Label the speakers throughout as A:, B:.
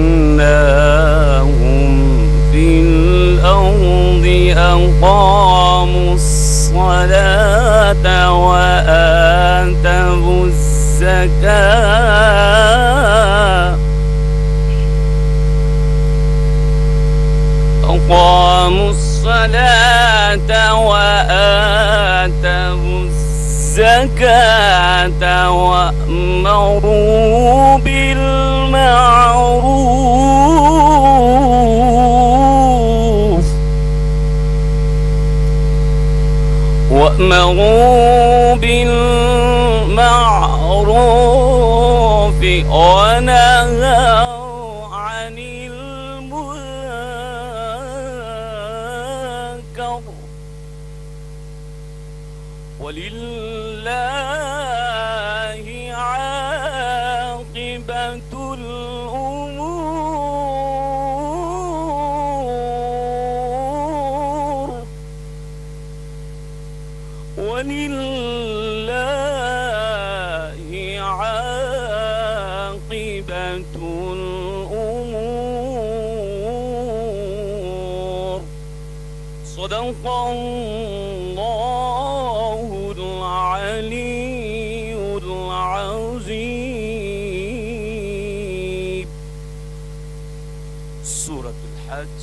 A: مكناهم في الأرض أقاموا الصلاة وآتوا الزكاة الزكاة وأمروا بالمعروف ونهوا عن المنكر ولله عاقبة الأمور صدق الله العلي العظيم সূরাতুল হজ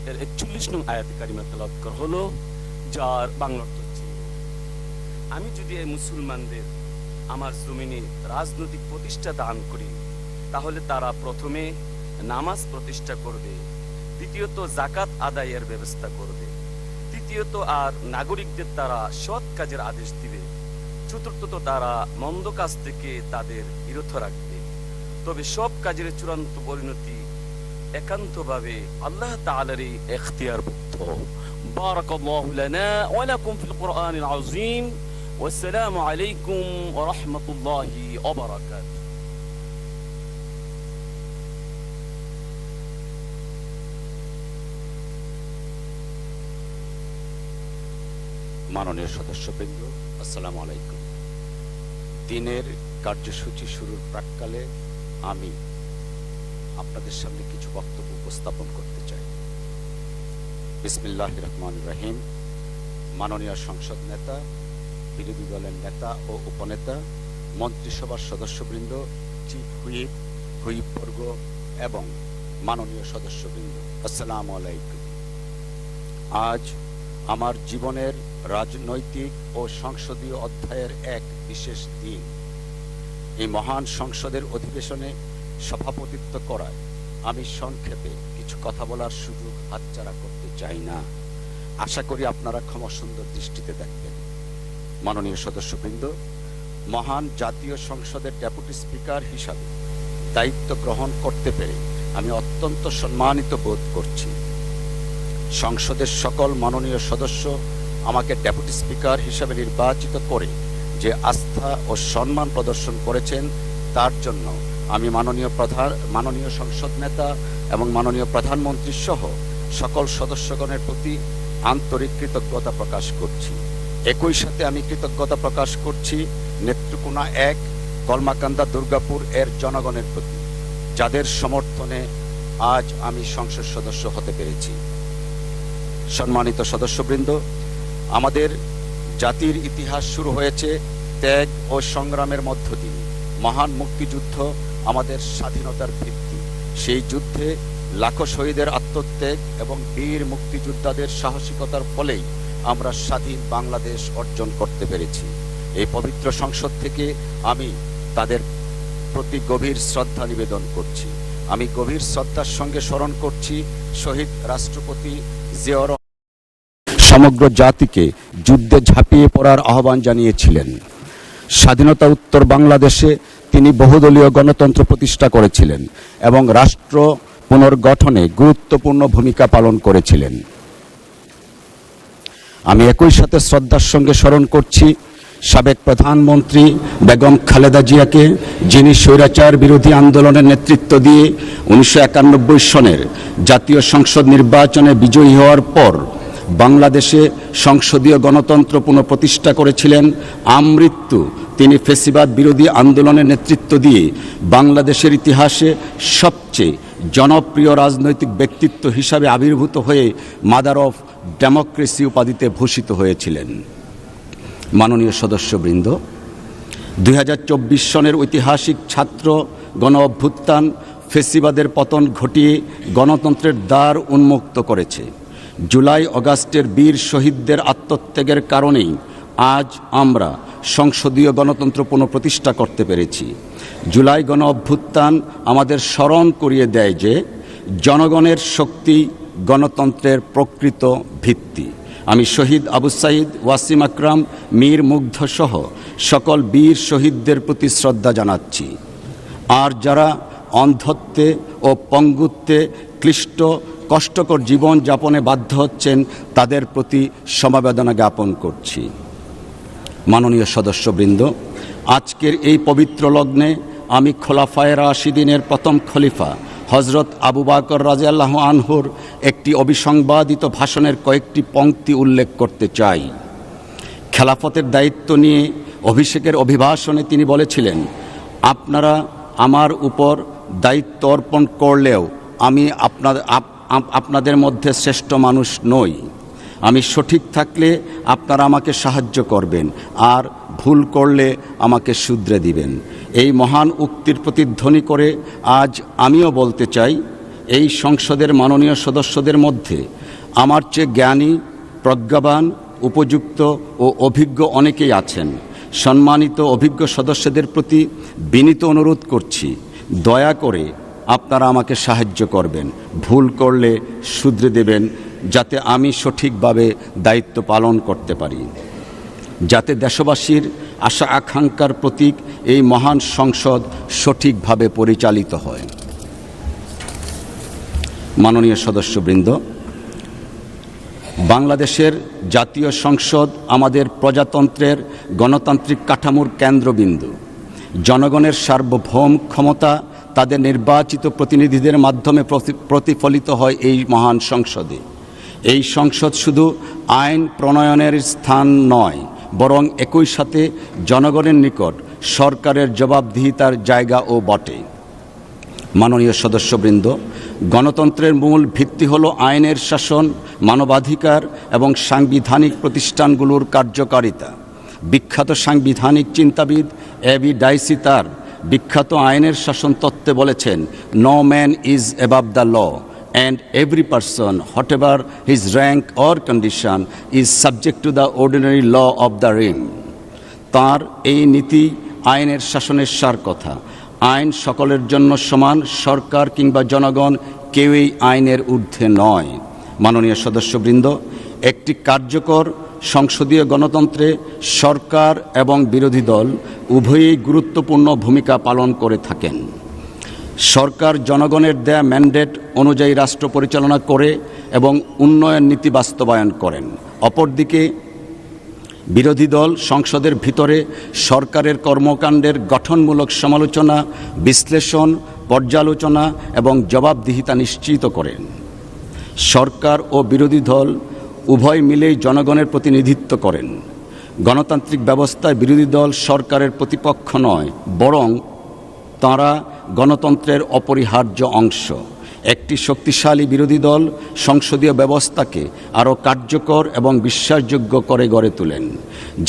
A: এর 41 নং আয়াত কারিমা তেলাওয়াত করা হলো, যার বাংলা অর্থ হচ্ছে, আমি যদি এই মুসলমানদের আমার জমিনে রাজনৈতিক প্রতিষ্ঠা দান করি, তাহলে তারা প্রথমে নামাজ প্রতিষ্ঠা করবে, দ্বিতীয়ত জাকাত আদায়ের ব্যবস্থা করবে, তৃতীয়ত আর নাগরিকদের তারা সৎ কাজের আদেশ দিবে, চতুর্থত তারা মন্দ কাজ থেকে তাদের বিরত রাখবে। তবে সব কাজের চূড়ান্ত পরিণতি একান্তভাবে আল্লাহ তাআলারই এখতিয়ারভুক্ত। বারাকাল্লাহু লানা ওয়া লাকুম ফিল কুরআনিল আযীম। ওয়াসসালামু আলাইকুম ওয়া রাহমাতুল্লাহি ওয়া বারাকাতুহু।
B: মাননীয় সদস্যবৃন্দ, আসসালামু আলাইকুম। দিনের কার্যসূচি শুরুর প্রাক্কালে আমি আপনাদের সামনে কিছু বক্তব্য উপস্থাপন করতে চাই। বিসমিল্লাহির রহমানির রহিম। মাননীয় সংসদ নেতা, বিরোধী দলের নেতা ও উপনেতা, মন্ত্রিসভার সদস্যবৃন্দ, চিফ হুইপ, হুইপবর্গ এবং মাননীয় সদস্যবৃন্দ, আসসালামু আলাইকুম। আজ আমার জীবনের রাজনৈতিক ও সংসদীয় অধ্যায়ের এক বিশেষ দিন। এই মহান সংসদের অধিবেশনে সভাপতিত্ব করায় আমি সংক্ষেপে কিছু কথা বলার সুযোগ হাতছাড়া করতে চাই না। আশা করি আপনারা ক্ষমাসুন্দর দৃষ্টিতে দেখবেন। মাননীয় সদস্যবৃন্দ, মহান জাতীয় সংসদের ডেপুটি স্পিকার হিসাবে দায়িত্ব গ্রহণ করতে পেরে আমি অত্যন্ত সম্মানিত বোধ করছি। সংসদের সকল মাননীয় সদস্য আমাকে ডেপুটি স্পিকার হিসাবে নির্বাচিত করে যে আস্থা ও সম্মান প্রদর্শন করেছেন, তার জন্য আমি মাননীয় সংসদ নেতা এবং মাননীয় প্রধানমন্ত্রী সহ সকল সদস্যগণের প্রতি আন্তরিক কৃতজ্ঞতা প্রকাশ করছি। একই সাথে আমি কৃতজ্ঞতা প্রকাশ করছি নেত্রকোনা 1 কলমাকান্দা দুর্গাপুর এর জনগণের প্রতি, যাদের সমর্থনে আজ আমি সংসদ সদস্য হতে পেরেছি। সম্মানিত সদস্যবৃন্দ, আমাদের জাতির ইতিহাস শুরু হয়েছে ত্যাগ ও সংগ্রামের মধ্য দিয়ে। মহান মুক্তিযুদ্ধ আমাদের স্বাধীনতার ভিত্তি। সেই যুদ্ধে লাখো শহীদের আত্মত্যাগ এবং বীর মুক্তিযোদ্ধাদের সাহসিকতার ফলেই আমরা স্বাধীন বাংলাদেশ অর্জন করতে পেরেছি। এই পবিত্র সংসদ থেকে আমি তাদের প্রতি গভীর শ্রদ্ধা নিবেদন করছি। আমি গভীর শ্রদ্ধার সঙ্গে স্মরণ করছি শহীদ রাষ্ট্রপতি জিয়াউর সমগ্র জাতিকে যুদ্ধে ঝাঁপিয়ে পড়ার আহ্বান জানিয়েছিলেন। স্বাধীনতা উত্তর বাংলাদেশে তিনি বহুদলীয় গণতন্ত্র প্রতিষ্ঠা করেছিলেন এবং রাষ্ট্র পুনর্গঠনে গুরুত্বপূর্ণ ভূমিকা পালন করেছিলেন। আমি একই সাথে শ্রদ্ধার সঙ্গে স্মরণ করছি সাবেক প্রধানমন্ত্রী বেগম খালেদা জিয়াকে, যিনি স্বৈরাচার বিরোধী আন্দোলনের নেতৃত্ব দিয়ে 1991 সনের জাতীয় সংসদ নির্বাচনে বিজয়ী হওয়ার পর বাংলাদেশে সংসদীয় গণতন্ত্র পুনঃপ্রতিষ্ঠা করেছিলেন। আমৃত্যু তিনি ফ্যাসিবাদ বিরোধী আন্দোলনের নেতৃত্ব দিয়ে বাংলাদেশের ইতিহাসে সবচেয়ে জনপ্রিয় রাজনৈতিক ব্যক্তিত্ব হিসাবে আবির্ভূত হয়ে মাদার অফ ডেমোক্রেসি উপাধিতে ভূষিত হয়েছিলেন। মাননীয় সদস্যবৃন্দ, 2024 সনের ঐতিহাসিক ছাত্র গণ অভ্যুত্থান ফ্যাসিবাদের পতন ঘটিয়ে গণতন্ত্রের দ্বার উন্মুক্ত করেছে। জুলাই অগাস্টের বীর শহীদদের আত্মত্যাগের কারণেই আজ আমরা সংসদীয় গণতন্ত্র পুনঃপ্রতিষ্ঠা করতে পেরেছি। জুলাই গণ অভ্যুত্থান আমাদের স্মরণ করিয়ে দেয় যে জনগণের শক্তি গণতন্ত্রের প্রকৃত ভিত্তি। আমি শহীদ আবু সাঈদ, ওয়াসিম আকরাম, মীর মুগ্ধ সহ সকল বীর শহীদদের প্রতি শ্রদ্ধা জানাচ্ছি। আর যারা অন্ধত্বে ও পঙ্গুত্বে ক্লিষ্ট কষ্টকর জীবন যাপনে বাধ্য হচ্ছেন তাদের প্রতি সমবেদনা জ্ঞাপন করছি। মাননীয় সদস্যবৃন্দ, আজকের এই পবিত্র লগ্নে আমি খোলাফায়ে রাশিদিনের প্রথম খলিফা হজরত আবু বকর রাদিয়াল্লাহু আনহুর একটি অবিসংবাদিত ভাষণের কয়েকটি পংক্তি উল্লেখ করতে চাই। খেলাফতের দায়িত্ব নিয়ে অভিষেকের অভিভাষণে তিনি বলেছিলেন, আপনারা আমার উপর দায়িত্ব অর্পণ করলেও আমি আপনাদের মধ্যে শ্রেষ্ঠ মানুষ নই। আমি সঠিক থাকলে আপনারা আমাকে সাহায্য করবেন, আর ভুল করলে আমাকে শুধরে দিবেন। এই মহান উক্তির প্রতিধ্বনি করে আজ আমিও বলতে চাই, এই সংসদের মাননীয় সদস্যদের মধ্যে আমার চেয়ে জ্ঞানী, প্রজ্ঞাবান, উপযুক্ত ও অভিজ্ঞ অনেকেই আছেন। সম্মানিত অভিজ্ঞ সদস্যদের প্রতি বিনীত অনুরোধ করছি, দয়া করে আপনারা আমাকে সাহায্য করবেন, ভুল করলে শুধরে দেবেন, যাতে আমি সঠিকভাবে দায়িত্ব পালন করতে পারি, যাতে দেশবাসীর আশা আকাঙ্ক্ষার প্রতীক এই মহান সংসদ সঠিকভাবে পরিচালিত হয়। মাননীয় সদস্যবৃন্দ, বাংলাদেশের জাতীয় সংসদ আমাদের প্রজাতন্ত্রের গণতান্ত্রিক কাঠামোর কেন্দ্রবিন্দু। জনগণের সার্বভৌম ক্ষমতা তাদের নির্বাচিত প্রতিনিধিদের মাধ্যমে প্রতিফলিত হয় এই মহান সংসদে। এই সংসদ শুধু আইন প্রণয়নের স্থান নয়, বরং একই সাথে জনগণের নিকট সরকারের জবাবদিহিতার জায়গাও বটে। মাননীয় সদস্যবৃন্দ, গণতন্ত্রের মূল ভিত্তি হল আইনের শাসন, মানবাধিকার এবং সাংবিধানিক প্রতিষ্ঠানগুলোর কার্যকারিতা। বিখ্যাত সাংবিধানিক চিন্তাবিদ এবি ডাইসি তার বিখ্যাত আইনের শাসন তত্ত্বে বলেছেন, no man is above the law and every person, whatever his rank or condition, is subject to the ordinary law of the realm. তার এই নীতি আইনের শাসনের সার কথা। আইন সকলের জন্য সমান, সরকার কিংবা জনগণ কেউই আইনের ঊর্ধ্বে নয়। মাননীয় সদস্যবৃন্দ, একটি কার্যকর সংসদীয় গণতন্ত্রে সরকার এবং বিরোধী দল উভয়েই গুরুত্বপূর্ণ ভূমিকা পালন করে থাকেন। সরকার জনগণের দেয়া ম্যান্ডেট অনুযায়ী রাষ্ট্র পরিচালনা করে এবং উন্নয়ন নীতি বাস্তবায়ন করেন। অপরদিকে বিরোধী দল সংসদের ভিতরে সরকারের কর্মকাণ্ডের গঠনমূলক সমালোচনা, বিশ্লেষণ, পর্যালোচনা এবং জবাবদিহিতা নিশ্চিত করেন। সরকার ও বিরোধী দল উভয় মিলেই জনগণের প্রতিনিধিত্ব করেন। গণতান্ত্রিক ব্যবস্থায় বিরোধী দল সরকারের প্রতিপক্ষ নয়, বরং তাঁরা গণতন্ত্রের অপরিহার্য অংশ। একটি শক্তিশালী বিরোধী দল সংসদীয় ব্যবস্থাকে আরও কার্যকর এবং বিশ্বাসযোগ্য করে গড়ে তোলেন।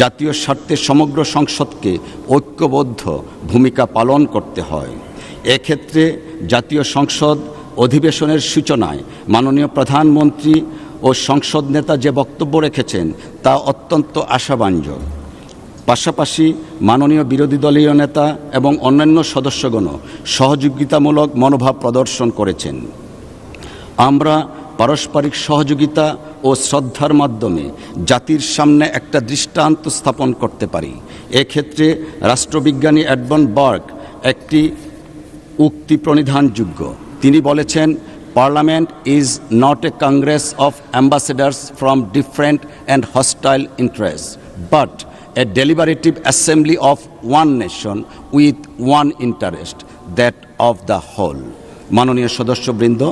B: জাতীয় স্বার্থে সমগ্র সংসদকে ঐক্যবদ্ধ ভূমিকা পালন করতে হয়। এক্ষেত্রে জাতীয় সংসদ অধিবেশনের সূচনায় মাননীয় প্রধানমন্ত্রী ও সংসদ নেতা যে বক্তব্য রেখেছেন তা অত্যন্ত আশাব্যঞ্জক। পাশাপাশি মাননীয় বিরোধী দলীয় নেতা এবং অন্যান্য সদস্যগণ সহযোগিতামূলক মনোভাব প্রদর্শন করেছেন। আমরা পারস্পরিক সহযোগিতা ও শ্রদ্ধার মাধ্যমে জাতির সামনে একটা দৃষ্টান্ত স্থাপন করতে পারি। এক্ষেত্রে রাষ্ট্রবিজ্ঞানী এডমন্ড বার্গ একটি উক্তি প্রণিধানযোগ্য। তিনি বলেছেন, Parliament is not a congress of ambassadors from different and hostile interests, but a deliberative assembly of one nation with one interest, that of the whole. মাননীয় সদস্যবৃন্দ,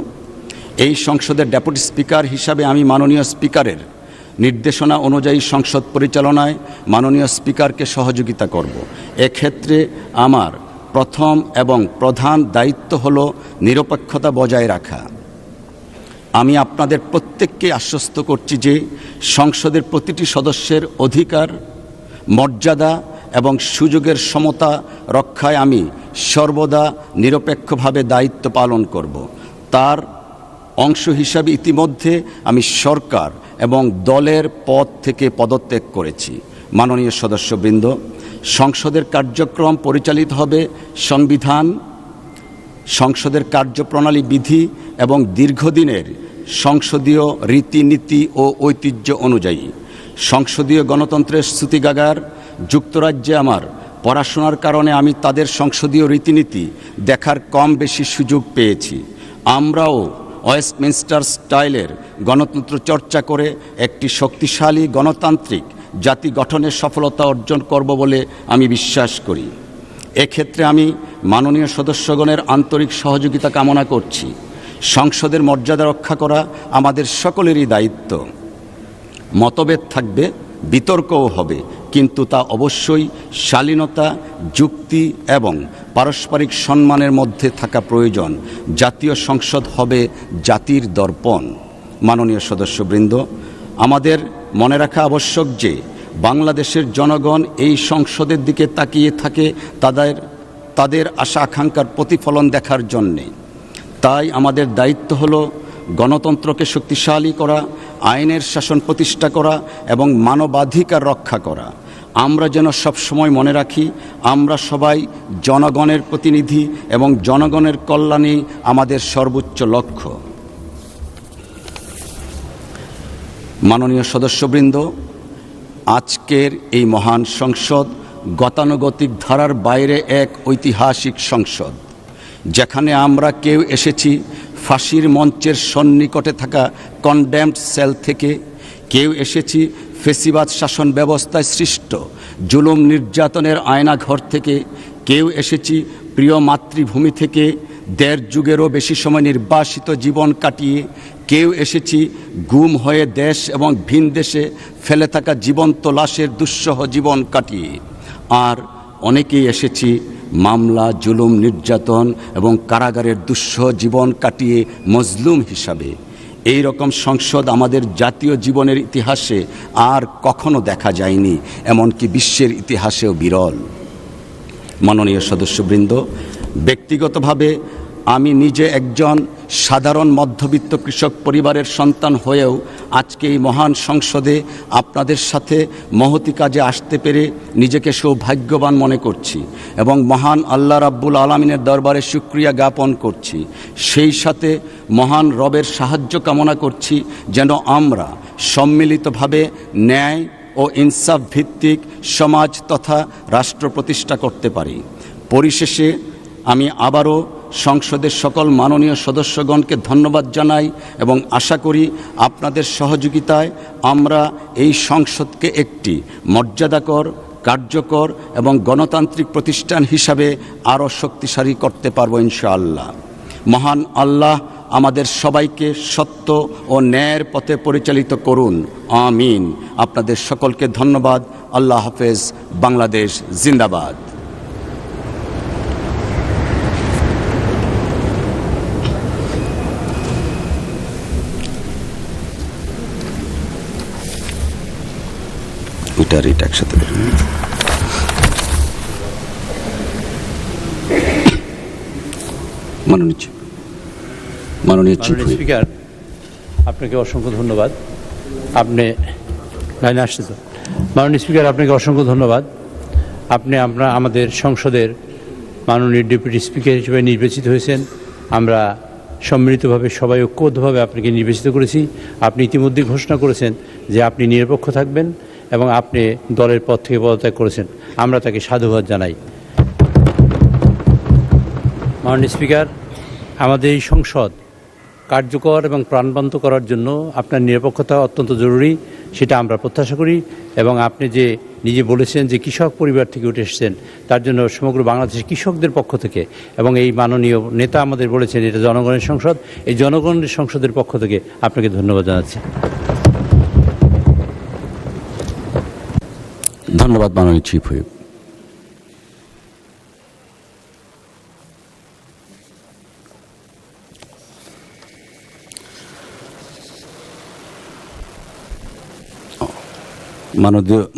B: এই সংসদের ডেপুটি স্পিকার হিসাবে আমি মাননীয় স্পিকারের নির্দেশনা অনুযায়ী সংসদ পরিচালনায় মাননীয় স্পিকারকে সহযোগিতা করব। এক্ষেত্রে আমার প্রথম এবং প্রধান দায়িত্ব হল নিরপেক্ষতা বজায় রাখা। আমি আপনাদের প্রত্যেককে আশ্বস্ত করছি যে সংসদের প্রতিটি সদস্যের অধিকার, মর্যাদা এবং সুযোগের সমতা রক্ষায় আমি সর্বদা নিরপেক্ষভাবে দায়িত্ব পালন করব। তার অংশ হিসাবে ইতিমধ্যে আমি সরকার এবং দলের পদ থেকে পদত্যাগ করেছি। মাননীয় সদস্যবৃন্দ, সংসদের কার্যক্রম পরিচালিত হবে সংসদের কার্যপ্রণালী বিধি এবং দীর্ঘদিনের সংসদীয় রীতিনীতি ও ঐতিহ্য অনুযায়ী। সংসদীয় গণতন্ত্রের স্তুতিগাগার যুক্তরাজ্যে আমার পড়াশোনার কারণে আমি তাদের সংসদীয় রীতিনীতি দেখার কম বেশি সুযোগ পেয়েছি। আমরাও ওয়েস্টমিনস্টার স্টাইলের গণতন্ত্র চর্চা করে একটি শক্তিশালী গণতান্ত্রিক জাতি গঠনের সফলতা অর্জন করব বলে আমি বিশ্বাস করি। এক্ষেত্রে আমি মাননীয় সদস্যগণের আন্তরিক সহযোগিতা কামনা করছি। সংসদের মর্যাদা রক্ষা করা আমাদের সকলেরই দায়িত্ব। মতভেদ থাকবে, বিতর্কও হবে, কিন্তু তা অবশ্যই শালীনতা, যুক্তি এবং পারস্পরিক সম্মানের মধ্যে থাকা প্রয়োজন। জাতীয় সংসদ হবে জাতির দর্পণ। মাননীয় সদস্যবৃন্দ, আমাদের মনে রাখা আবশ্যক যে বাংলাদেশের জনগণ এই সংসদের দিকে তাকিয়ে থাকে তাদের আশা আকাঙ্ক্ষার প্রতিফলন দেখার জন্যে। তাই আমাদের দায়িত্ব হলো গণতন্ত্রকে শক্তিশালী করা, আইনের শাসন প্রতিষ্ঠা করা এবং মানবাধিকার রক্ষা করা। আমরা যেন সবসময় মনে রাখি, আমরা সবাই জনগণের প্রতিনিধি এবং জনগণের কল্যাণই আমাদের সর্বোচ্চ লক্ষ্য। মাননীয় সদস্যবৃন্দ, আজকের এই মহান সংসদ গতানুগতিক ধারার বাইরে এক ঐতিহাসিক সংসদ, যেখানে আমরা কেউ এসেছি ফাঁসির মঞ্চের সন্নিকটে থাকা কনডেমড সেল থেকে, কেউ এসেছি ফেসিবাদ শাসন ব্যবস্থায় সৃষ্ট জুলুম নির্যাতনের আয়নাঘর থেকে, কেউ এসেছি প্রিয় মাতৃভূমি থেকে দেড় যুগেরও বেশি সময় নির্বাসিত জীবন কাটিয়ে, কেউ এসেছি গুম হয়ে দেশ এবং ভিন দেশে ফেলে থাকা জীবন্ত লাশের দুঃসহ জীবন কাটিয়ে, আর অনেকেই এসেছি মামলা, জুলুম, নির্যাতন এবং কারাগারের দুঃসহ জীবন কাটিয়ে মজলুম হিসাবে। এই রকম সংসদ আমাদের জাতীয় জীবনের ইতিহাসে আর কখনো দেখা যায়নি, এমনকি বিশ্বের ইতিহাসেও বিরল। মাননীয় সদস্যবৃন্দ, ব্যক্তিগতভাবে আমি নিজে একজন সাধারণ মধ্যবিত্ত কৃষক পরিবারের সন্তান হয়েও আজকে এই মহান সংসদে আপনাদের সাথে মহতি কাজে আসতে পেরে নিজেকে সৌভাগ্যবান মনে করছি এবং মহান আল্লাহ রাব্বুল আলামিনের দরবারে শুকরিয়া জ্ঞাপন করছি। সেই সাথে মহান রবের সাহায্য কামনা করছি যেন আমরা সম্মিলিতভাবে ন্যায় ও ইনসাফ ভিত্তিক সমাজ তথা রাষ্ট্র প্রতিষ্ঠা করতে পারি। পরিশেষে আমি আবারও সংসদের সকল মাননীয় সদস্যগণকে ধন্যবাদ জানাই এবং আশা করি আপনাদের সহযোগিতায় আমরা এই সংসদকে একটি মর্যাদাকর, কার্যকর এবং গণতান্ত্রিক প্রতিষ্ঠান হিসাবে আরও শক্তিশালী করতে পারব ইনশাআল্লাহ। মহান আল্লাহ আমাদের সবাইকে সত্য ও ন্যায়ের পথে পরিচালিত করুন, আমিন। আপনাদের সকলকে ধন্যবাদ। আল্লাহ হাফেজ। বাংলাদেশ জিন্দাবাদ। ওইটার এটা একসাথে মাননীয় চিফ
C: স্পিকার, আপনাকে অসংখ্য ধন্যবাদ। আপনি লাইনে আসছে তো? মাননীয় স্পিকার, আপনাকে অসংখ্য ধন্যবাদ। আপনি আমাদের সংসদের মাননীয় ডেপুটি স্পিকার হিসেবে নির্বাচিত হয়েছেন। আমরা সম্মিলিতভাবে সবাই ঐক্যবদ্ধভাবে আপনাকে নির্বাচিত করেছি। আপনি ইতিমধ্যে ঘোষণা করেছেন যে আপনি নিরপেক্ষ থাকবেন এবং আপনি দলের পদ থেকে পদত্যাগ করেছেন। আমরা তাকে সাধুবাদ জানাই। মাননীয় স্পিকার, আমাদের এই সংসদ কার্যকর এবং প্রাণবন্ত করার জন্য আপনার নিরপেক্ষতা অত্যন্ত জরুরি, সেটা আমরা প্রত্যাশা করি। এবং আপনি যে নিজে বলেছেন যে কৃষক পরিবার থেকে উঠে এসেছেন, তার জন্য সমগ্র বাংলাদেশের কৃষকদের পক্ষ থেকে এবং এই মাননীয় নেতা আমাদের বলেছেন এটা জনগণের সংসদ, এই জনগণের সংসদের পক্ষ থেকে আপনাকে ধন্যবাদ জানাচ্ছি।
B: ধন্যবাদ মাননীয় চিফ হুইপ।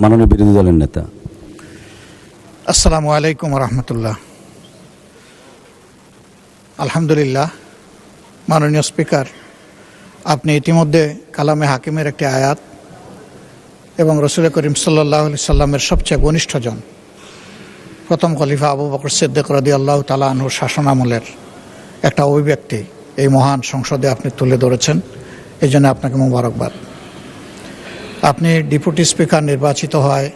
B: মাননীয় বিরোধী দলের নেতা।
D: আসসালামু আলাইকুম রহমতুল্লাহ। আলহামদুলিল্লাহ, মাননীয় স্পিকার, আপনি ইতিমধ্যে কালামে হাকিমের একটি আয়াত এবং রসুল করিম সাল্লাল্লাহু আলাইহি সাল্লামের সবচেয়ে ঘনিষ্ঠজন প্রথম খলিফা আবু বকর সিদ্দিক রাদিয়াল্লাহু তাআলা আনহুর শাসনামলের একটা অভিব্যক্তি এই মহান সংসদে আপনি তুলে ধরেছেন, এই জন্য আপনাকে মোবারকবাদ। আপনি ডেপুটি স্পিকার নির্বাচিত হয়,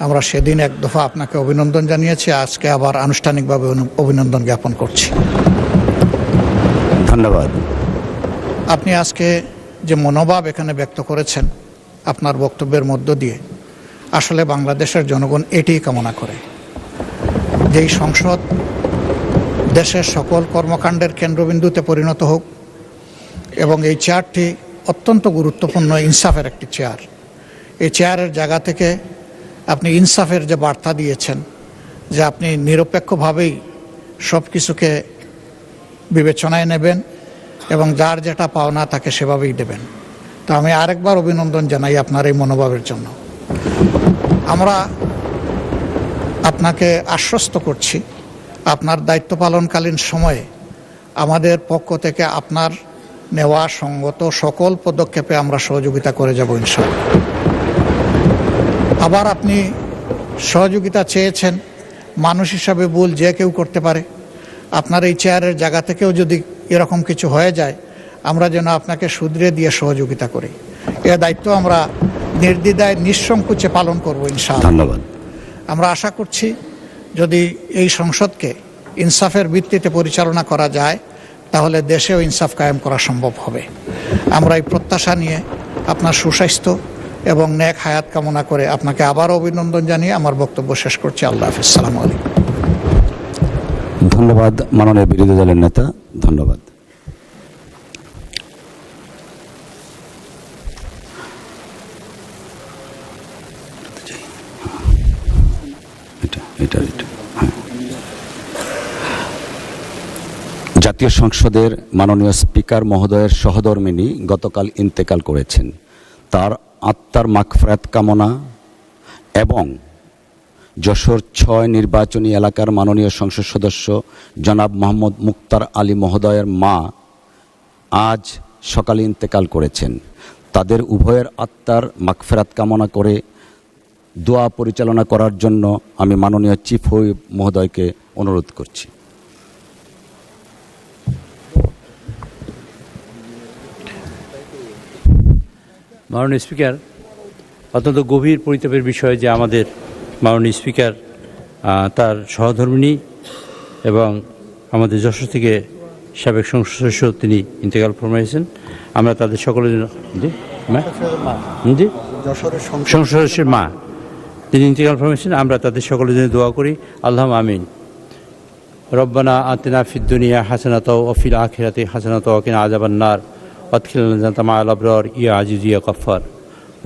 D: আমরা সেদিন এক দফা আপনাকে অভিনন্দন জানিয়েছি, আজকে আবার আনুষ্ঠানিকভাবে অভিনন্দন জ্ঞাপন করছি।
B: ধন্যবাদ।
D: আপনি আজকে যে মনোভাব এখানে ব্যক্ত করেছেন আপনার বক্তব্যের মধ্য দিয়ে, আসলে বাংলাদেশের জনগণ এটিই কামনা করে, যেই সংসদ দেশের সকল কর্মকাণ্ডের কেন্দ্রবিন্দুতে পরিণত হোক এবং এই চেয়ারটি অত্যন্ত গুরুত্বপূর্ণ ইনসাফের একটি চেয়ার। এই চেয়ারের জায়গা থেকে আপনি ইনসাফের যে বার্তা দিয়েছেন, যে আপনি নিরপেক্ষভাবেই সব কিছুকে বিবেচনায় নেবেন এবং যার যেটা পাওনা তাকে সেভাবেই দেবেন, তো আমি আরেকবার অভিনন্দন জানাই আপনার এই মনোভাবের জন্য। আমরা আপনাকে আশ্বস্ত করছি, আপনার দায়িত্ব পালনকালীন সময়ে আমাদের পক্ষ থেকে আপনার নেওয়া সঙ্গত সকল পদক্ষেপে আমরা সহযোগিতা করে যাব ইনশাআল্লাহ। আবার আপনি সহযোগিতা চেয়েছেন, মানুষ হিসাবে ভুল যে কেউ করতে পারে, আপনার এই চেয়ারের জায়গা থেকেও যদি এরকম কিছু হয়ে যায়, আমরা যেন আপনাকে শুধরে দিয়ে সহযোগিতা করি, এ দায়িত্ব আমরা নির্দ্বিধায় নিঃসংকোচে পালন করব ইনশাআল্লাহ।
B: ধন্যবাদ।
D: আমরা আশা করছি যদি এই সংসদকে ইনসাফের ভিত্তিতে পরিচালনা করা যায়, তাহলে দেশেও ইনসাফ কায়েম করা সম্ভব হবে। আমরা এই প্রত্যাশা নিয়ে আপনার সুস্বাস্থ্য এবং নেক হায়াত কামনা করে আপনাকে আবারও অভিনন্দন জানিয়ে আমার বক্তব্য শেষ করছি। আল্লাহ হাফিজ। আসসালামু আলাইকুম।
B: ধন্যবাদ মাননীয় বিরোধী দলের নেতা। ধন্যবাদ। জাতীয় সংসদের মাননীয় স্পিকার মহোদয়ের সহধর্মিণী গতকাল ইন্তেকাল করেছেন। তার আত্মার মাগফিরাত কামনা এবং যশোর ৬ নির্বাচনী এলাকার মাননীয় সংসদ সদস্য জনাব মোহাম্মদ মুক্তার আলী মহোদয়ের মা আজ সকালে ইন্তেকাল করেছেন। তাদের উভয়ের আত্মার মাগফিরাত কামনা করে দোয়া পরিচালনা করার জন্য আমি মাননীয় চিফ হুইপ মহোদয়কে অনুরোধ করছি।
C: মাননীয় স্পিকার, অত্যন্ত গভীর পরিতাপের বিষয় যে আমাদের মাননীয় স্পিকার তার সহধর্মিণী এবং আমাদের যশোর থেকে সাবেক সংসদ সদস্য তিনি ইন্তেকাল ফরমাইছেন। আমরা তাদের সকলের জন্য সংসদ সদস্যের মা তিনি ইন্তেকাল ফরমাইছেন, আমরা তাদের সকলের জন্য দোয়া করি। আল্লাহুম্মা আমিন। রব্বানা আতিনা ফিদ দুনিয়া হাসানাতাও ওয়া ফিল আখিরাতি হাসানাতাও ওয়া কিনা আযাবান নার ওয়াদখিলনা জান্নাতা মা'আল আবরার ইয়া আজিজ ইয়া গফফার।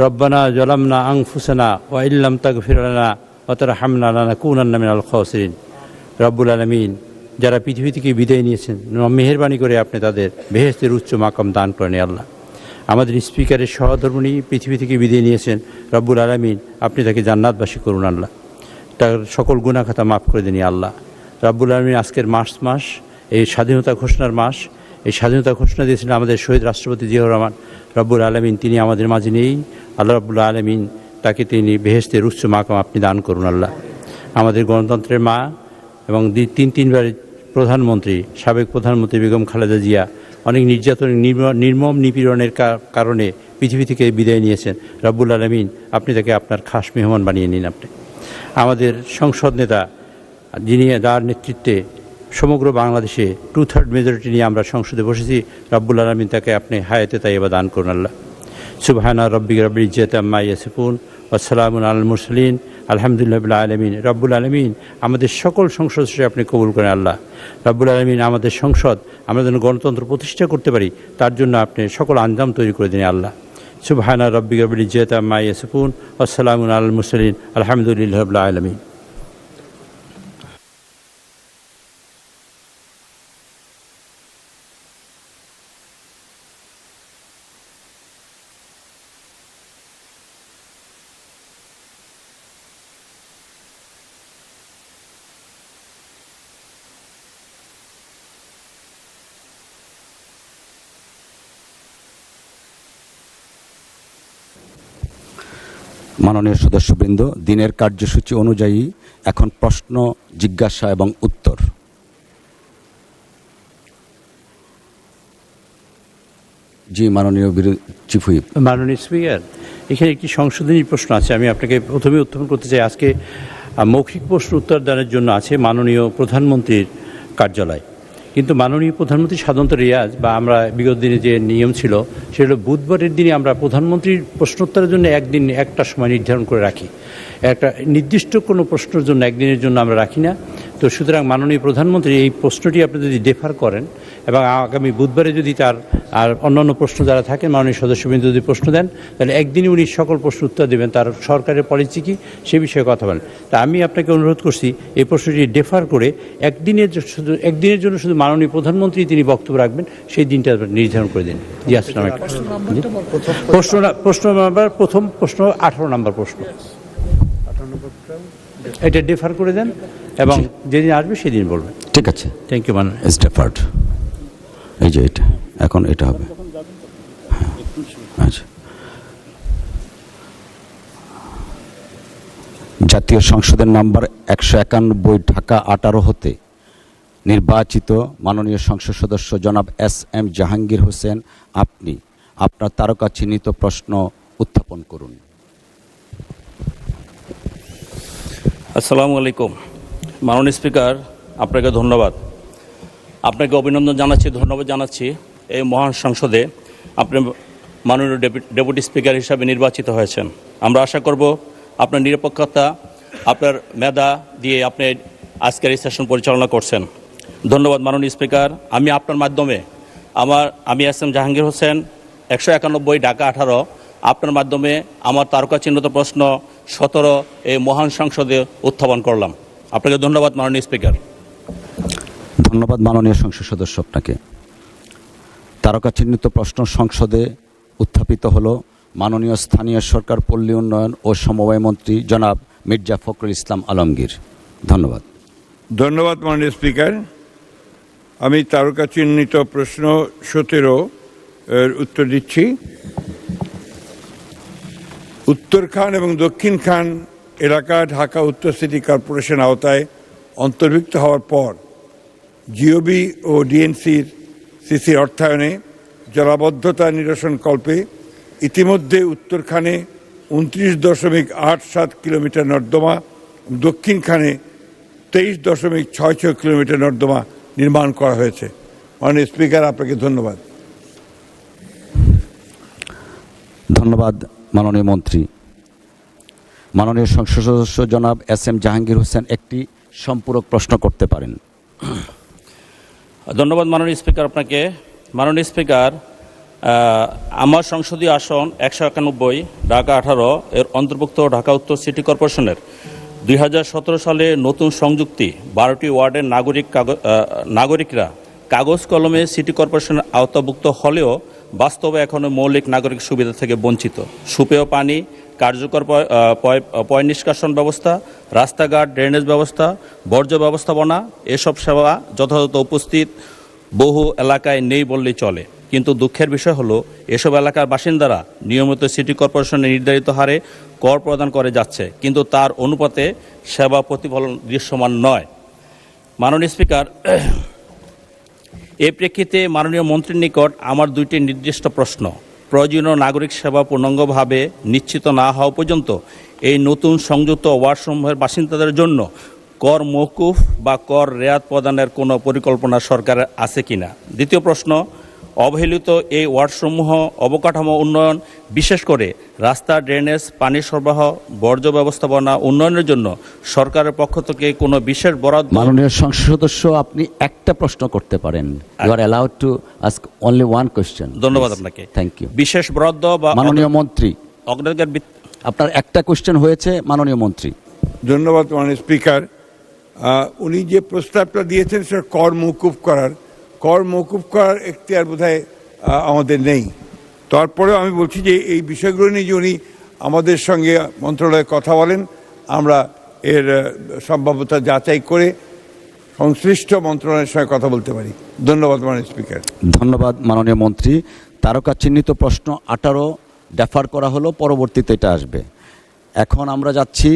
C: রব্বানা যালামনা আনফুসানা ওয়া ইল্লাম তাগফির লানা ওয়া তারহামনা লানাকুনান্না মিনাল খাসিরিন। রব্বুল আলামিন, যারা পৃথিবী থেকে বিদায় নিয়েছেন, মেহেরবানি করে আপনি তাদের বেহেশতের উচ্চ মাকাম দান করেন আল্লাহ। আমাদের স্পিকারের সহধর্মিণী পৃথিবী থেকে বিদায় নিয়েছেন, রব্বুল আলামিন আপনি তাকে জান্নাতবাসী করুন আল্লাহ, তার সকল গুনাহ খাতা মাফ করে দিন আল্লাহ। রব্বুল আলামিন, আজকের মাস এই স্বাধীনতা ঘোষণার মাস, এই স্বাধীনতা ঘোষণা দিয়েছিলেন আমাদের শহীদ রাষ্ট্রপতি জিয়াউর রহমান। রব্বুল আলামিন তিনি আমাদের মাঝে নেই, আল্লাহ রব্বুল আলামিন তাকে তিনি বেহেশতের উচ্চ মাকাম আপনি দান করুন আল্লাহ। আমাদের গণতন্ত্রের মা এবং তিনবার প্রধানমন্ত্রী, সাবেক প্রধানমন্ত্রী বেগম খালেদা জিয়া অনেক নির্যাতন, নির্মম নিপীড়নের কারণে পৃথিবী থেকে বিদায় নিয়েছেন। রব্বুল আলামিন আপনি তাকে আপনার খাস মেহমান বানিয়ে নিন আপনি। আমাদের সংসদ নেতা যিনি, যার নেতৃত্বে সমগ্র বাংলাদেশে 2/3 মেজরিটি নিয়ে আমরা সংসদে বসেছি, রব্বুল আলামিন তাকে আপনি হায়াতে তাইয়্যিবা দান করুন আল্লাহ। সুবহানা রাব্বিকা রাব্বিল ইজ্জাতি আম্মা ইয়াসিফুন ওয়া সালামুন আলাল মুরসালিন আলহামদুলিল্লাহি রাব্বিল আলামিন। রব্বুল আলামিন আমাদের সকল সংসদ সদস্য আপনি কবুল করেন আল্লাহ। রব্বুল আলামিন আমাদের সংসদ আমরা যেন গণতন্ত্র প্রতিষ্ঠা করতে পারি, তার জন্য আপনি সকল আঞ্জাম তৈরি করে দিন আল্লাহ। সুবহানা রাব্বিকা রাব্বিল ইজ্জাতি আম্মা ইয়াসিফুন ওয়া সালামুন আলাল মুরসালিন আলহামদুলিল্লাহি রাব্বিল আলামিন।
B: মাননীয় সদস্যবৃন্দ, দিনের কার্যসূচি অনুযায়ী এখন প্রশ্ন, জিজ্ঞাসা এবং উত্তর। জি, মাননীয় চিফ হুইপ।
C: মাননীয় স্পিকার, এখানে একটি সংশোধনী প্রশ্ন আছে, আমি আপনাকে প্রথমে উত্থাপন করতে চাই। আজকে মৌখিক প্রশ্ন উত্তরদানের জন্য আছে মাননীয় প্রধানমন্ত্রীর কার্যালয়, কিন্তু মাননীয় প্রধানমন্ত্রী সাধারণত রিয়াজ বা আমরা বিগত দিনে যে নিয়ম ছিল সেটা বুধবারের দিনে আমরা প্রধানমন্ত্রীর প্রশ্নোত্তরের জন্য একদিন একটা সময় নির্ধারণ করে রাখি, একটা নির্দিষ্ট কোনো প্রশ্নের জন্য একদিনের জন্য আমরা রাখি না। তো সুতরাং মাননীয় প্রধানমন্ত্রী এই প্রশ্নটি আপনি যদি ডেফার করেন এবং আগামী বুধবারে যদি তার আর অন্যান্য প্রশ্ন যারা থাকেন মাননীয় সদস্যবৃন্দ যদি প্রশ্ন দেন, তাহলে একদিনে উনি সকল প্রশ্ন উত্তর দেবেন, তার সরকারের পলিসি কী সে বিষয়ে কথা বলেন। তা আমি আপনাকে অনুরোধ করছি এই প্রশ্নটি ডেফার করে একদিনের জন্য শুধু মাননীয় প্রধানমন্ত্রী তিনি বক্তব্য রাখবেন, সেই দিনটা নির্ধারণ করে দিন। জি, আসসালামু আলাইকুম। প্রশ্ন নাম্বার প্রথম প্রশ্ন 18 নম্বর প্রশ্ন, এটা ডেফার করে দেন এবং যেদিন আসবে সেদিন বলবেন।
B: ঠিক আছে,
C: থ্যাংক ইউ মাননীয়।
B: It's deferred. এই যে এটা এখন এটা হবে। আচ্ছা, জাতীয় সংসদের নাম্বার 191 ঢাকা 18 হতে নির্বাচিত মাননীয় সংসদ সদস্য জনাব SM জাহাঙ্গীর হোসেন, আপনি আপনার তারকা চিহ্নিত প্রশ্ন উত্থাপন করুন।
E: আসসালামু আলাইকুম। মাননীয় স্পিকার, আপনাকে ধন্যবাদ, আপনাকে অভিনন্দন জানাচ্ছি, ধন্যবাদ জানাচ্ছি। এই মহান সংসদে আপনি মাননীয় ডেপুটি স্পিকার হিসাবে নির্বাচিত হয়েছেন। আমরা আশা করব আপনার নিরপেক্ষতা, আপনার মেধা দিয়ে আপনি আজকের এই সেশন পরিচালনা করছেন। ধন্যবাদ মাননীয় স্পিকার। আমি আপনার মাধ্যমে আমি SM জাহাঙ্গীর হোসেন, 191 ঢাকা 18, আপনার মাধ্যমে আমার তারকা চিহ্নিত প্রশ্ন 17 এই মহান সংসদে উত্থাপন করলাম। আপনাকে ধন্যবাদ মাননীয় স্পিকার।
B: ধন্যবাদ মাননীয় সংসদ সদস্য আপনাকে। তারকা চিহ্নিত প্রশ্ন সংসদে উত্থাপিত হলো মাননীয় স্থানীয় সরকার, পল্লী উন্নয়ন ও সমবায় মন্ত্রী জনাব মির্জা ফখরুল ইসলাম আলমগীর। ধন্যবাদ।
F: ধন্যবাদ মাননীয় স্পিকার। আমি তারকা চিহ্নিত প্রশ্ন 17 এর উত্তর দিচ্ছি। উত্তর খান এবং দক্ষিণ খান এলাকা ঢাকা উত্তর সিটি কর্পোরেশন আওতায় অন্তর্ভুক্ত হওয়ার পর জিওবি ও ডিএনসির সিসির অর্থায়নে জলাবদ্ধতা নিরসন কল্পে ইতিমধ্যে উত্তরখানে 29.87 কিলোমিটার নর্দমা, দক্ষিণখানে 23.66 কিলোমিটার নর্দমা নির্মাণ করা হয়েছে। মাননীয় স্পিকার, আপনাকে ধন্যবাদ।
B: ধন্যবাদ মাননীয় মন্ত্রী। মাননীয় সংসদ সদস্য জনাব SM জাহাঙ্গীর হোসেন একটি সম্পূরক প্রশ্ন করতে পারেন।
E: ধন্যবাদ মাননীয় স্পিকার আপনাকে। মাননীয় স্পিকার, আমার সংসদীয় আসন 191 ঢাকা 18 এর অন্তর্ভুক্ত ঢাকা উত্তর সিটি কর্পোরেশনের 2017 সালে নতুন সংযুক্তি 12টি ওয়ার্ডের নাগরিকরা কাগজ কলমে সিটি কর্পোরেশনের আওতাভুক্ত হলেও বাস্তবে এখনও মৌলিক নাগরিক সুবিধা থেকে বঞ্চিত। সুপেয় পানি, কার্যকর পয় নিষ্কাশন ব্যবস্থা, রাস্তাঘাট, ড্রেনেজ ব্যবস্থা, বর্জ্য ব্যবস্থাপনা, এসব সেবা যথাযথ উপস্থিত বহু এলাকায় নেই বললেই চলে। কিন্তু দুঃখের বিষয় হলো এসব এলাকার বাসিন্দারা নিয়মিত সিটি কর্পোরেশনের নির্ধারিত হারে কর প্রদান করে যাচ্ছে, কিন্তু তার অনুপাতে সেবা প্রতিফলন দৃশ্যমান নয়। মাননীয় স্পিকার, এই প্রেক্ষিতে মাননীয় মন্ত্রীর নিকট আমার দুইটি নির্দিষ্ট প্রশ্ন। প্রয়োজনীয় নাগরিক সেবা পূর্ণাঙ্গভাবে নিশ্চিত না হওয়া পর্যন্ত এই নতুন সংযুক্ত ওয়ার্ডসমূহের বাসিন্দাদের জন্য কর মওকুফ বা কর রেয়াত প্রদানের কোনো পরিকল্পনা সরকারের আছে কিনা? দ্বিতীয় প্রশ্ন, অবহেলিত এই ওয়ার্ডসমূহ অবকাঠামো উন্নয়ন, বিশেষ করে রাস্তা, ড্রেনেজ, পানি সরবরাহ, বর্জ্য ব্যবস্থাপনা উন্নয়নের জন্য সরকারের পক্ষ থেকে কোনো বিশেষ বরাদ্দ।
B: মাননীয় সংসদ সদস্য, আপনি একটা প্রশ্ন করতে পারেন। You are allowed to ask only one question.
E: ধন্যবাদ আপনাকে।
B: Thank you.
E: বিশেষ বরাদ্দ বা
B: মাননীয় মন্ত্রী,
E: অগ্রাধিকার
B: আপনার একটা কোয়েশ্চেন হয়েছে। মাননীয় মন্ত্রী।
F: ধন্যবাদ মাননীয় স্পিকার। উনি যে প্রস্তাবটা দিয়েছেন সেটা কর মৌকুফ করার এখতিয়ার বোধহয় আমাদের নেই। তারপরেও আমি বলছি যে এই বিষয়গুলো নিয়ে যে উনি আমাদের সঙ্গে মন্ত্রণালয়ে কথা বলেন, আমরা এর সম্ভাব্যতা যাচাই করে সংশ্লিষ্ট মন্ত্রণালয়ের সঙ্গে কথা বলতে পারি। ধন্যবাদ মাননীয় স্পিকার।
B: ধন্যবাদ মাননীয় মন্ত্রী। তারকা চিহ্নিত প্রশ্ন 18 ডেফার করা হলো, পরবর্তীতে এটা আসবে। এখন আমরা যাচ্ছি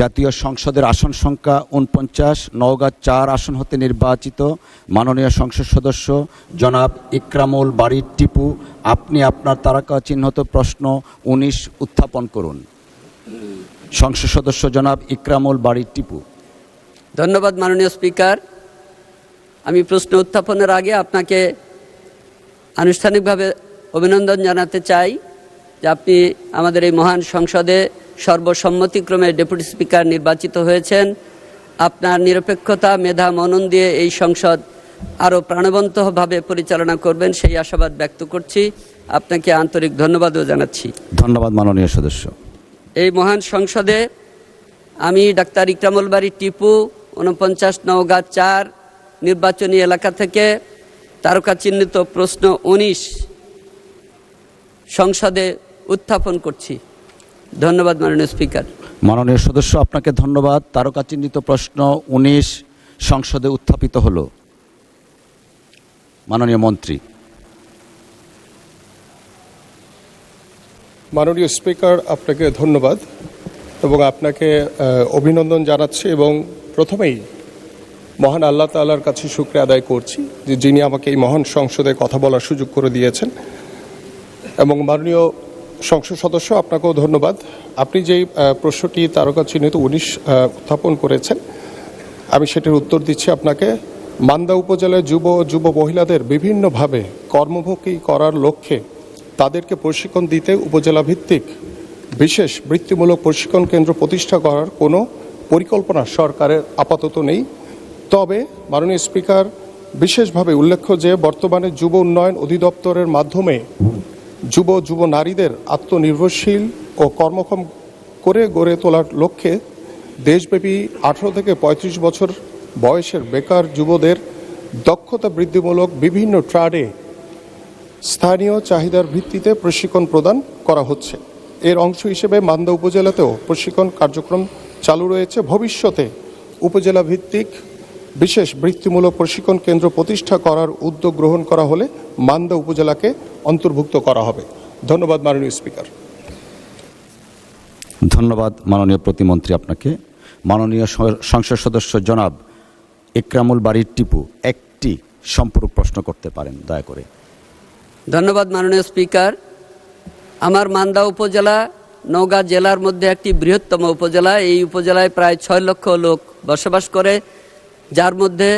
B: জাতীয় সংসদের আসন সংখ্যা 49, নওগাঁ 4 আসন হতে নির্বাচিত মাননীয় সংসদ সদস্য জনাব ইকরামুল বারী টিপু। আপনি আপনার তারকা চিহ্নিত প্রশ্ন 19 উত্থাপন করুন। সংসদ সদস্য জনাব ইকরামুল বারী টিপু।
G: ধন্যবাদ মাননীয় স্পিকার। আমি প্রশ্ন উত্থাপনের আগে আপনাকে আনুষ্ঠানিকভাবে অভিনন্দন জানাতে চাই যে আপনি আমাদের এই মহান সংসদে সর্বসম্মতিক্রমে ডেপুটি স্পিকার নির্বাচিত হয়েছেন। আপনার নিরপেক্ষতা, মেধা, মনন দিয়ে এই সংসদ আরও প্রাণবন্তভাবে পরিচালনা করবেন সেই আশাবাদ ব্যক্ত করছি। আপনাকে আন্তরিক ধন্যবাদও জানাচ্ছি।
B: ধন্যবাদ মাননীয় সদস্য।
G: এই মহান সংসদে আমি ডাক্তার ইকরামুল বারী টিপু 49 নওগাঁ 4 নির্বাচনী এলাকা থেকে তারকা চিহ্নিত প্রশ্ন 19 সংসদে উত্থাপন করছি। ধন্যবাদ মাননীয় স্পিকার।
B: মাননীয় সদস্য, আপনাকে ধন্যবাদ। তারকা চিহ্নিত প্রশ্ন 19 সংসদে উত্থাপিত হলো। মাননীয় মন্ত্রী।
H: মাননীয় স্পিকার, আপনাকে ধন্যবাদ এবং আপনাকে অভিনন্দন জানাচ্ছি এবং প্রথমেই মহান আল্লাহ তাআলার কাছে শুকরিয়া আদায় করছি যে যিনি আমাকে এই মহান সংসদে কথা বলার সুযোগ করে দিয়েছেন। এবং মাননীয় সংসদ সদস্য, আপনাকেও ধন্যবাদ। আপনি যেই প্রশ্নটি তারকা চিহ্নিত 19 উত্থাপন করেছেন, আমি সেটির উত্তর দিচ্ছি আপনাকে। মান্দা উপজেলায় যুব মহিলাদের বিভিন্নভাবে কর্মমুখী করার লক্ষ্যে তাদেরকে প্রশিক্ষণ দিতে উপজেলা ভিত্তিক বিশেষ বৃত্তিমূলক প্রশিক্ষণ কেন্দ্র প্রতিষ্ঠা করার কোনো পরিকল্পনা সরকারের আপাতত নেই। তবে মাননীয় স্পিকার, বিশেষভাবে উল্লেখ্য যে বর্তমানে যুব উন্নয়ন অধিদপ্তরের মাধ্যমে যুব নারীদের আত্মনির্ভরশীল ও কর্মক্ষম করে গড়ে তোলার লক্ষ্যে দেশব্যাপী 18 থেকে 35 বছর বয়সের বেকার যুবদের দক্ষতা বৃদ্ধিমূলক বিভিন্ন ট্রেডে স্থানীয় চাহিদার ভিত্তিতে প্রশিক্ষণ প্রদান করা হচ্ছে। এর অংশ হিসেবে মান্দা উপজেলাতেও প্রশিক্ষণ কার্যক্রম চালু রয়েছে। ভবিষ্যতে উপজেলা ভিত্তিক বিশেষ বৃত্তিমূলক প্রশিক্ষণ কেন্দ্র প্রতিষ্ঠা করার উদ্যোগ গ্রহণ করা হলে মান্দা উপজেলাকে অন্তর্ভুক্ত করা হবে। ধন্যবাদ মাননীয় স্পিকার।
B: ধন্যবাদ মাননীয় প্রতিমন্ত্রী আপনাকে। মাননীয় সংসদ সদস্য জনাব ইকরামুল বারী টিপু একটি সম্পূরক প্রশ্ন করতে পারেন দয়া করে।
G: ধন্যবাদ মাননীয় স্পিকার। আমার মান্দা উপজেলা নওগাঁ জেলার মধ্যে একটি বৃহত্তম উপজেলা। এই উপজেলায় প্রায় 6 লক্ষ লোক বসবাস করে, যার মধ্যে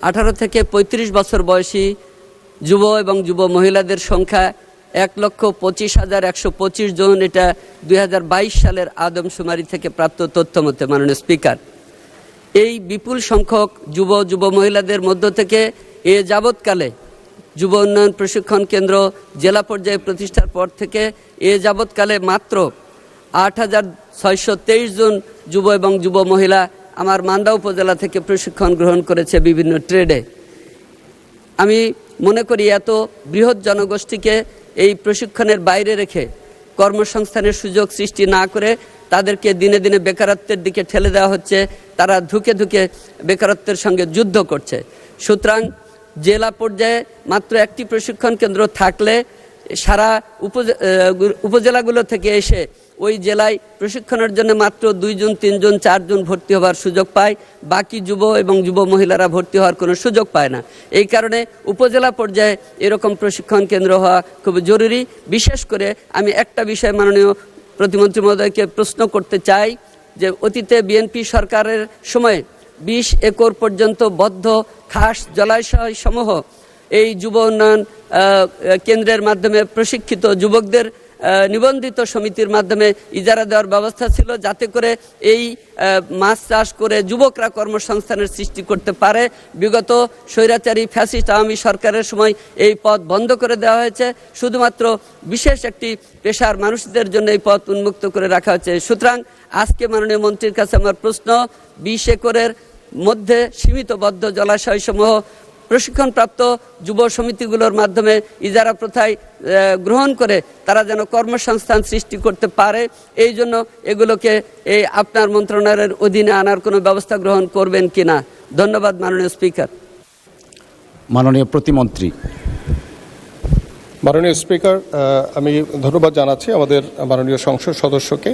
G: 18 থেকে 35 বছর বয়সী যুব এবং যুব মহিলাদের সংখ্যা 1,25,125 জন। এটা 2022 সালের আদমশুমারি থেকে প্রাপ্ত তথ্য মতে মাননীয় স্পিকার। এই বিপুল সংখ্যক যুব মহিলাদের মধ্য থেকে এ যাবৎকালে যুব উন্নয়ন প্রশিক্ষণ কেন্দ্র জেলা পর্যায়ে প্রতিষ্ঠার পর থেকে এ যাবৎকালে মাত্র 8,623 জন যুব এবং যুব মহিলা আমার মান্দা উপজেলা থেকে প্রশিক্ষণ গ্রহণ করেছে বিভিন্ন ট্রেডে। আমি মনে করি এত বৃহৎ জনগোষ্ঠীকে এই প্রশিক্ষণের বাইরে রেখে কর্মসংস্থানের সুযোগ সৃষ্টি না করে তাদেরকে দিনে দিনে বেকারত্বের দিকে ঠেলে দেওয়া হচ্ছে। তারা ধুকে ধুকে বেকারত্বের সঙ্গে যুদ্ধ করছে। সুতরাং জেলা পর্যায়ে মাত্র একটি প্রশিক্ষণ কেন্দ্র থাকলে সারা উপজেলাগুলো থেকে এসে ওই জেলায় প্রশিক্ষণের জন্য মাত্র 2 জন 3 জন 4 জন ভর্তি হওয়ার সুযোগ পায়। বাকি যুব এবং যুব মহিলারা ভর্তি হওয়ার কোনো সুযোগ পায় না। এই কারণে উপজেলা পর্যায়ে এরকম প্রশিক্ষণ কেন্দ্র হওয়া খুব জরুরি। বিশেষ করে আমি একটা বিষয় মাননীয় প্রতিমন্ত্রী মহোদয়কে প্রশ্ন করতে চাই যে অতীতে বিএনপি সরকারের সময় 20 একর পর্যন্ত বদ্ধ খাস জলাশয় সমূহ এই যুব উন্নয়ন কেন্দ্রের মাধ্যমে প্রশিক্ষিত যুবকদের নিবন্ধিত সমিতির মাধ্যমে ইজারা দেওয়ার ব্যবস্থা ছিল, যাতে করে এই মাছ চাষ করে যুবকরা কর্মসংস্থানের সৃষ্টি করতে পারে। বিগত স্বৈরাচারী ফ্যাসিস্ট আওয়ামী সরকারের সময় এই পথ বন্ধ করে দেওয়া হয়েছে, শুধুমাত্র বিশেষ একটি পেশার মানুষদের জন্য এই পথ উন্মুক্ত করে রাখা হয়েছে। সুতরাং আজকে মাননীয় মন্ত্রীর কাছে আমার প্রশ্ন, 20 একরের মধ্যে সীমিতবদ্ধ জলাশয়সমূহ প্রশিক্ষণপ্রাপ্ত যুব সমিতিগুলোর মাধ্যমে ইজারা প্রথায় গ্রহণ করে তারা যেন কর্মসংস্থান সৃষ্টি করতে পারে, এই জন্য এগুলোকে এই আপনার মন্ত্রণালয়ের অধীনে আনার কোনো ব্যবস্থা গ্রহণ করবেন কিনা? ধন্যবাদ মাননীয় স্পিকার।
B: মাননীয় প্রতিমন্ত্রী।
H: মাননীয় স্পিকার, আমি ধন্যবাদ জানাচ্ছি আমাদের মাননীয় সংসদ সদস্যকে।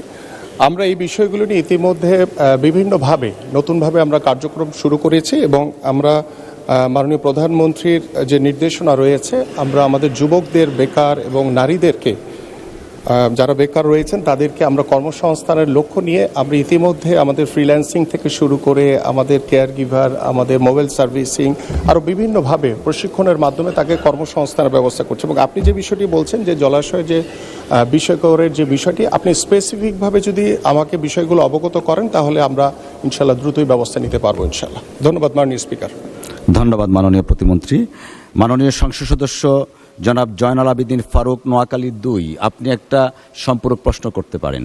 H: আমরা এই বিষয়গুলো নিয়ে ইতিমধ্যে বিভিন্নভাবে নতুনভাবে আমরা কার্যক্রম শুরু করেছি এবং আমরা মাননীয় প্রধানমন্ত্রীর যে নির্দেশনা রয়েছে, আমরা আমাদের যুবকদের, বেকার এবং নারীদেরকে, যারা বেকার রয়েছেন তাদেরকে আমরা কর্মসংস্থানের লক্ষ্য নিয়ে আমরা ইতিমধ্যে আমাদের ফ্রিল্যান্সিং থেকে শুরু করে আমাদের কেয়ার গিভার, আমাদের মোবাইল সার্ভিসিং, আরও বিভিন্নভাবে প্রশিক্ষণের মাধ্যমে তাকে কর্মসংস্থানের ব্যবস্থা করছে। এবং আপনি যে বিষয়টি বলছেন যে জলাশয় যে বিষয়করের যে বিষয়টি, আপনি স্পেসিফিকভাবে যদি আমাকে বিষয়গুলো অবগত করেন তাহলে আমরা ইনশাল্লাহ দ্রুতই ব্যবস্থা নিতে পারবো ইনশাল্লাহ। ধন্যবাদ মাননীয় স্পিকার।
B: ধন্যবাদ মাননীয় প্রতিমন্ত্রী। মাননীয় সংসদ সদস্য জনাব জয়নাল আবেদিন ফারুক, নোয়াখালী 2, আপনি একটা সম্পূরক প্রশ্ন করতে পারেন।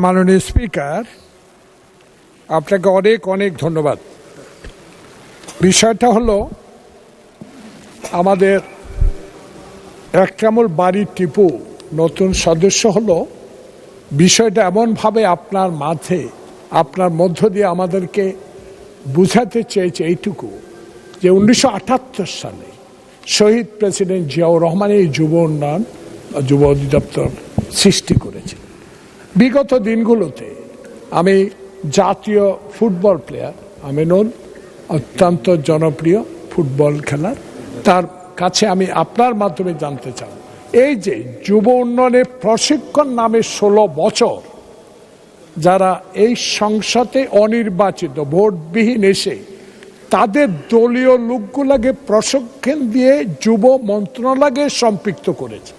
I: মাননীয় স্পিকার, আপনাকে অনেক অনেক ধন্যবাদ। বিষয়টা হলো আমাদের একরামুল বাড়ি টিপু নতুন সদস্য হলো, বিষয়টা এমনভাবে আপনার মাঝে, আপনার মধ্য দিয়ে আমাদেরকে বুঝাতে চেয়েছে এইটুকু যে 1978 সালে শহীদ প্রেসিডেন্ট জিয়াউর রহমান এই যুব উন্নয়ন যুব অধিদপ্তর সৃষ্টি করেছে। বিগত দিনগুলোতে আমি জাতীয় ফুটবল প্লেয়ার আমিনুল, অত্যন্ত জনপ্রিয় ফুটবল খেলার, তার কাছে আমি আপনার মাধ্যমে জানতে চাই, এই যে যুব উন্নয়নের প্রশিক্ষণ নামে 16 বছর যারা এই সংসদে অনির্বাচিত ভোটবিহীন এসে তাদের দলীয় লোকগুলোকে প্রশিক্ষণ দিয়ে যুব মন্ত্রণালয়কে সম্পৃক্ত করেছে,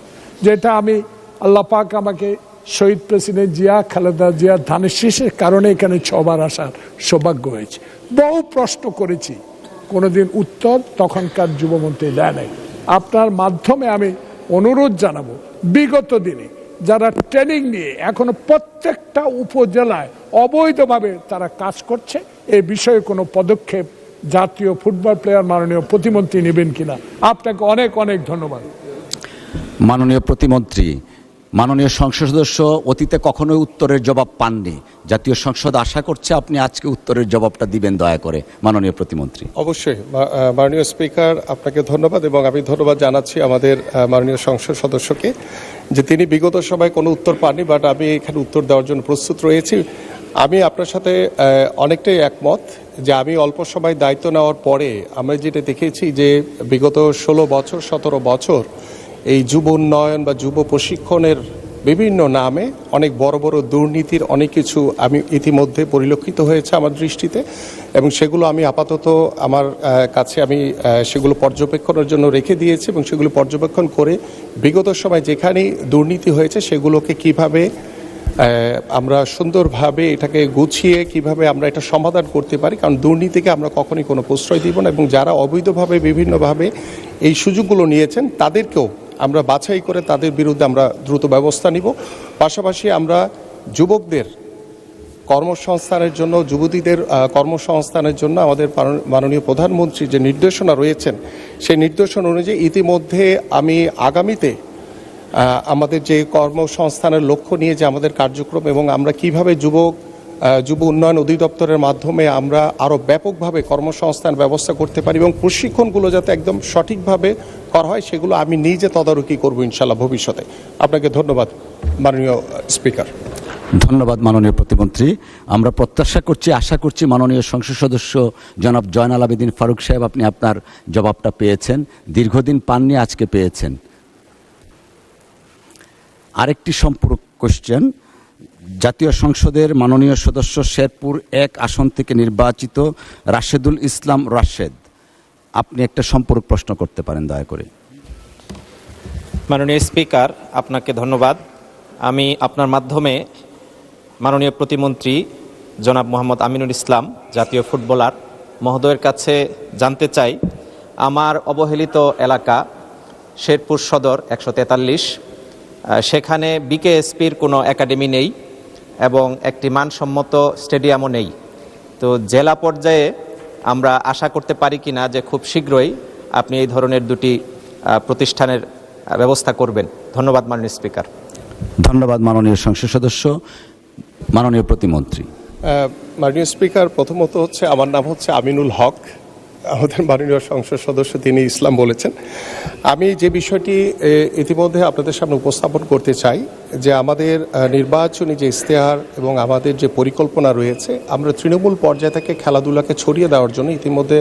I: যেটা আমি আল্লাহ পাক আমাকে শহীদ প্রেসিডেন্ট জিয়া, খালেদা জিয়া ধানের শীষের কারণে এখানে 6 বার আসার সৌভাগ্য হয়েছে। বহু প্রশ্ন করেছি, কোনোদিন উত্তর তখনকার যুবমন্ত্রী দেয় নাই। আপনার মাধ্যমে আমি অনুরোধ জানাবো, বিগত দিনে যারা ট্রেনিং নিয়ে এখনো প্রত্যেকটা উপজেলায় অবৈধভাবে তারা কাজ করছে, এই বিষয়ে কোনো পদক্ষেপ জাতীয় ফুটবল প্লেয়ার মাননীয় প্রতিমন্ত্রী নেবেন কিনা? আপনাকে অনেক অনেক ধন্যবাদ।
B: মাননীয় প্রতিমন্ত্রী, মাননীয় সংসদ সদস্য অতীতে কখনোই উত্তরের জবাব পাননি। জাতীয় সংসদ আশা করছে আপনি আজকে উত্তরের জবাবটা দিবেন দয়া করে। মাননীয় প্রতিমন্ত্রী।
H: অবশ্যই মাননীয় স্পিকার, আপনাকে ধন্যবাদ এবং আমি ধন্যবাদ জানাচ্ছি আমাদের মাননীয় সংসদ সদস্যকে যে তিনি বিগত সময় কোনো উত্তর পাননি, বাট আমি এখানে উত্তর দেওয়ার জন্য প্রস্তুত রয়েছি। আমি আপনার সাথে অনেকটাই একমত যে আমি অল্প সময় দায়িত্ব নেওয়ার পরে আমরা যেটা দেখেছি যে বিগত 16 বছর 17 বছর এই যুব উন্নয়ন বা যুব প্রশিক্ষণের বিভিন্ন নামে অনেক বড় বড় দুর্নীতির অনেক কিছু আমি ইতিমধ্যে পরিলক্ষিত হয়েছে আমার দৃষ্টিতে, এবং সেগুলো আমি আপাতত আমার কাছে আমি সেগুলো পর্যবেক্ষণের জন্য রেখে দিয়েছি এবং সেগুলো পর্যবেক্ষণ করে বিগত সময় যেখানেই দুর্নীতি হয়েছে সেগুলোকে কিভাবে আমরা সুন্দরভাবে এটাকে গুছিয়ে কিভাবে আমরা এটা সমাধান করতে পারি, কারণ দুর্নীতিকে আমরা কখনোই কোনো প্রশ্রয় দিব না এবং যারা অবৈধভাবে বিভিন্নভাবে এই সুযোগগুলো নিয়েছেন তাদেরকেও আমরা বাছাই করে তাদের বিরুদ্ধে আমরা দ্রুত ব্যবস্থা নিব। পাশাপাশি আমরা যুবকদের কর্মসংস্থানের জন্য, যুবতীদের কর্মসংস্থানের জন্য আমাদের মাননীয় প্রধানমন্ত্রী যে নির্দেশনা রয়েছেন সেই নির্দেশনা অনুযায়ী ইতিমধ্যে আমি আগামীতে আমাদের যে কর্মসংস্থানের লক্ষ্য নিয়ে যে আমাদের কার্যক্রম এবং আমরা কিভাবে যুব উন্নয়ন অধিদপ্তরের মাধ্যমে আমরা আরও ব্যাপকভাবে কর্মসংস্থান ব্যবস্থা করতে পারি এবং প্রশিক্ষণগুলো যাতে একদম সঠিকভাবে করা হয় সেগুলো আমি নিজে তদারকি করব ইনশাল্লাহ ভবিষ্যতে। আপনাকে ধন্যবাদ মাননীয় স্পিকার।
B: ধন্যবাদ মাননীয় প্রতিমন্ত্রী। আমরা প্রত্যাশা করছি, আশা করছি মাননীয় সংসদ সদস্য জনাব জয়নাল আবেদিন ফারুক সাহেব আপনি আপনার জবাবটা পেয়েছেন, দীর্ঘদিন পাননি, আজকে পেয়েছেন। আরেকটি সম্পূরক কোশ্চেন জাতীয় সংসদের মাননীয় সদস্য শেরপুর 1 আসন থেকে নির্বাচিত রাশেদুল ইসলাম রাশেদ, আপনি একটা সম্পূরক প্রশ্ন করতে পারেন দয়া করে।
J: মাননীয় স্পিকার, আপনাকে ধন্যবাদ। আমি আপনার মাধ্যমে মাননীয় প্রতিমন্ত্রী জনাব মোহাম্মদ আমিনুল ইসলাম, জাতীয় ফুটবলার মহোদয়ের কাছে জানতে চাই, আমার অবহেলিত এলাকা শেরপুর সদর 143, সেখানে বিকেএসপির কোনো একাডেমি নেই এবং একটি মানসম্মত স্টেডিয়ামও নেই। তো জেলা পর্যায়ে আমরা আশা করতে পারি কিনা যে খুব শীঘ্রই আপনি এই ধরনের দুটি প্রতিষ্ঠানের ব্যবস্থা করবেন। ধন্যবাদ মাননীয় স্পিকার।
B: ধন্যবাদ মাননীয় সংসদ সদস্য। মাননীয় প্রতিমন্ত্রী।
H: মাননীয় স্পিকার, প্রথমত হচ্ছে আমার নাম হচ্ছে আমিনুল হক, আমাদের মাননীয় সংসদ সদস্য তিনি ইসলাম বলেছেন। আমি যে বিষয়টি ইতিমধ্যে আপনাদের সামনে উপস্থাপন করতে চাই যে আমাদের নির্বাচনী যে ইশতেহার এবং আমাদের যে পরিকল্পনা রয়েছে, আমরা তৃণমূল পর্যায় থেকে খেলাধুলাকে ছড়িয়ে দেওয়ার জন্য ইতিমধ্যে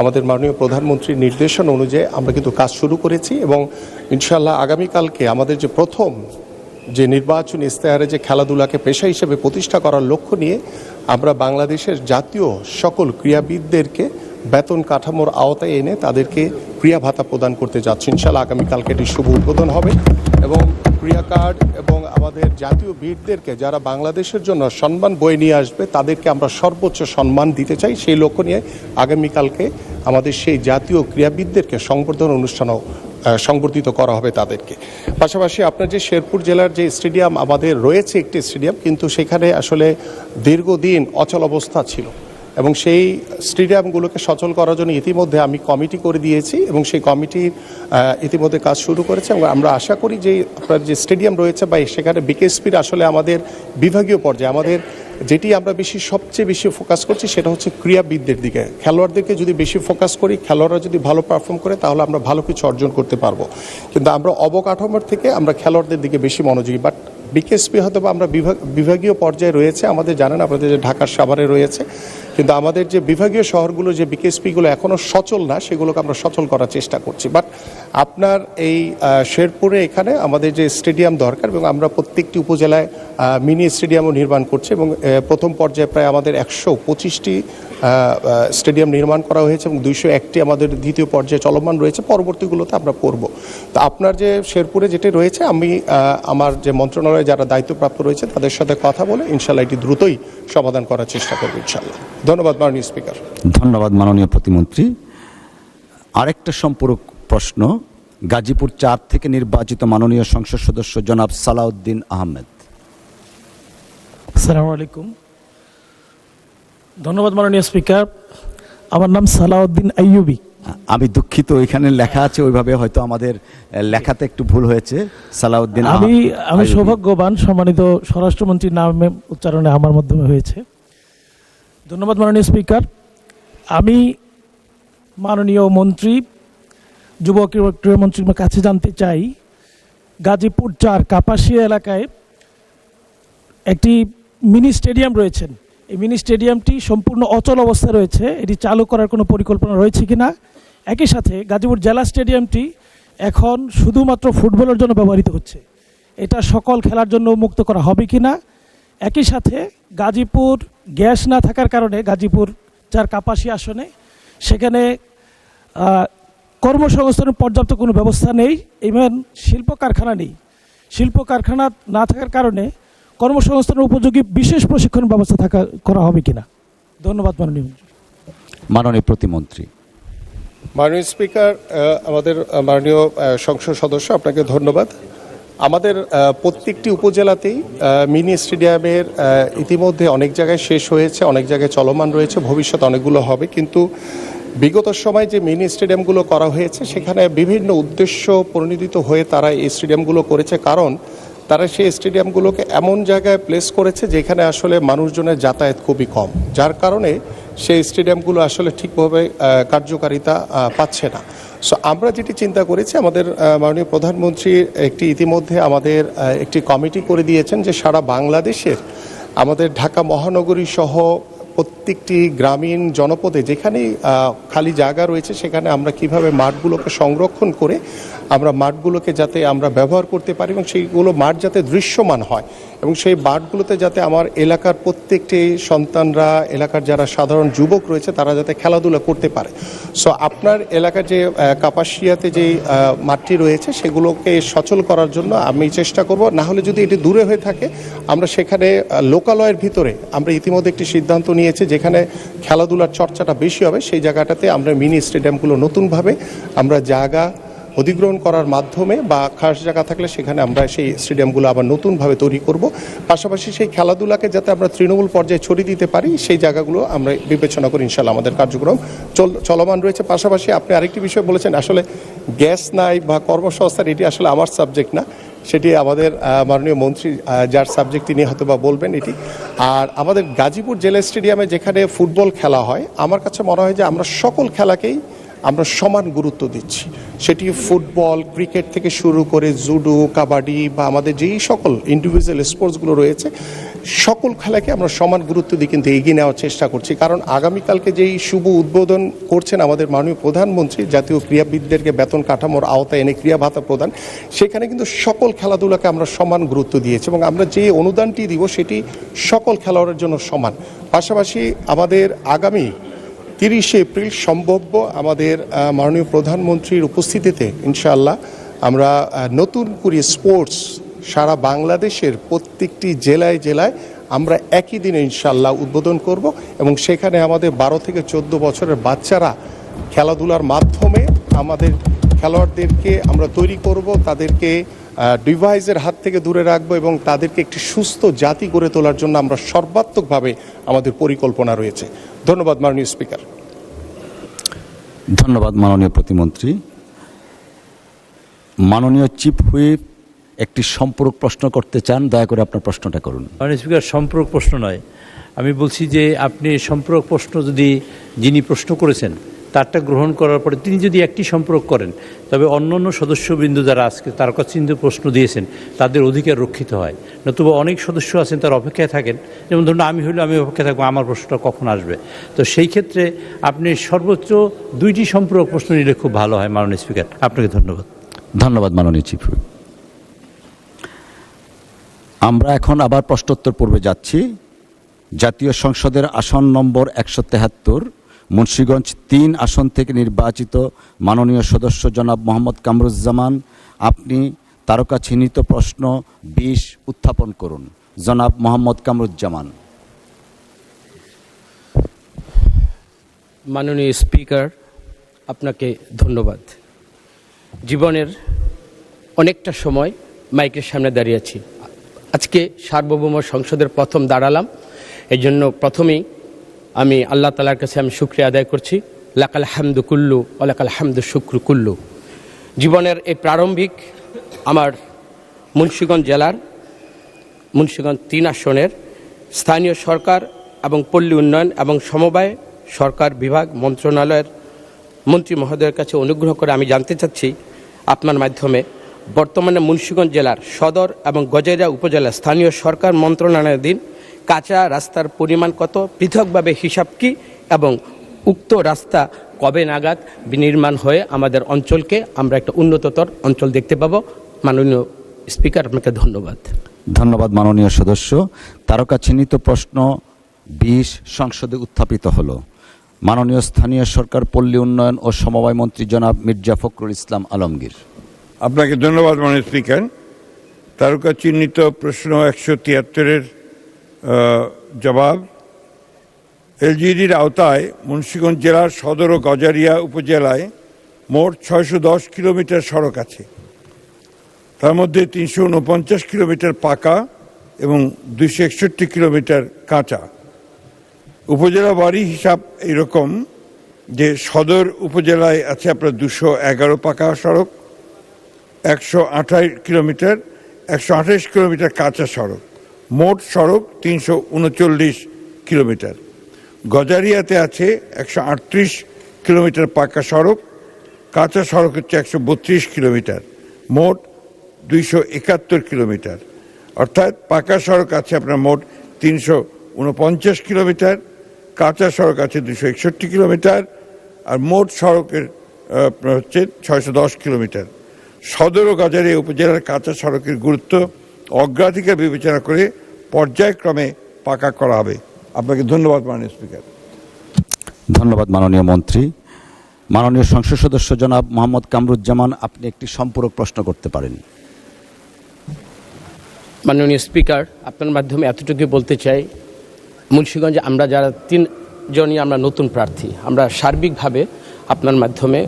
H: আমাদের মাননীয় প্রধানমন্ত্রীর নির্দেশনা অনুযায়ী আমরা কিন্তু কাজ শুরু করেছি এবং ইনশাআল্লাহ আগামীকালকে আমাদের যে প্রথম যে নির্বাচনী ইশতেহারে যে খেলাধুলাকে পেশা হিসেবে প্রতিষ্ঠা করার লক্ষ্য নিয়ে আমরা বাংলাদেশের জাতীয় সকল ক্রীড়াবিদদেরকে বেতন কাঠামোর আওতায় এনে তাদেরকে ক্রিয়া ভাতা প্রদান করতে যাচ্ছি। ইনশাআল্লাহ আগামীকালকে এটি শুভ উদ্বোধন হবে এবং ক্রিয়া কার্ড এবং আমাদের জাতীয় বীরদেরকে যারা বাংলাদেশের জন্য সম্মান বয়ে নিয়ে আসবে তাদেরকে আমরা সর্বোচ্চ সম্মান দিতে চাই। সেই লক্ষ্য নিয়ে আগামীকালকে আমাদের সেই জাতীয় ক্রীড়াবিদদেরকে সংবর্ধনা অনুষ্ঠানও সংবর্ধিত করা হবে তাদেরকে। পাশাপাশি আপনার যে শেরপুর জেলার যে স্টেডিয়াম আমাদের রয়েছে একটি স্টেডিয়াম, কিন্তু সেখানে আসলে দীর্ঘদিন অচল অবস্থা ছিল এবং সেই স্টেডিয়ামগুলোকে সচল করার জন্য ইতিমধ্যে আমি কমিটি করে দিয়েছি এবং সেই কমিটির ইতিমধ্যে কাজ শুরু করেছে এবং আমরা আশা করি যে আপনার যে স্টেডিয়াম রয়েছে বা সেখানে বিকেএসপির আসলে আমাদের বিভাগীয় পর্যায়ে আমাদের যেটি আমরা সবচেয়ে বেশি ফোকাস করছি সেটা হচ্ছে ক্রীড়াবিদদের দিকে। খেলোয়াড়দেরকে যদি বেশি ফোকাস করি, খেলোয়াড়রা যদি ভালো পারফর্ম করে তাহলে আমরা ভালো কিছু অর্জন করতে পারবো, কিন্তু আমরা অবকাঠামোর থেকে আমরা খেলোয়াড়দের দিকে বেশি মনোযোগী। বাট বিকেএসপি হয়তো আমরা বিভাগীয় পর্যায়ে রয়েছে, আমাদের জানেন আপনাদের যে ঢাকার সাভারে রয়েছে, কিন্তু আমাদের যে বিভাগীয় শহরগুলো যে বিকেএসপিগুলো এখনও সচল না সেগুলোকে আমরা সচল করার চেষ্টা করছি। বাট আপনার এই শেরপুরে এখানে আমাদের যে স্টেডিয়াম দরকার এবং আমরা প্রত্যেকটি উপজেলায় মিনি স্টেডিয়ামও নির্মাণ করছি এবং প্রথম পর্যায়ে প্রায় আমাদের 125টি স্টেডিয়াম নির্মাণ করা হয়েছে এবং 201টি আমাদের দ্বিতীয় পর্যায়ে চলমান রয়েছে, পরবর্তীগুলোতে আমরা করব। তো আপনার যে শেরপুরে যেটি রয়েছে আমি আমার যে মন্ত্রণালয়ে যারা দায়িত্বপ্রাপ্ত রয়েছে তাদের সাথে কথা বলে ইনশাল্লাহ এটি দ্রুতই সমাধান করার চেষ্টা করব ইনশাল্লাহ। ধন্যবাদ মাননীয় স্পিকার।
B: ধন্যবাদ মাননীয় প্রতিমন্ত্রী। আরেকটা সম্পূরক প্রশ্ন, গাজীপুর 4 থেকে নির্বাচিত মাননীয় সংসদ সদস্য জনাব সালাউদ্দিন আহমেদ।
K: আসসালামু আলাইকুম। ধন্যবাদ মাননীয় স্পিকার। আমার নাম সালাউদ্দিন আইয়ুবী।
B: আমি দুঃখিত, এখানে লেখা আছে ওইভাবে, হয়তো আমাদের লেখাতে একটু ভুল হয়েছে। সালাউদ্দিন
K: আমি সৌভাগ্যবান, সম্মানিত স্বরাষ্ট্রমন্ত্রীর নামে উচ্চারণে আমার মাধ্যমে হয়েছে। ধন্যবাদ মাননীয় স্পিকার। আমি মাননীয় মন্ত্রী যুব ক্রীড়ামন্ত্রীর কাছে জানতে চাই, গাজীপুর 4 কাপাসিয়া এলাকায় একটি মিনি স্টেডিয়াম রয়েছেন, এই মিনি স্টেডিয়ামটি সম্পূর্ণ অচল অবস্থায় রয়েছে, এটি চালু করার কোনো পরিকল্পনা রয়েছে কিনা? একই সাথে গাজীপুর জেলা স্টেডিয়ামটি এখন শুধুমাত্র ফুটবলের জন্য ব্যবহৃত হচ্ছে, এটা সকল খেলার জন্য মুক্ত করা হবে কিনা? একই সাথে গাজীপুর গ্যাস না থাকার কারণে গাজীপুর 4 কাপাসিয়া আসনে সেখানে কর্মসংস্থানের পর্যাপ্ত কোনো ব্যবস্থা নেই, ইভেন শিল্প কারখানা নেই। শিল্প কারখানা না থাকার কারণে কর্মসংস্থানের উপযোগী বিশেষ প্রশিক্ষণ ব্যবস্থা করা হবে কিনা? ধন্যবাদ
B: মাননীয় প্রতিমন্ত্রী।
H: মাননীয় স্পিকার, আমাদের মাননীয় সংসদ সদস্য, আপনাকে ধন্যবাদ। আমাদের প্রত্যেকটি উপজেলাতেই মিনি স্টেডিয়ামের ইতিমধ্যে অনেক জায়গায় শেষ হয়েছে, অনেক জায়গায় চলমান রয়েছে, ভবিষ্যতে অনেকগুলো হবে। কিন্তু বিগত সময় যে মিনি স্টেডিয়ামগুলো করা হয়েছে সেখানে বিভিন্ন উদ্দেশ্য পরিণত হয়ে তারা এই স্টেডিয়ামগুলো করেছে, কারণ তারা সেই স্টেডিয়ামগুলোকে এমন জায়গায় প্লেস করেছে যেখানে আসলে মানুষজনের যাতায়াত খুবই কম, যার কারণে সেই স্টেডিয়ামগুলো আসলে ঠিকভাবে কার্যকারিতা পাচ্ছে না। সো আমরা যেটি চিন্তা করেছি, আমাদের মাননীয় প্রধানমন্ত্রী ইতিমধ্যে আমাদের একটি কমিটি করে দিয়েছেন যে সারা বাংলাদেশের আমাদের ঢাকা মহানগরী সহ প্রত্যেকটি গ্রামীণ জনপদে যেখানেই খালি জায়গা রয়েছে সেখানে আমরা কিভাবে মাঠগুলোকে সংরক্ষণ করে আমরা মাঠগুলোকে যাতে আমরা ব্যবহার করতে পারি এবং সেইগুলো মাঠ যাতে দৃশ্যমান হয় এবং সেই মাঠগুলোতে যাতে আমার এলাকার প্রত্যেকটি সন্তানরা, এলাকার যারা সাধারণ যুবক রয়েছে তারা যাতে খেলাধুলা করতে পারে। সো আপনার এলাকার যে কাপাসিয়াতে যে মাঠটি রয়েছে সেগুলোকে সচল করার জন্য আমি চেষ্টা করব, না হলে যদি এটি দূরে হয়ে থাকে আমরা সেখানে লোকালয়ের ভিতরে আমরা ইতিমধ্যে একটি সিদ্ধান্ত নিয়েছি যেখানে খেলাধুলার চর্চাটা বেশি হবে সেই জায়গাটাতে আমরা মিনি স্টেডিয়ামগুলো নতুনভাবে আমরা জায়গা অধিগ্রহণ করার মাধ্যমে বা খাস জায়গা থাকলে সেখানে আমরা সেই স্টেডিয়ামগুলো আবার নতুনভাবে তৈরি করব। পাশাপাশি সেই খেলাধুলাকে যাতে আমরা তৃণমূল পর্যায়ে ছড়িয়ে দিতে পারি সেই জায়গাগুলো আমরা বিবেচনা করি। ইনশাল্লাহ আমাদের কার্যক্রম চলমান রয়েছে। পাশাপাশি আপনি আরেকটি বিষয় বলেছেন, আসলে গ্যাস নাই বা কর্মসংস্থান, এটি আসলে আমার সাবজেক্ট না, সেটি আমাদের মাননীয় মন্ত্রী যার সাবজেক্ট তিনি হয়তো বা বলবেন এটি। আর আমাদের গাজীপুর জেলা স্টেডিয়ামে যেখানে ফুটবল খেলা হয়, আমার কাছে মনে হয় যে আমরা সকল খেলাকেই আমরা সমান গুরুত্ব দিচ্ছি। সেটি ফুটবল, ক্রিকেট থেকে শুরু করে জুডো, কাবাডি বা আমাদের যেই সকল ইন্ডিভিজুয়াল স্পোর্টসগুলো রয়েছে সকল খেলাকে আমরা সমান গুরুত্ব দিয়ে কিন্তু এগিয়ে নেওয়ার চেষ্টা করছি। কারণ আগামীকালকে যেই শুভ উদ্বোধন করছেন আমাদের মাননীয় প্রধানমন্ত্রী, জাতীয় ক্রীড়াবিদদেরকে বেতন কাঠামোর আওতায় এনে ক্রীড়া ভাতা প্রদান, সেখানে কিন্তু সকল খেলাধুলাকে আমরা সমান গুরুত্ব দিয়েছি এবং আমরা যে অনুদানটি দিব সেটি সকল খেলোয়াড়ের জন্য সমান। পাশাপাশি আমাদের আগামী 30শে এপ্রিল সম্ভাব্য আমাদের মাননীয় প্রধানমন্ত্রীর উপস্থিতিতে ইনশাআল্লাহ আমরা নতুন করে স্পোর্টস সারা বাংলাদেশের প্রত্যেকটি জেলায় জেলায় আমরা একই দিনে ইনশাআল্লাহ উদ্বোধন করব এবং সেখানে আমাদের 12 থেকে 14 বছরের বাচ্চারা খেলাধুলার মাধ্যমে আমাদের খেলোয়াড়দেরকে আমরা তৈরি করব, তাদেরকে ডিভাইসের হাত থেকে দূরে রাখবো এবং তাদেরকে একটি সুস্থ জাতি গড়ে তোলার জন্য আমরা সর্বাত্মকভাবে আমাদের পরিকল্পনা রয়েছে। ধন্যবাদ মাননীয় স্পিকার।
B: ধন্যবাদ মাননীয় প্রতিমন্ত্রী। মাননীয় চিফ হুইপ একটি সম্পূরক প্রশ্ন করতে চান, দয়া করে আপনার প্রশ্নটা করুন।
C: মাননীয় স্পিকার, সম্পূরক প্রশ্ন নয়, আমি বলছি যে আপনি সম্পূরক প্রশ্ন যদি যিনি প্রশ্ন করেছেন তারটা গ্রহণ করার পরে তিনি যদি একটি সম্পর্ক করেন তবে অন্য অন্য সদস্যবৃন্দ যারা আজকে তার কাছে প্রশ্ন দিয়েছেন তাদের অধিকার রক্ষিত হয়। নতুবা অনেক সদস্য আছেন তার অপেক্ষায় থাকেন, যেমন ধরুন আমি হইলে আমি অপেক্ষায় থাকবো আমার প্রশ্নটা কখন আসবে। তো সেই ক্ষেত্রে আপনি সর্বোচ্চ 2টি সম্পূরক প্রশ্ন নিলে খুব ভালো হয়। মাননীয় স্পিকার, আপনাকে ধন্যবাদ।
B: ধন্যবাদ মাননীয় চিফ হুইপ। আমরা এখন আবার প্রশ্নোত্তর পর্বে যাচ্ছি। জাতীয় সংসদের আসন নম্বর 173 মুন্সিগঞ্জ 3 আসন থেকে নির্বাচিত মাননীয় সদস্য জনাব মোহাম্মদ কামরুজ্জামান, আপনি তারকা চিহ্নিত প্রশ্ন 20 উত্থাপন করুন। জনাব মোহাম্মদ কামরুজ্জামান।
L: মাননীয় স্পিকার, আপনাকে ধন্যবাদ। জীবনের অনেকটা সময় মাইকের সামনে দাঁড়িয়ে আছি, আজকে সার্বভৌম সংসদের প্রথম দাঁড়ালাম, এই জন্য প্রথমেই আমি আল্লাহ তাআলার কাছে আমি শুকরিয়া আদায় করছি। লাকাল হামদু কুল্লু ওয়া লাকাল হামদু শুকরু কুল্লু। জীবনের এই প্রারম্ভিক আমার মুন্সিগঞ্জ জেলার মুন্সিগঞ্জ 3 আসনের স্থানীয় সরকার এবং পল্লী উন্নয়ন এবং সমবায় সরকার বিভাগ মন্ত্রণালয়ের মন্ত্রী মহোদয়ের কাছে অনুগ্রহ করে আমি জানতে চাচ্ছি আপনার মাধ্যমে বর্তমানে মুন্সিগঞ্জ জেলার সদর এবং গজারিয়া উপজেলার স্থানীয় সরকার মন্ত্রণালয়াধীন কাঁচা রাস্তার পরিমাণ কত, পৃথকভাবে হিসাব কি এবং উক্ত রাস্তা কবে নাগাদ বিনির্মাণ হয়ে আমাদের অঞ্চলকে আমরা একটা উন্নততর অঞ্চল দেখতে পাবো। মাননীয় স্পিকার, আপনাকে ধন্যবাদ।
B: ধন্যবাদ মাননীয় সদস্য। তারকা চিহ্নিত প্রশ্ন 20 সংসদে উত্থাপিত হলো। মাননীয় স্থানীয় সরকার পল্লী উন্নয়ন ও সমবায় মন্ত্রী জনাব মির্জা ফখরুল ইসলাম আলমগীর।
F: আপনাকে ধন্যবাদ মাননীয় স্পিকার। তারকা চিহ্নিত প্রশ্ন 173-এর জবাব। এলজিইডির আওতায় মুন্সিগঞ্জ জেলার সদর ও গজারিয়া উপজেলায় মোট 610 কিলোমিটার সড়ক আছে। তার মধ্যে 349 কিলোমিটার পাকা এবং 261 কিলোমিটার কাঁচা। উপজেলা বাড়ি হিসাব এইরকম যে সদর উপজেলায় আছে আপনার 211 পাকা সড়ক, 128 কিলোমিটার 128 কিলোমিটার কাঁচা সড়ক, মোট সড়ক 339 কিলোমিটার। গজারিয়াতে আছে 138 কিলোমিটার পাকা সড়ক, কাঁচা সড়ক হচ্ছে 132 কিলোমিটার, মোট 271 কিলোমিটার। অর্থাৎ পাকা সড়ক আছে আপনার মোট 349 কিলোমিটার, কাঁচা সড়ক আছে 261 কিলোমিটার, আর মোট সড়কের হচ্ছে 610 কিলোমিটার। সদর ও গজারিয়া উপজেলার কাঁচা সড়কের গুরুত্ব অগ্রাধিকার বিবেচনা করে পর্যায়ক্রমে পাকা করা হবে। আপনাকে ধন্যবাদ মাননীয় স্পিকার।
B: ধন্যবাদ মাননীয় মন্ত্রী। মাননীয় সংসদ সদস্য জনাব মোহাম্মদ কামরুজ্জামান, আপনি একটি সম্পূরক প্রশ্ন করতে পারেন।
L: মাননীয় স্পিকার, আপনার মাধ্যমে এতটুকু বলতে চাই, মুন্সিগঞ্জে আমরা যারা 3 জনই আমরা নতুন প্রার্থী, আমরা সার্বিকভাবে আপনার মাধ্যমে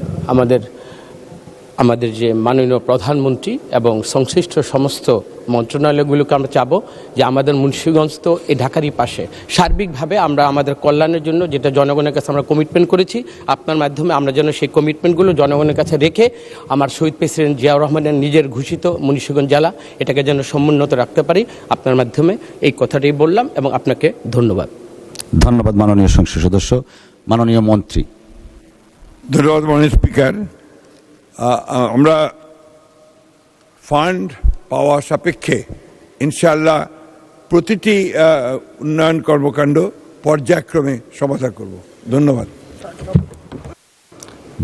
L: আমাদের যে মাননীয় প্রধানমন্ত্রী এবং সংশ্লিষ্ট সমস্ত মন্ত্রণালয়গুলোকে আমরা চাবো যে আমাদের মুন্সিগঞ্জ তো এই ঢাকারই পাশে, সার্বিকভাবে আমরা আমাদের কল্যাণের জন্য যেটা জনগণের কাছে আমরা কমিটমেন্ট করেছি, আপনার মাধ্যমে আমরা যেন সেই কমিটমেন্টগুলো জনগণের কাছে রেখে আমার শহীদ প্রেসিডেন্ট জিয়াউর রহমানের নিজের ঘোষিত মুন্সিগঞ্জ জেলা এটাকে যেন সমুন্নত রাখতে পারি। আপনার মাধ্যমে এই কথাটাই বললাম এবং আপনাকে ধন্যবাদ।
B: ধন্যবাদ মাননীয় সংসদ সদস্য। মাননীয় মন্ত্রী।
F: ধন্যবাদ মাননীয় স্পিকার। আমরা ফান্ড পাওয়া সাপেক্ষে ইনশাআল্লাহ প্রতিটি উন্নয়ন কর্মকাণ্ড পর্যায়ক্রমে সমাধান করব। ধন্যবাদ।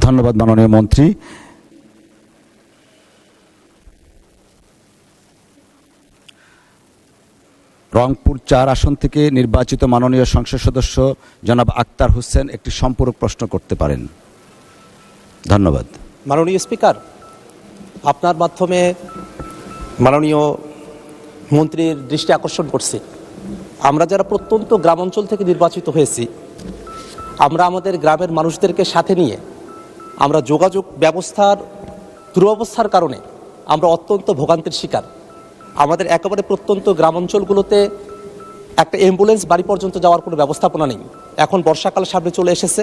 B: ধন্যবাদ মাননীয় মন্ত্রী। রংপুর 4 আসন থেকে নির্বাচিত মাননীয় সংসদ সদস্য জনাব আক্তার হোসেন একটি সম্পূরক প্রশ্ন করতে পারেন। ধন্যবাদ।
J: মাননীয় স্পিকার, আপনার মাধ্যমে মাননীয় মন্ত্রীর দৃষ্টি আকর্ষণ করছি, আমরা যারা প্রত্যন্ত গ্রামাঞ্চল থেকে নির্বাচিত হয়েছি, আমরা আমাদের গ্রামের মানুষদেরকে সাথে নিয়ে আমরা যোগাযোগ ব্যবস্থার দুরবস্থার কারণে আমরা অত্যন্ত ভোগান্তির শিকার। আমাদের একেবারে প্রত্যন্ত গ্রামাঞ্চলগুলোতে একটা অ্যাম্বুলেন্স বাড়ি পর্যন্ত যাওয়ার কোনো ব্যবস্থাপনা নেই। এখন বর্ষাকাল সামনে চলে এসেছে,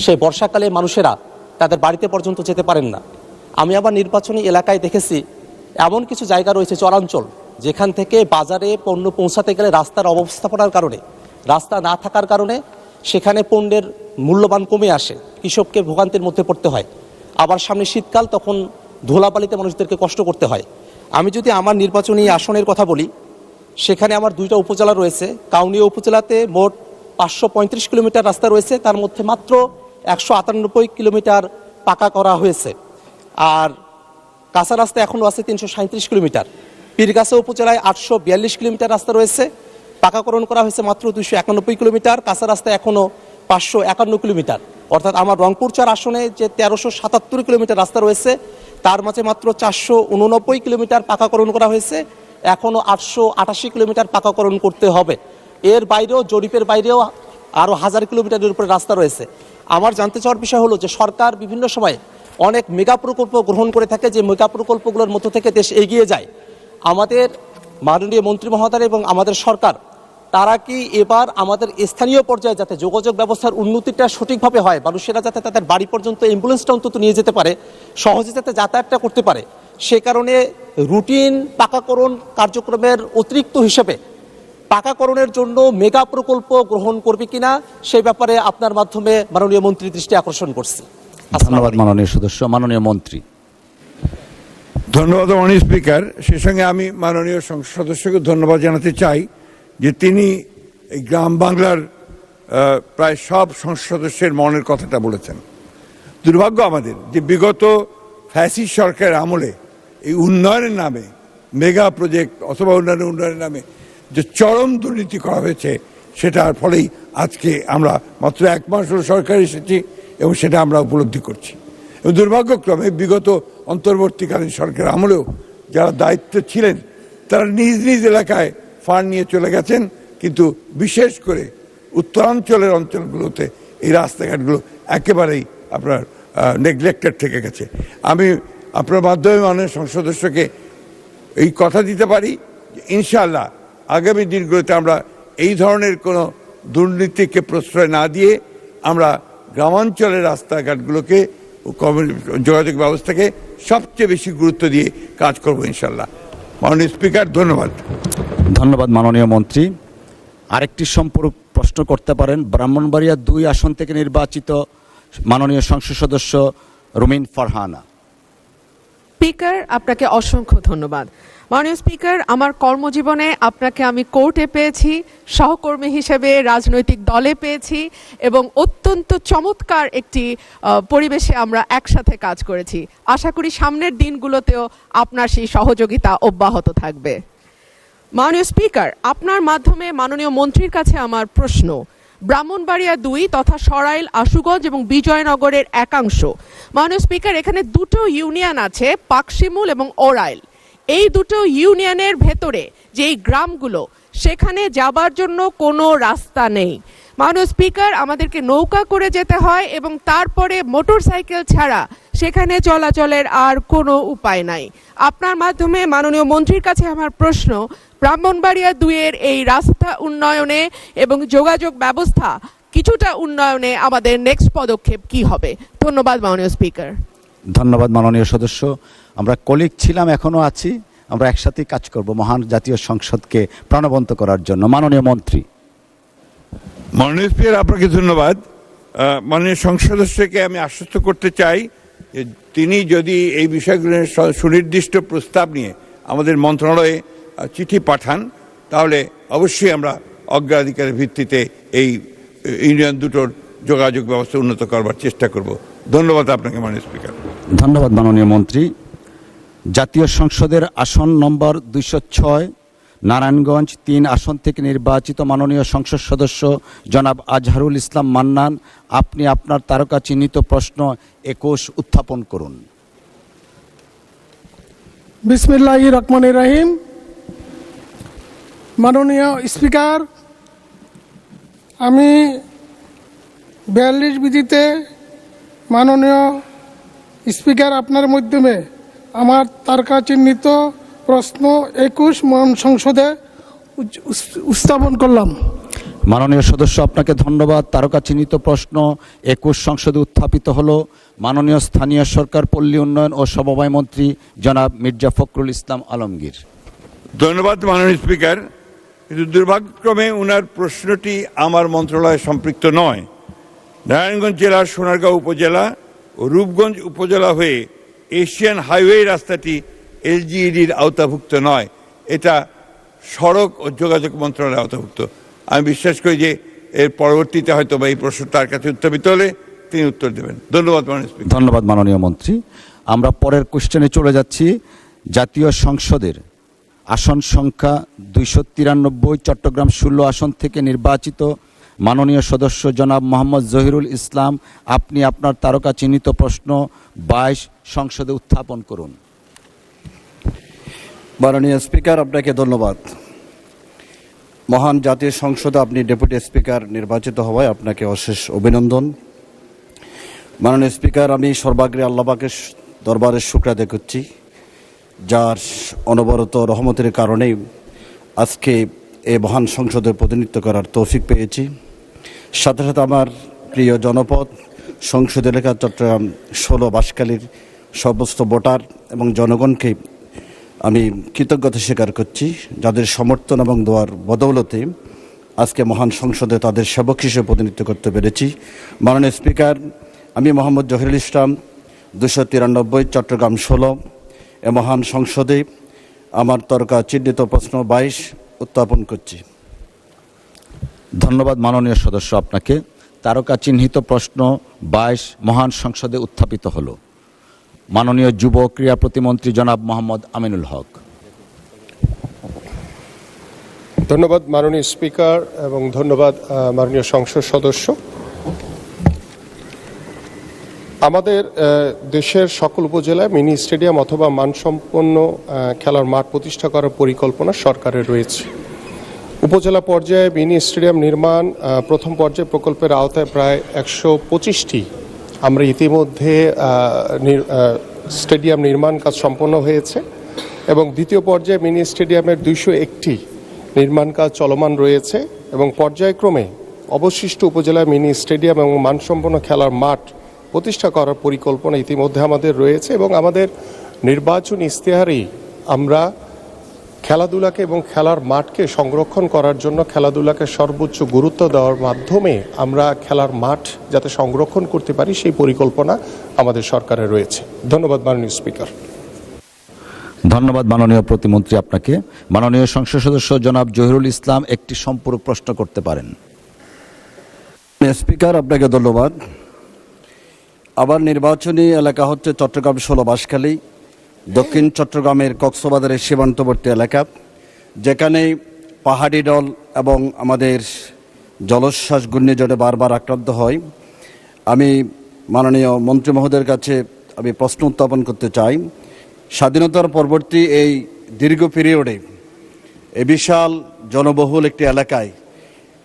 J: সেই বর্ষাকালে মানুষেরা তাদের বাড়িতে পর্যন্ত যেতে পারেন না। আমি আবার নির্বাচনী এলাকায় দেখেছি এমন কিছু জায়গা রয়েছে চরাঞ্চল, যেখান থেকে বাজারে পণ্য পৌঁছাতে গেলে রাস্তার অব্যবস্থাপনার কারণে, রাস্তা না থাকার কারণে সেখানে পণ্যের মূল্যবান কমে আসে, কৃষককে ভোগান্তির মধ্যে পড়তে হয়। আবার সামনে শীতকাল, তখন ধুলাবালিতে মানুষদেরকে কষ্ট করতে হয়। আমি যদি আমার নির্বাচনী আসনের কথা বলি, সেখানে আমার 2টা উপজেলা রয়েছে। কাউনিয়া উপজেলাতে মোট 535 কিলোমিটার রাস্তা রয়েছে, তার মধ্যে মাত্র 198 কিলোমিটার পাকা করা হয়েছে, আর কাঁচা রাস্তা এখনও আছে 337 কিলোমিটার। পীরগাছা উপজেলায় 842 কিলোমিটার রাস্তা রয়েছে, পাকাকরণ করা হয়েছে মাত্র 291 কিলোমিটার, কাঁচা রাস্তা এখনও 551 কিলোমিটার। অর্থাৎ আমার রংপুর 4 আসনে যে 1377 কিলোমিটার রাস্তা রয়েছে, তার মাঝে মাত্র 489 কিলোমিটার পাকাকরণ করা হয়েছে, এখনও 888 কিলোমিটার পাকাকরণ করতে হবে। এর বাইরেও, জরিপের বাইরেও আরও 1000 কিলোমিটারের উপরে রাস্তা রয়েছে। আমার জানতে চাওয়ার বিষয় হলো যে সরকার বিভিন্ন সময় অনেক মেগা প্রকল্প গ্রহণ করে থাকে, যে মেগা প্রকল্পগুলোর মধ্য থেকে দেশ এগিয়ে যায়। আমাদের মাননীয় মন্ত্রী মহোদয় এবং আমাদের সরকার, তারা কি এবার আমাদের স্থানীয় পর্যায়ে যাতে যোগাযোগ ব্যবস্থার উন্নতিটা সঠিকভাবে হয়, মানুষেরা যাতে তাদের বাড়ি পর্যন্ত অ্যাম্বুলেন্সটা অন্তত নিয়ে যেতে পারে, সহজে যাতে যাতায়াতটা করতে পারে, সে কারণে রুটিন পাকাকরণ কার্যক্রমের অতিরিক্ত হিসেবে পাকাকরণের জন্য মেগা প্রকল্প গ্রহণ করবে কিনা, সেই ব্যাপারে আপনার মাধ্যমে মাননীয় মন্ত্রীর দৃষ্টি আকর্ষণ করছি।
B: ধন্যবাদ মাননীয় সদস্য। মাননীয় মন্ত্রী।
F: ধন্যবাদ মাননীয় স্পিকার। সে সঙ্গে আমি মাননীয় সংসদ সদস্যকে ধন্যবাদ জানাতে চাই যে তিনি এই গ্রাম বাংলার প্রায় সব সংসদ সদস্যের মনের কথাটা বলেছেন। দুর্ভাগ্য আমাদের যে বিগত ফ্যাসিস্ট সরকারের আমলে এই উন্নয়নের নামে, মেগা প্রজেক্ট অথবা উন্নয়নের নামে যে চরম দুর্নীতি করা হয়েছে, সেটার ফলেই আজকে আমরা মাত্র 1 মাস হল সরকার এসেছি এবং সেটা আমরা উপলব্ধি করছি। এবং দুর্ভাগ্যক্রমে বিগত অন্তর্বর্তীকালীন সরকার আমলেও যারা দায়িত্ব ছিলেন, তারা নিজ নিজ এলাকায় ফান্ড নিয়ে চলে গেছেন, কিন্তু বিশেষ করে উত্তরাঞ্চলের অঞ্চলগুলোতে এই রাস্তাঘাটগুলো একেবারেই আপনার নেগলেক্টেড থেকে গেছে। আমি আপনার মাধ্যমে মাননীয় সংসদ সদস্যকে এই কথা দিতে পারি, ইনশাআল্লাহ আগামী দিনগুলোতে আমরা এই ধরনের কোনো দুর্নীতিকে প্রশ্রয় না দিয়ে আমরা গ্রামাঞ্চলের রাস্তাঘাটগুলোকে, যোগাযোগ ব্যবস্থাকে সবচেয়ে বেশি গুরুত্ব দিয়ে কাজ করব ইনশাআল্লাহ। মাননীয় স্পিকার, ধন্যবাদ।
B: ধন্যবাদ মাননীয় মন্ত্রী। আরেকটি সম্পূরক প্রশ্ন করতে পারেন ব্রাহ্মণবাড়িয়া 2 আসন থেকে নির্বাচিত মাননীয় সংসদ সদস্য রুমিন ফারহানা।
M: স্পিকার, আপনাকে অসংখ্য ধন্যবাদ। মাননীয় স্পিকার, আমার কর্মজীবনে আপনাকে আমি কোর্টে পেয়েছি, সহকর্মী হিসেবে রাজনৈতিক দলে পেয়েছি এবং অত্যন্ত চমৎকার একটি পরিবেশে আমরা একসাথে কাজ করেছি। আশা করি সামনের দিনগুলোতেও আপনার সেই সহযোগিতা অব্যাহত থাকবে। মাননীয় স্পিকার, আপনার মাধ্যমে মাননীয় মন্ত্রীর কাছে আমার প্রশ্ন। ব্রাহ্মণবাড়িয়া 2 তথা সরাইল, আশুগঞ্জ এবং বিজয়নগরের একাংশ, মাননীয় স্পিকার, এখানে দুটো ইউনিয়ন আছে, পাকশিমুল এবং ওরাইল। এই দুটো ইউনিয়নের ভেতরে যেই গ্রামগুলো, সেখানে যাবার জন্য কোনো রাস্তা নেই। মাননীয় স্পিকার, আমাদেরকে নৌকা করে যেতে হয় এবং তারপরে মোটরসাইকেল ছাড়া সেখানে চলাচলের আর কোনো উপায় নাই। আপনার মাধ্যমে মাননীয় মন্ত্রীর কাছে আমার প্রশ্ন, ব্রাহ্মণবাড়িয়া 2-এর এই রাস্তা উন্নয়নে এবং যোগাযোগ ব্যবস্থা কিছুটা উন্নয়নে আমাদের নেক্সট পদক্ষেপ কি হবে? ধন্যবাদ মাননীয় স্পিকার।
B: ধন্যবাদ মাননীয় সদস্য। আমরা কলিগ ছিলাম, এখনো আছি, আমরা একসাথেই কাজ করব মহান জাতীয় সংসদকে প্রাণবন্ত করার জন্য। মাননীয় মন্ত্রী।
F: মাননীয় স্পিকার, আপনাকে ধন্যবাদ। মাননীয় সংসদ সদস্যকে আমি আশ্বস্ত করতে চাই যে তিনি যদি এই বিষয়গুলোর সুনির্দিষ্ট প্রস্তাব নিয়ে আমাদের মন্ত্রণালয়ে চিঠি পাঠান, তাহলে অবশ্যই আমরা অগ্রাধিকারের ভিত্তিতে এই ইউনিয়ন দুটোর যোগাযোগ ব্যবস্থা উন্নত করবার চেষ্টা করব। ধন্যবাদ আপনাকে মাননীয় স্পিকার।
B: ধন্যবাদ মাননীয় মন্ত্রী। জাতীয় সংসদের আসন নম্বর 206 নারায়ণগঞ্জ 3 আসন থেকে নির্বাচিত মাননীয় সংসদ সদস্য জনাব আজহারুল ইসলাম মান্নান, আপনি আপনার তারকা চিহ্নিত প্রশ্ন 21 উত্থাপন করুন।
N: বিসমিল্লাহির রহমানির রহিম। মাননীয় স্পিকার, আমি 42 বিধিতে মাননীয় স্পিকার আপনার মাধ্যমে আমার তারকা চিহ্নিত প্রশ্ন 21 সংসদে উত্থাপন করলাম।
B: মাননীয় সদস্য, আপনাকে ধন্যবাদ। তারকা চিহ্নিত প্রশ্ন 21 সংসদে উত্থাপিত হলো। মাননীয় স্থানীয় সরকার, পল্লী উন্নয়ন ও সমবায় মন্ত্রী জনাব মির্জা ফখরুল ইসলাম আলমগীর।
F: ধন্যবাদ মাননীয় স্পিকার, কিন্তু দুর্ভাগ্যক্রমে ওনার প্রশ্নটি আমার মন্ত্রণালয়ে সম্পৃক্ত নয়। নারায়ণগঞ্জ জেলার সোনারগাঁও উপজেলা ও রূপগঞ্জ উপজেলা হয়ে এশিয়ান হাইওয়ে রাস্তাটি এলজিইডির আওতাভুক্ত নয়, এটা সড়ক ও যোগাযোগ মন্ত্রণালয়ের আওতাভুক্ত। আমি বিশ্বাস করি যে এর পরবর্তীতে হয়তো বা এই প্রশ্ন তার কাছে উত্থাপিত হলে তিনি উত্তর দেবেন। ধন্যবাদ মাননীয় স্পিকার।
B: ধন্যবাদ মাননীয় মন্ত্রী। আমরা পরের কোশ্চেনে চলে যাচ্ছি। জাতীয় সংসদের আসন সংখ্যা 293 চট্টগ্রাম 16 আসন থেকে নির্বাচিত মাননীয় সদস্য জনাব মোহাম্মদ জহিরুল ইসলাম, আপনি আপনার তারকা চিহ্নিত প্রশ্ন 22 সংসদে উত্থাপন করুন।
O: মাননীয় স্পিকার, আপনাকে ধন্যবাদ। মহান জাতীয় সংসদে আপনি ডেপুটি স্পিকার নির্বাচিত হওয়ায় আপনাকে অশেষ অভিনন্দন। মাননীয় স্পিকার, আমি সর্বাগ্রে আল্লাহ পাকের দরবারে শুকর আদায় করছি, যার অনবরত রহমতের কারণেই আজকে এই মহান সংসদে প্রতিনিধিত্ব করার তৌফিক পেয়েছি। সাথে সাথে আমার প্রিয় জনপদ সংসদ এলাকা চট্টগ্রাম 16 বাসকালীর সমস্ত ভোটার এবং জনগণকে আমি কৃতজ্ঞতা স্বীকার করছি, যাদের সমর্থন এবং দোয়ার বদৌলতে আজকে মহান সংসদে তাদের সেবক হিসেবে প্রতিনিধিত্ব করতে পেরেছি। মাননীয় স্পিকার, আমি মোহাম্মদ জহিরুল ইসলাম 293 চট্টগ্রাম 16 এ মহান সংসদে আমার তারকা চিহ্নিত প্রশ্ন 22 উত্থাপন করছি।
B: ধন্যবাদ মাননীয় সদস্য আপনাকে। তারকা চিহ্নিত প্রশ্ন 22 মহান সংসদে উত্থাপিত হলো। মাননীয় যুব ক্রীড়া প্রতিমন্ত্রী জনাব মোহাম্মদ আমিনুল হক।
H: ধন্যবাদ মাননীয় স্পিকার এবং ধন্যবাদ মাননীয় সংসদ সদস্য। আমাদের দেশের সকল উপজেলায় মিনি স্টেডিয়াম অথবা মানসম্পন্ন খেলার মাঠ প্রতিষ্ঠা করার পরিকল্পনা সরকারের রয়েছে। উপজেলা পর্যায়ে মিনি স্টেডিয়াম নির্মাণ প্রথম পর্যায়ে প্রকল্পের আওতায় প্রায় 125টি আমরা ইতিমধ্যে স্টেডিয়াম নির্মাণ কাজ সম্পন্ন হয়েছে এবং দ্বিতীয় পর্যায়ে মিনি স্টেডিয়ামের 201টি নির্মাণ কাজ চলমান রয়েছে এবং পর্যায়ক্রমে অবশিষ্ট উপজেলায় মিনি স্টেডিয়াম এবং মানসম্পন্ন খেলার মাঠ প্রতিষ্ঠা করার পরিকল্পনা ইতিমধ্যে আমাদের রয়েছে এবং আমাদের নির্বাচন ইশতেহারেই আমরা খেলাধুলাকে এবং খেলার মাঠকে সংরক্ষণ করার জন্য খেলাধুলাকে সর্বোচ্চ গুরুত্ব দেওয়ার মাধ্যমে আমরা খেলার মাঠ যাতে সংরক্ষণ করতে পারি সেই পরিকল্পনা আমাদের সরকারের রয়েছে। ধন্যবাদ মাননীয় স্পিকার।
B: ধন্যবাদ মাননীয় প্রতিমন্ত্রী আপনাকে। মাননীয় সংসদ সদস্য জনাব জহিরুল ইসলাম একটি সম্পূরক প্রশ্ন করতে পারেন।
O: স্পিকার, আপনাকে ধন্যবাদ। আবার নির্বাচনী এলাকা হচ্ছে চট্টগ্রাম 16 বাঁশখালী, দক্ষিণ চট্টগ্রামের কক্সবাজারের সীমান্তবর্তী এলাকা। যেখানে পাহাড়ি ডল এবং আমাদের জলোচ্ছ্বাস ঘূর্ণিঝড়ে বারবার আক্রান্ত হয়। আমি মাননীয় মন্ত্রী মহোদয়ের কাছে আমি প্রশ্ন উত্থাপন করতে চাই, স্বাধীনতার পরবর্তী এই দীর্ঘ পিরিয়ডে এই বিশাল জনবহুল একটি এলাকায়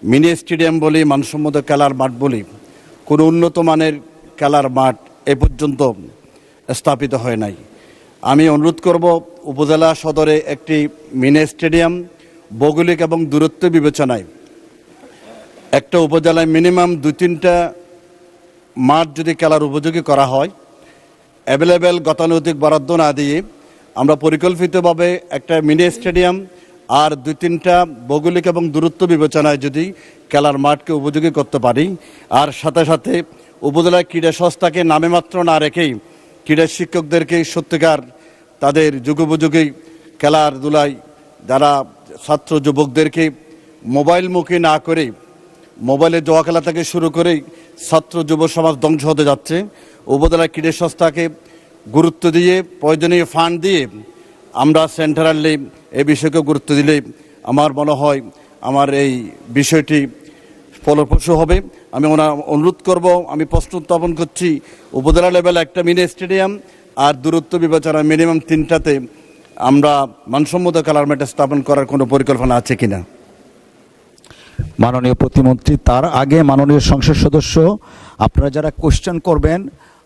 O: মিনি স্টেডিয়াম বলি, মানসম্মত খেলার মাঠ বলি, কোনো উন্নত মানের খেলার মাঠ এ পর্যন্ত স্থাপিত হয় নাই। আমি অনুরোধ করব উপজেলা সদরে একটি মিনি স্টেডিয়াম ভৌগোলিক এবং দূরত্ব বিবেচনায় একটা উপজেলায় মিনিমাম 2-3টা মাঠ যদি খেলার উপযোগী করা হয়, অ্যাভেলেবেল গতানুগতিক বরাদ্দ না দিয়ে আমরা পরিকল্পিতভাবে একটা মিনি স্টেডিয়াম আর 2-3টা ভৌগোলিক এবং দূরত্ব বিবেচনায় যদি খেলার মাঠকে উপযোগী করতে পারি, আর সাথে সাথে উপজেলার ক্রীড়া সংস্থাকে নামে মাত্র না রেখেই ক্রীড়া শিক্ষকদেরকে সত্যিকার তাদের যুগোপযোগী খেলাধুলায় যারা ছাত্র যুবকদেরকে মোবাইলমুখী না করে, মোবাইলে জুয়া খেলা থেকে শুরু করে ছাত্র যুব সমাজ ধ্বংস হতে যাচ্ছে, উপজেলা ক্রীড়া সংস্থাকে গুরুত্ব দিয়ে প্রয়োজনীয় ফান্ড দিয়ে আমরা সেন্ট্রালি এই বিষয়কে গুরুত্ব দিলে আমার মনে হয় আমার এই বিষয়টি ফলপ্রসূ হবে। আমি অনুরোধ করব, আমি প্রশ্ন উত্থাপন করছি, উপজেলা লেভেলে একটা মিনি স্টেডিয়াম আর দূরত্ব বিবেচনা মিনিমাম 3টাতে আমরা মানসম্মত খেলার মাঠ স্থাপন করার কোনো পরিকল্পনা আছে কিনা?
P: মাননীয় প্রতিমন্ত্রী, তার আগে মাননীয় সংসদ সদস্য, আপনারা যারা কোশ্চেন করবেন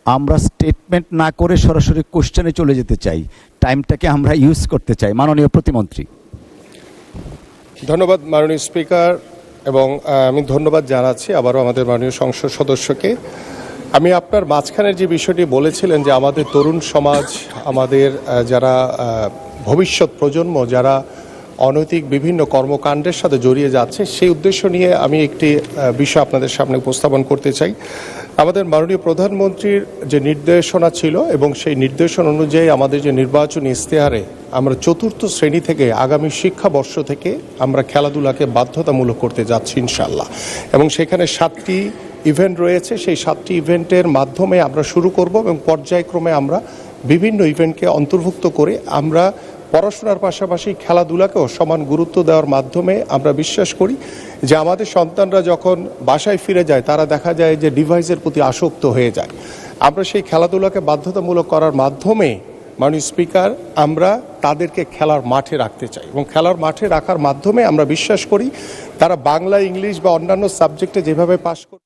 P: আমরা স্টেটমেন্ট না করে সরাসরি কোশ্চেনে চলে যেতে চাই, টাইমটাকে আমরা ইউজ করতে চাই। মাননীয় প্রতিমন্ত্রী।
H: ধন্যবাদ মাননীয় স্পিকার, এবং আমি ধন্যবাদ জানাচ্ছি আবারও আমাদের মাননীয় সংসদ সদস্যকে। আমি আপনার মাঝখানের যে বিষয়টি বলেছিলেন যে আমাদের তরুণ সমাজ, আমাদের যারা ভবিষ্যৎ প্রজন্ম যারা অনৈতিক বিভিন্ন কর্মকাণ্ডের সাথে জড়িয়ে যাচ্ছে, সেই উদ্দেশ্য নিয়ে আমি একটি বিষয় আপনাদের সামনে উপস্থাপন করতে চাই। আমাদের মাননীয় প্রধানমন্ত্রীর যে নির্দেশনা ছিল এবং সেই নির্দেশনা অনুযায়ী আমাদের যে নির্বাচনী ইশতেহারে আমরা 4র্থ শ্রেণী থেকে আগামী শিক্ষাবর্ষ থেকে আমরা খেলাধুলাকে বাধ্যতামূলক করতে যাচ্ছি ইনশাল্লাহ, এবং সেখানে 7টি ইভেন্ট রয়েছে। সেই 7টি ইভেন্টের মাধ্যমে আমরা শুরু করব এবং পর্যায়ক্রমে আমরা বিভিন্ন ইভেন্টকে অন্তর্ভুক্ত করে আমরা পড়াশোনার পাশাপাশি খেলাধুলাকেও সমান গুরুত্ব দেওয়ার মাধ্যমে আমরা বিশ্বাস করি যে আমাদের সন্তানরা যখন বাসায় ফিরে যায় তারা দেখা যায় যে ডিভাইসের প্রতি আসক্ত হয়ে যায়। আমরা সেই খেলাধুলাকে বাধ্যতামূলক করার মাধ্যমে মাননীয় স্পিকার আমরা তাদেরকে খেলার মাঠে রাখতে চাই, এবং খেলার মাঠে রাখার মাধ্যমে আমরা বিশ্বাস করি তারা বাংলা, ইংলিশ বা অন্যান্য সাবজেক্টে যেভাবে পাশ করে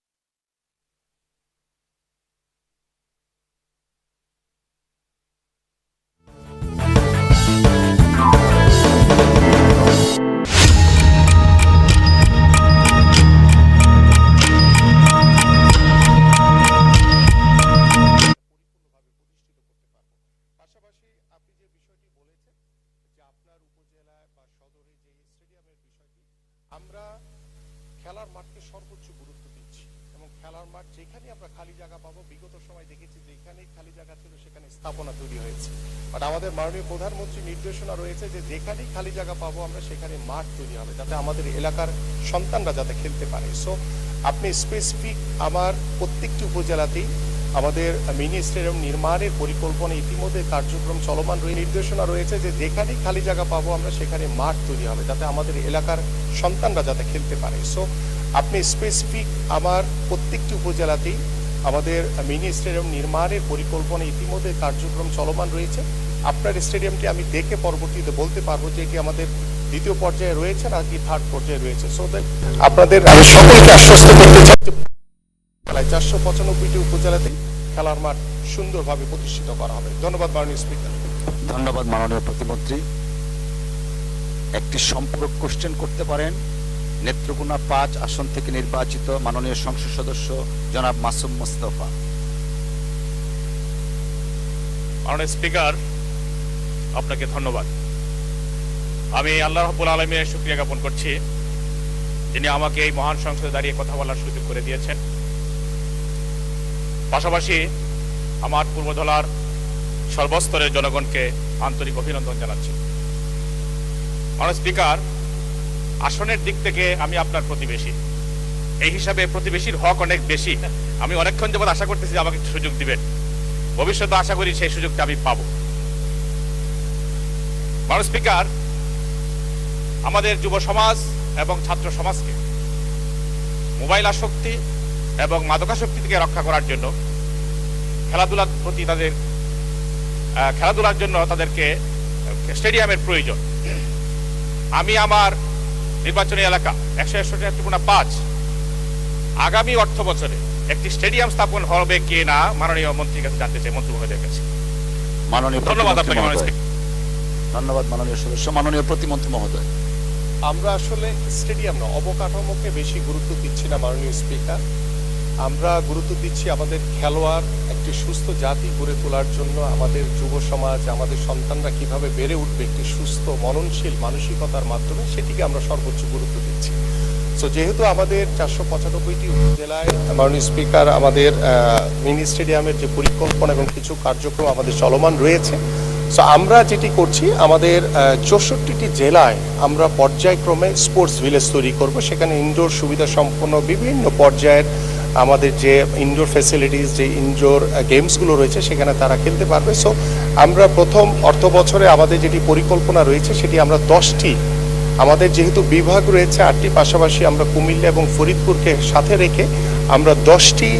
H: আমরা খেলার মাঠকে সর্বোচ্চ গুরুত্ব দিচ্ছি, এবং খেলার মাঠ যেখানে আমরা খালি জায়গা পাবো, বিগত সময় দেখেছি যেখানেই খালি জায়গা ছিল সেখানে স্থাপনা তৈরি হয়েছে, বাট আমাদের মাননীয় প্রধানমন্ত্রীর নির্দেশনা রয়েছে যে যেখানেই খালি জায়গা পাবো আমরা সেখানে মাঠ তৈরি হবে যাতে আমাদের এলাকার সন্তানরা যাতে খেলতে পারে। সো আপনি স্পেসিফিক আমার প্রত্যেকটি উপজেলাতেই আমাদের মিনি স্টেডিয়াম নির্মাণের পরিকল্পনা ইতিমধ্যে কার্যক্রম চলমান রয়েছে। নির্দেশনা রয়েছে যে যেখানেই খালি জায়গা পাবো আমরা সেখানে মাঠ তৈরি হবে যাতে আমাদের এলাকার সন্তানরা যাতে খেলতে পারে। সো আপনি স্পেসিফিক আমার প্রত্যেকটি উপজেলাতেই আমাদের মিনি স্টেডিয়াম নির্মাণের পরিকল্পনা ইতিমধ্যে কার্যক্রম চলমান রয়েছে। আপনার স্টেডিয়ামটি আমি দেখে পরবর্তীতে বলতে পারবো যে এটি আমাদের 2য় পর্যায়ে রয়েছে নাকি 3rd পর্যায়ে রয়েছে। সো দ্যাট আপনাদের আমি সকলকে আশ্বস্ত করতে চাই 495টি উপজেলাতেই খেলার মাঠ সুন্দরভাবে প্রতিষ্ঠিত করা হবে। ধন্যবাদ মাননীয় স্পিকার।
B: ধন্যবাদ মাননীয় প্রতিমন্ত্রী। একটি সম্পূরক কোশ্চেন করতে পারেন নেত্রকোনা 5 আসন থেকে নির্বাচিত মাননীয় সংসদ সদস্য জনাব মাসুম মোস্তফা।
Q: মাননীয় স্পিকার, আপনাকে ধন্যবাদ। আমি আল্লাহ রাব্বুল আলামিনের শুকরিয়া জ্ঞাপন করছি যিনি আমাকে এই মহান সংসদে দাঁড়িয়ে কথা বলার সুযোগ করে দিয়েছেন। পাশাপাশি আমার পূর্বধলার সর্বস্তরের জনগণকে আন্তরিক অভিনন্দন জানাচ্ছি। মাননীয় স্পিকার, আসনের দিক থেকে আমি আপনার প্রতিবেশী, এই হিসাবে প্রতিবেশীর হক অনেক বেশি। আমি অনেকক্ষণ যাবত আশা করতেছি যে আমাকে সুযোগ দিবেন, ভবিষ্যতে আশা করি সেই সুযোগটা আমি পাবো। মাননীয় স্পিকার, আমাদের যুব সমাজ এবং ছাত্র সমাজকে মোবাইল আসক্তি এবং মাদকাসক্তি থেকে রক্ষা করার জন্য খেলাধুলার প্রতি খেলাধুলার জন্য তাদেরকে স্টেডিয়ামের প্রয়োজন। আমি আমার নির্বাচনী এলাকা 161.5 আগামী অর্থ বছরে একটি স্টেডিয়াম স্থাপন হবে কি না মাননীয় মন্ত্রীর কাছে জানতে চাই, মন্ত্রী মহোদয়ের কাছে। ধন্যবাদ আপনাকে।
B: ধন্যবাদ মাননীয় সদস্য। মাননীয় প্রতিমন্ত্রী মহোদয়।
H: আমরা আসলে স্টেডিয়াম না, অবকাঠামোকে বেশি গুরুত্ব দিচ্ছি না মাননীয় স্পিকার। আমরা গুরুত্ব দিচ্ছি আমাদের খেলোয়াড় একটি সুস্থ জাতি গড়ে তোলার জন্য, আমাদের যুব সমাজ, আমাদের সন্তানরা কিভাবে বেড়ে উঠবে একটি সুস্থ মননশীল মানসিকতার মাধ্যমে, সেটিকে আমরা সর্বোচ্চ গুরুত্ব দিচ্ছি। সো যেহেতু আমাদের 495টি উপজেলায় মাননীয় স্পিকার আমাদের মিনি স্টেডিয়ামের যে পরিকল্পনা এবং কিছু কার্যক্রম আমাদের চলমান রয়েছে, সো আমরা যেটি করছি আমাদের 64টি জেলায় আমরা পর্যায়ক্রমে স্পোর্টস ভিলেজ তৈরি করব। সেখানে ইনডোর সুবিধা সম্পন্ন বিভিন্ন পর্যায়ের আমাদের যে ইনডোর ফ্যাসিলিটিস, যে ইনডোর গেমসগুলো রয়েছে সেখানে তারা খেলতে পারবে। সো আমরা প্রথম অর্থ বছরে আমাদের যেটি পরিকল্পনা রয়েছে সেটি আমরা 10টি, আমাদের যেহেতু বিভাগ রয়েছে 8টি, পাশাপাশি আমরা কুমিল্লা এবং ফরিদপুরকে সাথে রেখে আমরা 10টি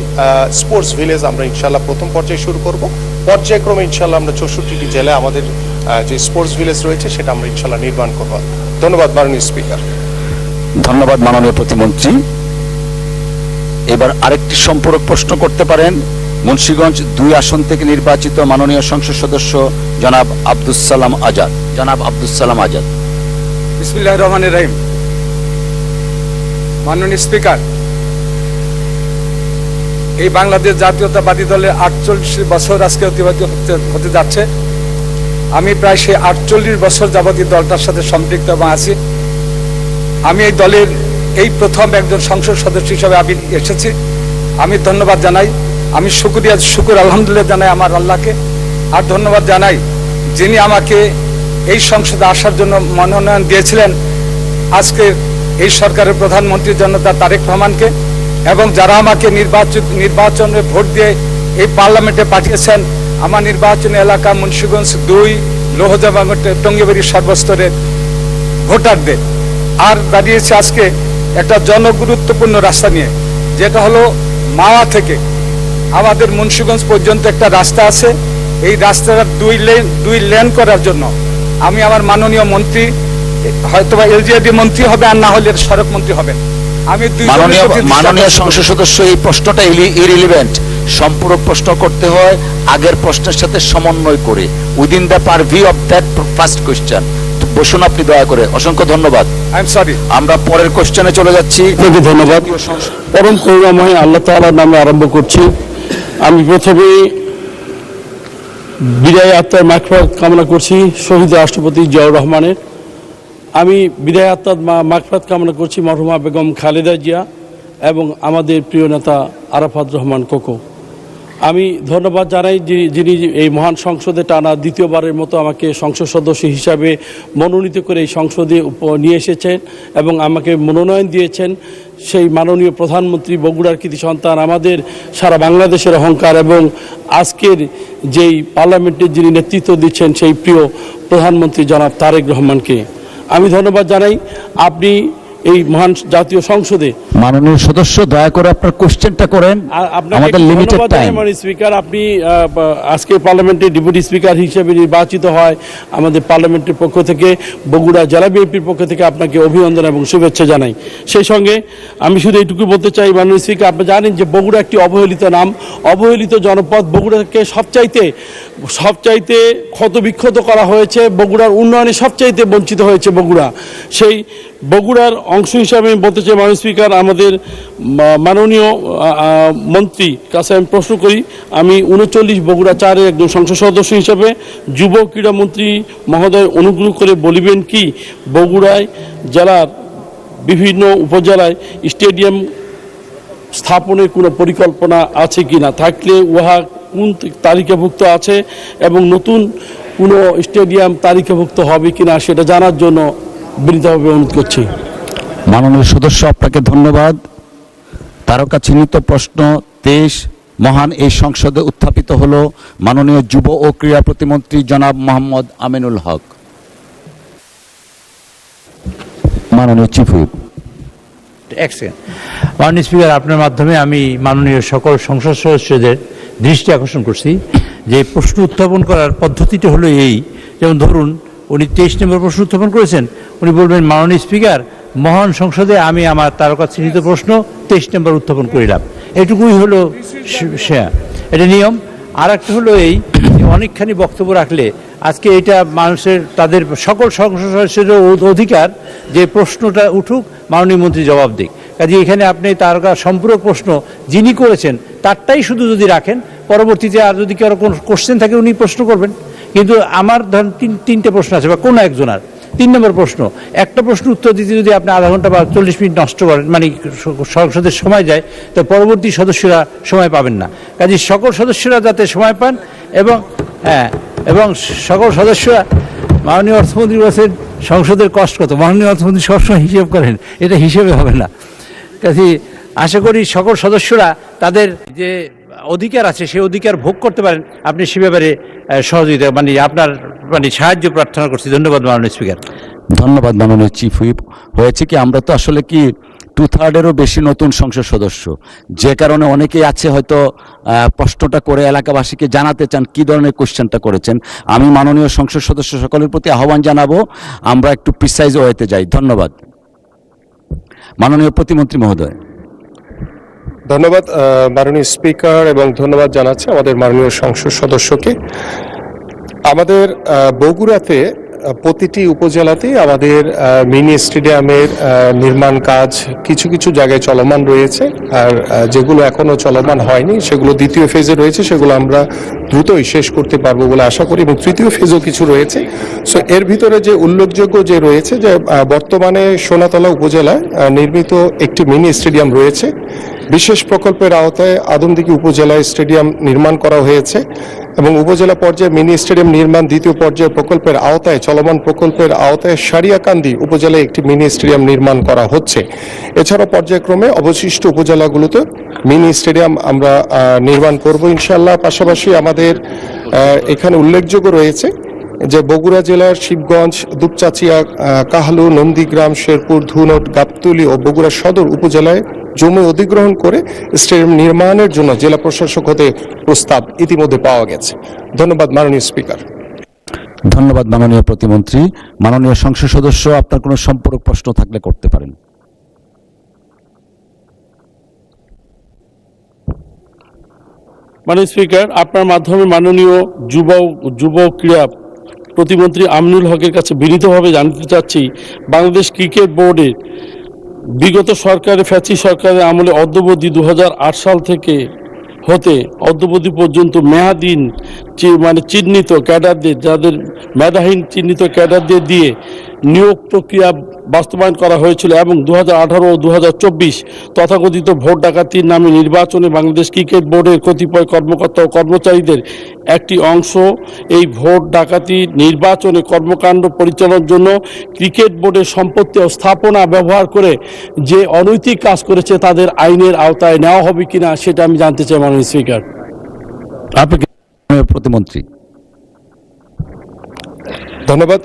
H: স্পোর্টস ভিলেজ আমরা ইনশাল্লাহ প্রথম পর্যায়ে শুরু করব। পর্যায়ক্রমে ইনশাল্লাহ আমরা 64টি জেলায় আমাদের যে স্পোর্টস ভিলেজ রয়েছে সেটা আমরা ইনশাল্লাহ নির্মাণ করব। ধন্যবাদ মাননীয় স্পিকার।
B: ধন্যবাদ মাননীয় প্রতিমন্ত্রী। এবার আরেকটি সম্পূরক প্রশ্ন করতে পারেন মুন্সিগঞ্জ 2 আসন থেকে নির্বাচিত মাননীয় সংসদ সদস্য জনাব আব্দুস সালাম আজাদ। জনাব আব্দুস সালাম আজাদ।
R: বিসমিল্লাহির রহমানির রহিম। মাননীয় স্পিকার, এই বাংলাদেশ জাতীয়তাবাদী দলের 48 বছর আজকে অতিবাহিত হতে যাচ্ছে। আমি প্রায় সেই 48 বছর যাবত এই দলটার সাথে সম্পৃক্ত এবং আছি। আমি এই দলের এই প্রথম একজন সংসদ সদস্য হিসেবে আমি এসেছি। আমি ধন্যবাদ জানাই, আমি শুকুর আলহামদুলিল্লাহ জানাই আমার আল্লাহকে। আর ধন্যবাদ জানাই যিনি আমাকে এই সংসদে আসার জন্য মনোনয়ন দিয়েছিলেন, আজকে এই সরকারের প্রধানমন্ত্রী জনতা তারেক রহমানকে, এবং যারা আমাকে নির্বাচনে ভোট দিয়ে এই পার্লামেন্টে পাঠিয়েছেন। আমার নির্বাচনী এলাকা মুন্সিগঞ্জ 2 লোহজাবাগ টঙ্গিবাড়ি সর্বস্তরের ভোটারদের। আর দাঁড়িয়েছে আজকে একটা জনগুরুত্বপূর্ণ রাস্তা নিয়ে, যেটা হলো মাওয়া থেকে আমাদের মুন্সিগঞ্জ পর্যন্ত একটা রাস্তা আছে। এই রাস্তাটা 2 লেন করার জন্য আমি আমার মাননীয় মন্ত্রী, হয়তোবা এলজিআইডি মন্ত্রী হবে আর না হলে সড়ক মন্ত্রী হবেন, আমি
B: মাননীয় সংসদ সদস্য এই প্রশ্নটা ইরিলিভেন্ট। সম্পূরক প্রশ্ন করতে হয় আগের প্রশ্নের সাথে সমন্বয় করে, within the পারভিউ of that first question. বসুন আপনি দয়া করে। অসংখ্য ধন্যবাদ।
R: I am sorry.
B: আমরা পরের কোশ্চেনে চলে যাচ্ছি।
S: ধন্যবাদ। পরম করুণাময় আল্লাহ তাআলার নামে আরম্ভ করছি। আমি প্রথমে বিদায় আত্মার মাগফিরাত কামনা করছি শহীদ রাষ্ট্রপতি জিয়াউর রহমানের। আমি বিদায় আত্মার মাগফিরাত কামনা করছি মরহুমা বেগম খালেদা জিয়া এবং আমাদের প্রিয় নেতা আরাফাত রহমান কোকো। আমি ধন্যবাদ জানাই যিনি এই মহান সংসদে টানা দ্বিতীয়বারের মতো আমাকে সংসদ সদস্য হিসাবে মনোনীত করে এই সংসদে নিয়ে এসেছেন এবং আমাকে মনোনয়ন দিয়েছেন সেই মাননীয় প্রধানমন্ত্রী, বগুড়ার কৃতি সন্তান, আমাদের সারা বাংলাদেশের অহংকার, এবং আজকের যেই পার্লামেন্টের যিনি নেতৃত্ব দিচ্ছেন সেই প্রিয় প্রধানমন্ত্রী জনাব তারেক রহমানকে আমি ধন্যবাদ জানাই। আপনি এই মহান জাতীয় সংসদে
P: মাননীয় সদস্য দয়া করে আপনার কোশ্চেনটা করেন, আমাদের লিমিটেড টাইম।
S: স্পিকার, আপনি আজকে পার্লামেন্টের ডেপুটি স্পিকার হিসেবে নির্বাচিত হয় আমাদের পার্লামেন্টের পক্ষ থেকে, বগুড়া জেলা বিএনপির পক্ষ থেকে আপনাকে অভিনন্দন এবং শুভেচ্ছা জানাই। সেই সঙ্গে আমি শুধু এইটুকু বলতে চাই মাননীয় স্পিকার, আপনি জানেন যে বগুড়া একটি অবহেলিত নাম, অবহেলিত জনপদ। বগুড়াকে সবচাইতে ক্ষতবিক্ষত করা হয়েছে, বগুড়ার উন্নয়নে সবচাইতে বঞ্চিত হয়েছে বগুড়া। সেই বগুড়ার অংশ হিসাবে আমি বলতে চাই মাননীয় স্পিকার, আমাদের মাননীয় মন্ত্রী কাছে আমি প্রশ্ন করি, আমি 39 বগুড়া 4-এর একজন সংসদ সদস্য হিসাবে যুব ক্রীড়ামন্ত্রী মহোদয় অনুগ্রহ করে বলিবেন কি বগুড়ায় জেলার বিভিন্ন উপজেলায় স্টেডিয়াম স্থাপনের কোনো পরিকল্পনা আছে কি না, থাকলে উহা কোন তালিকাভুক্ত আছে এবং নতুন কোনো স্টেডিয়াম তালিকাভুক্ত হবে কিনা সেটা জানার জন্য বিনীতভাবে অনুরোধ করছি।
P: মাননীয় সদস্য আপনাকে ধন্যবাদ। তারকা চিহ্নিত প্রশ্ন 23 মহান এই সংসদে উত্থাপিত হলো মাননীয় যুব ও ক্রীড়া প্রতিমন্ত্রী জনাব মোহাম্মদ আমিনুল হক। মাননীয় চিফ হুইপ।
C: এক সেকেন্ড। মাননীয় স্পিকার, আপনার মাধ্যমে আমি মাননীয় সকল সংসদ সদস্যদের দৃষ্টি আকর্ষণ করছি যে প্রশ্ন উত্থাপন করার পদ্ধতিটা হলো এই, যেমন ধরুন উনি 23 নম্বর প্রশ্ন উত্থাপন করেছেন, উনি বলবেন মাননীয় স্পিকার, মহান সংসদে আমি আমার তারকা চিহ্নিত প্রশ্ন 23 নম্বর উত্থাপন করিলাম। এটুকুই হলো এটা নিয়ম। আর একটা হলো এই, অনেকখানি বক্তব্য রাখলে আজকে এটা মানুষের তাদের সকল সংসদ সদস্যের অধিকার যে প্রশ্নটা উঠুক, মাননীয় মন্ত্রী জবাব দিক। কাজে এখানে আপনি তারকা সম্পূরক প্রশ্ন যিনি করেছেন তারটাই শুধু যদি রাখেন, পরবর্তীতে আর যদি কারো কোনো কোশ্চেন থাকে উনি প্রশ্ন করবেন। কিন্তু আমার ধরেন তিনটে প্রশ্ন আছে বা কোনো একজনের 3 নম্বর প্রশ্ন, একটা প্রশ্ন উত্তর দিতে যদি আপনি আধা ঘন্টা বা 40 মিনিট নষ্ট করেন, মানে সংসদের সময় যায়, তো পরবর্তী সদস্যরা সময় পাবেন না। কাজে সকল সদস্যরা যাতে সময় পান এবং সকল সদস্যরা, মাননীয় অর্থমন্ত্রী বলছেন সংসদের কষ্ট কত, মাননীয় অর্থমন্ত্রী সবসময় হিসেব করেন, এটা হিসেবে হবে না। কাজে আশা করি সকল সদস্যরা তাদের যে অধিকার আছে সেই অধিকার ভোগ করতে পারেন, আপনি সে ব্যাপারে সহযোগিতা আপনার সাহায্য প্রার্থনা করছি। ধন্যবাদ মাননীয় স্পিকার।
P: ধন্যবাদ মাননীয় চিফ হুইপ। হয়েছে কি, আমরা তো আসলে কি 2/3-এরও বেশি নতুন সংসদ সদস্য, যে কারণে অনেকেই আছে হয়তো প্রশ্নটা করে এলাকাবাসীকে জানাতে চান কি ধরনের কোশ্চেনটা করেছেন। আমি মাননীয় সংসদ সদস্য সকলের প্রতি আহ্বান জানাবো আমরা একটু প্রিসাইজ ওয়েতে যাই। ধন্যবাদ। মাননীয় প্রতিমন্ত্রী মহোদয়।
H: ধন্যবাদ মাননীয় স্পিকার, এবং ধন্যবাদ জানাচ্ছি আমাদের মাননীয় সংসদ সদস্যকে। আমাদের বগুড়াতে প্রতিটি উপজেলাতেই আমাদের মিনি স্টেডিয়ামের নির্মাণ কাজ কিছু কিছু জায়গায় চলমান রয়েছে, আর যেগুলো এখনো চলমান হয়নি সেগুলো দ্বিতীয় ফেজে রয়েছে, সেগুলো আমরা দ্রুতই শেষ করতে পারবো বলে আশা করি, এবং তৃতীয় ফেজও কিছু রয়েছে। সো এর ভিতরে যে উল্লেখযোগ্য যে রয়েছে যে বর্তমানে সোনাতলা উপজেলায় নির্মিত একটি মিনি স্টেডিয়াম রয়েছে। বিশেষ প্রকল্পের আওতায় আদমদিঘি উপজেলায় স্টেডিয়াম নির্মাণ করা হয়েছে, এবং উপজেলা পর্যায়ে মিনি স্টেডিয়াম নির্মাণ দ্বিতীয় পর্যায়ে প্রকল্পের আওতায়, চলমান প্রকল্পের আওতায় সারিয়াকান্দি উপজেলায় একটি মিনি স্টেডিয়াম নির্মাণ করা হচ্ছে। এছাড়া পর্যায়ক্রমে অবশিষ্ট উপজেলাগুলোতে মিনি স্টেডিয়াম আমরা নির্মাণ করব ইনশাআল্লাহ। পাশাপাশি আমাদের এখানে উল্লেখযোগ্য রয়েছে যে বগুড়া জেলার শিবগঞ্জ, দুপচাচিয়া, কাহালু, নন্দীগ্রাম, শেরপুর, ধুনট, গাবতলী ও বগুড়া সদর উপজেলায় জমি অধিগ্রহণ করে স্টেডিয়াম নির্মাণের জন্য জেলা প্রশাসক হতে প্রস্তাব ইতিমধ্যে পাওয়া গেছে। ধন্যবাদ মাননীয় স্পিকার।
P: ধন্যবাদ মাননীয় প্রতিমন্ত্রী। মাননীয় সংসদ সদস্য, আপনার কোনো সম্পূরক প্রশ্ন থাকলে করতে পারেন।
S: মাননীয় স্পিকার, আপনার মাধ্যমে মাননীয় যুব ক্রীড়া প্রতিমন্ত্রী আমিনুল হকের কাছে বিনীতভাবে জানতে চাচ্ছি, বাংলাদেশ ক্রিকেট বোর্ডের বিগত সরকারের ফ্যাসি সরকারের আমলে অদ্যাবধি 2008 সাল থেকে হতে অদ্যাবধি পর্যন্ত মেয়াদহীন চিহ্নিত ক্যাডারদের, যাদের মেধাহীন চিহ্নিত ক্যাডারদের দিয়ে নিয়োগ প্রক্রিয়া বাস্তবায়ন করা হয়েছিল, এবং 2018 ও 2024 তথাকথিত ভোট ডাকাতির নামে নির্বাচনে বাংলাদেশ ক্রিকেট বোর্ডের কতিপয় কর্মকর্তা ও কর্মচারীদের একটি অংশ এই ভোট ডাকাতি নির্বাচনে কর্মকাণ্ড পরিচালনার জন্য ক্রিকেট বোর্ডের সম্পত্তি ও স্থাপনা ব্যবহার করে যে অনৈতিক কাজ করেছে তাদের আইনের আওতায় নেওয়া হবে কিনা সেটা আমি জানতে চাই মাননীয় স্পিকার।
P: আপনাকে প্রতিমন্ত্রী।
H: ধন্যবাদ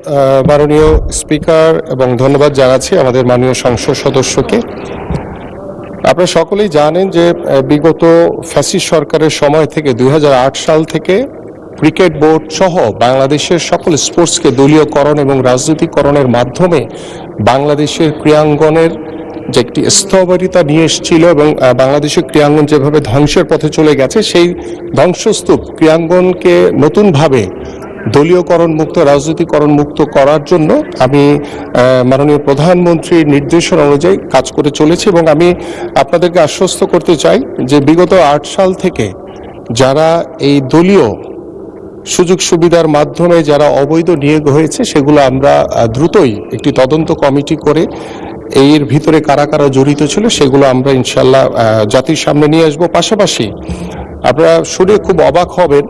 H: মাননীয় স্পিকার, এবং ধন্যবাদ জানাচ্ছি আমাদের মাননীয় সংসদ সদস্যকে। আপনারা সকলেই জানেন যে বিগত ফ্যাসিস্ট সরকারের সময় থেকে 2008 সাল থেকে ক্রিকেট বোর্ড সহ বাংলাদেশের সকল স্পোর্টসকে দলীয়করণ এবং রাজনীতিকরণের মাধ্যমে বাংলাদেশের ক্রীড়াঙ্গনের যে একটি স্থবিরতা নিয়ে এসেছিল, এবং বাংলাদেশের ক্রীড়াঙ্গন যেভাবে ধ্বংসের পথে চলে গেছে, সেই ধ্বংসস্তূপ ক্রীড়াঙ্গনকে নতুনভাবে দলীয়করণ মুক্ত, রাজনীতিকরণ মুক্ত করার জন্য আমি মাননীয় প্রধানমন্ত্রীর নির্দেশনা অনুযায়ী কাজ করে চলেছি। এবং আমি আপনাদেরকে আশ্বস্ত করতে চাই যে বিগত 8 সাল থেকে যারা এই দলীয় সুযোগ সুবিধার মাধ্যমে যারা অবৈধ নিয়োগ হয়েছে, সেগুলো আমরা দ্রুতই একটি তদন্ত কমিটি করে এর ভিতরে কারা কারা জড়িত ছিল সেগুলো আমরা ইনশাল্লাহ জাতির সামনে নিয়ে আসবো। পাশাপাশি আপনারা শুনে খুব অবাক হবেন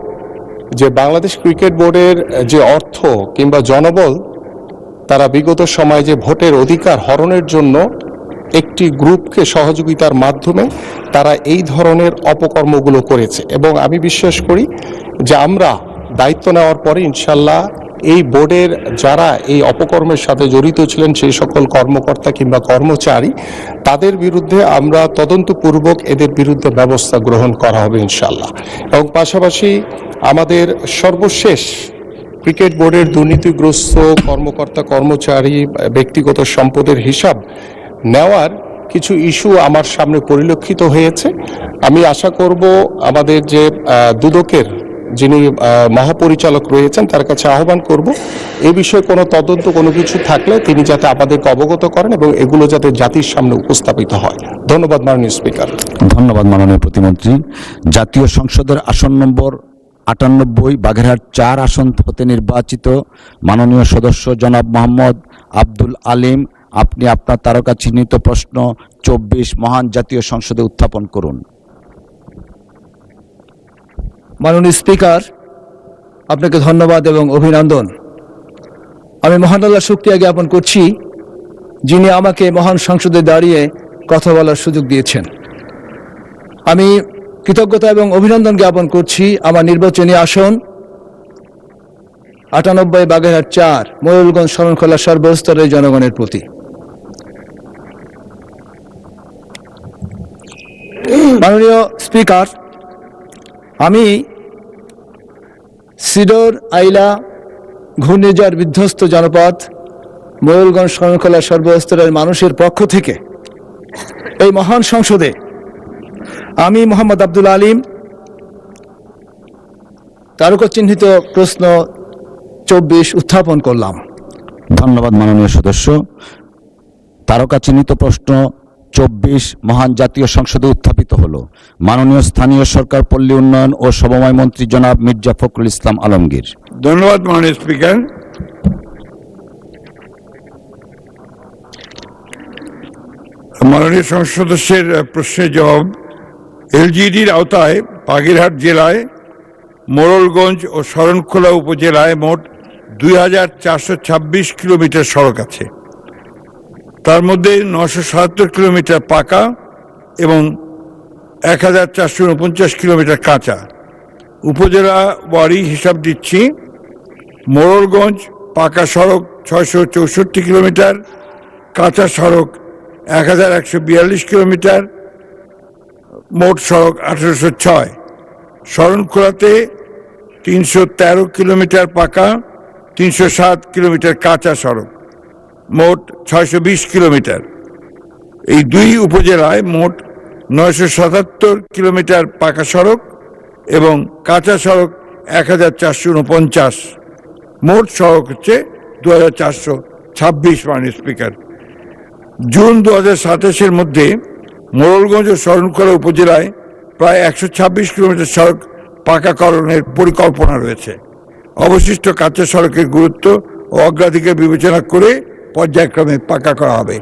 H: যে বাংলাদেশ ক্রিকেট বোর্ডের যে অর্থ কিংবা জনবল, তারা বিগত সময়ে যে ভোটের অধিকার হরণের জন্য একটি গ্রুপকে সহযোগিতার মাধ্যমে তারা এই ধরনের অপকর্মগুলো করেছে। এবং আমি বিশ্বাস করি যে আমরা দায়িত্ব নেওয়ার পরে ইনশাল্লাহ এই বোর্ডের যারা এই অপকর্মের সাথে জড়িত ছিলেন সেই সকল কর্মকর্তা কিংবা কর্মচারী তাদের বিরুদ্ধে আমরা তদন্তপূর্বক এদের বিরুদ্ধে ব্যবস্থা গ্রহণ করা হবে ইনশাল্লাহ। এবং পাশাপাশি আমাদের সর্বশেষ ক্রিকেট বোর্ডের দুর্নীতিগ্রস্ত কর্মকর্তা কর্মচারী ব্যক্তিগত সম্পদের হিসাব নেওয়ার কিছু ইস্যু আমার সামনে পরিলক্ষিত হয়েছে। আমি আশা করব আমাদের যে দুদকের যিনি মহাপরিচালক রয়েছেন তার কাছে আহ্বান করব এই বিষয়ে কোনো তদন্ত কোনো কিছু থাকলে তিনি যাতে আমাদেরকে অবগত করেন এবং এগুলো যাতে জাতির সামনে উপস্থাপিত হয়। ধন্যবাদ মাননীয় স্পিকার।
P: ধন্যবাদ মাননীয় প্রতিমন্ত্রী। জাতীয় সংসদের আসন নম্বর 98 বাগেরহাট 4 আসন হতে নির্বাচিত মাননীয় সদস্য জনাব মোহাম্মদ আব্দুল আলিম, আপনি আপনার তারকা চিহ্নিত প্রশ্ন 24 মহান জাতীয় সংসদে উত্থাপন করুন।
T: মাননীয় স্পিকার, আপনাকে ধন্যবাদ এবং অভিনন্দন। আমি মহান আল্লাহর শুকরিয়া জ্ঞাপন করছি যিনি আমাকে মহান সংসদে দাঁড়িয়ে কথা বলার সুযোগ দিয়েছেন। আমি কৃতজ্ঞতা এবং অভিনন্দন জ্ঞাপন করছি আমার নির্বাচনী আসন 98 বাগেরহাট 4 ময়ূরগঞ্জ শরণখোলা সর্বস্তরের জনগণের প্রতি। মাননীয় স্পিকার, আমি সিডর আইলা ঘূর্ণিঝড় বিধ্বস্ত জনপদ ময়ূরগঞ্জ শরণখোলা সর্বস্তরের মানুষের পক্ষ থেকে এই মহান সংসদে আমি মোহাম্মদ আব্দুল আলিম তারকা চিহ্নিত প্রশ্ন 24 উত্থাপন করলাম।
P: ধন্যবাদ মাননীয় সদস্য। তারকা চিহ্নিত প্রশ্ন 24 মহান জাতীয় সংসদে উত্থাপিত হলো। মাননীয় স্থানীয় সরকার, পল্লী উন্নয়ন ও সমবায় মন্ত্রী জনাব মির্জা ফখরুল ইসলাম আলমগীর।
F: ধন্যবাদ মাননীয় স্পিকার। মাননীয় সংসদ সদস্যের প্রশ্নের জবাব। এলজিইডির আওতায় বাগেরহাট জেলায় মোড়লগঞ্জ ও শরণখোলা উপজেলায় মোট 2426 কিলোমিটার সড়ক আছে। তার মধ্যে 977 কিলোমিটার পাকা এবং 1449 কিলোমিটার কাঁচা। উপজেলা ওয়ারি হিসাব দিচ্ছি। মোড়লগঞ্জ পাকা সড়ক 664 কিলোমিটার, কাঁচা সড়ক 1142 কিলোমিটার, মোট সড়ক 1806। শরণখোলাতে 313 কিলোমিটার পাকা, 307 কিলোমিটার কাঁচা সড়ক, মোট 620 কিলোমিটার। এই দুই উপজেলায় মোট 977 কিলোমিটার পাকা সড়ক এবং কাঁচা সড়ক 1449। মোট সড়ক হচ্ছে 2426 মাননীয় স্পিকার। জুন 2027 মধ্যে মোড়লগঞ্জ ও শরণখোলা উপজেলায় প্রায় 126 কিলোমিটার সড়ক পাকাকরণের পরিকল্পনা রয়েছে। অবশিষ্ট কাঁচা সড়কের গুরুত্ব ও অগ্রাধিকার বিবেচনা করে পর্যায়ক্রমে পাকা করা হবে।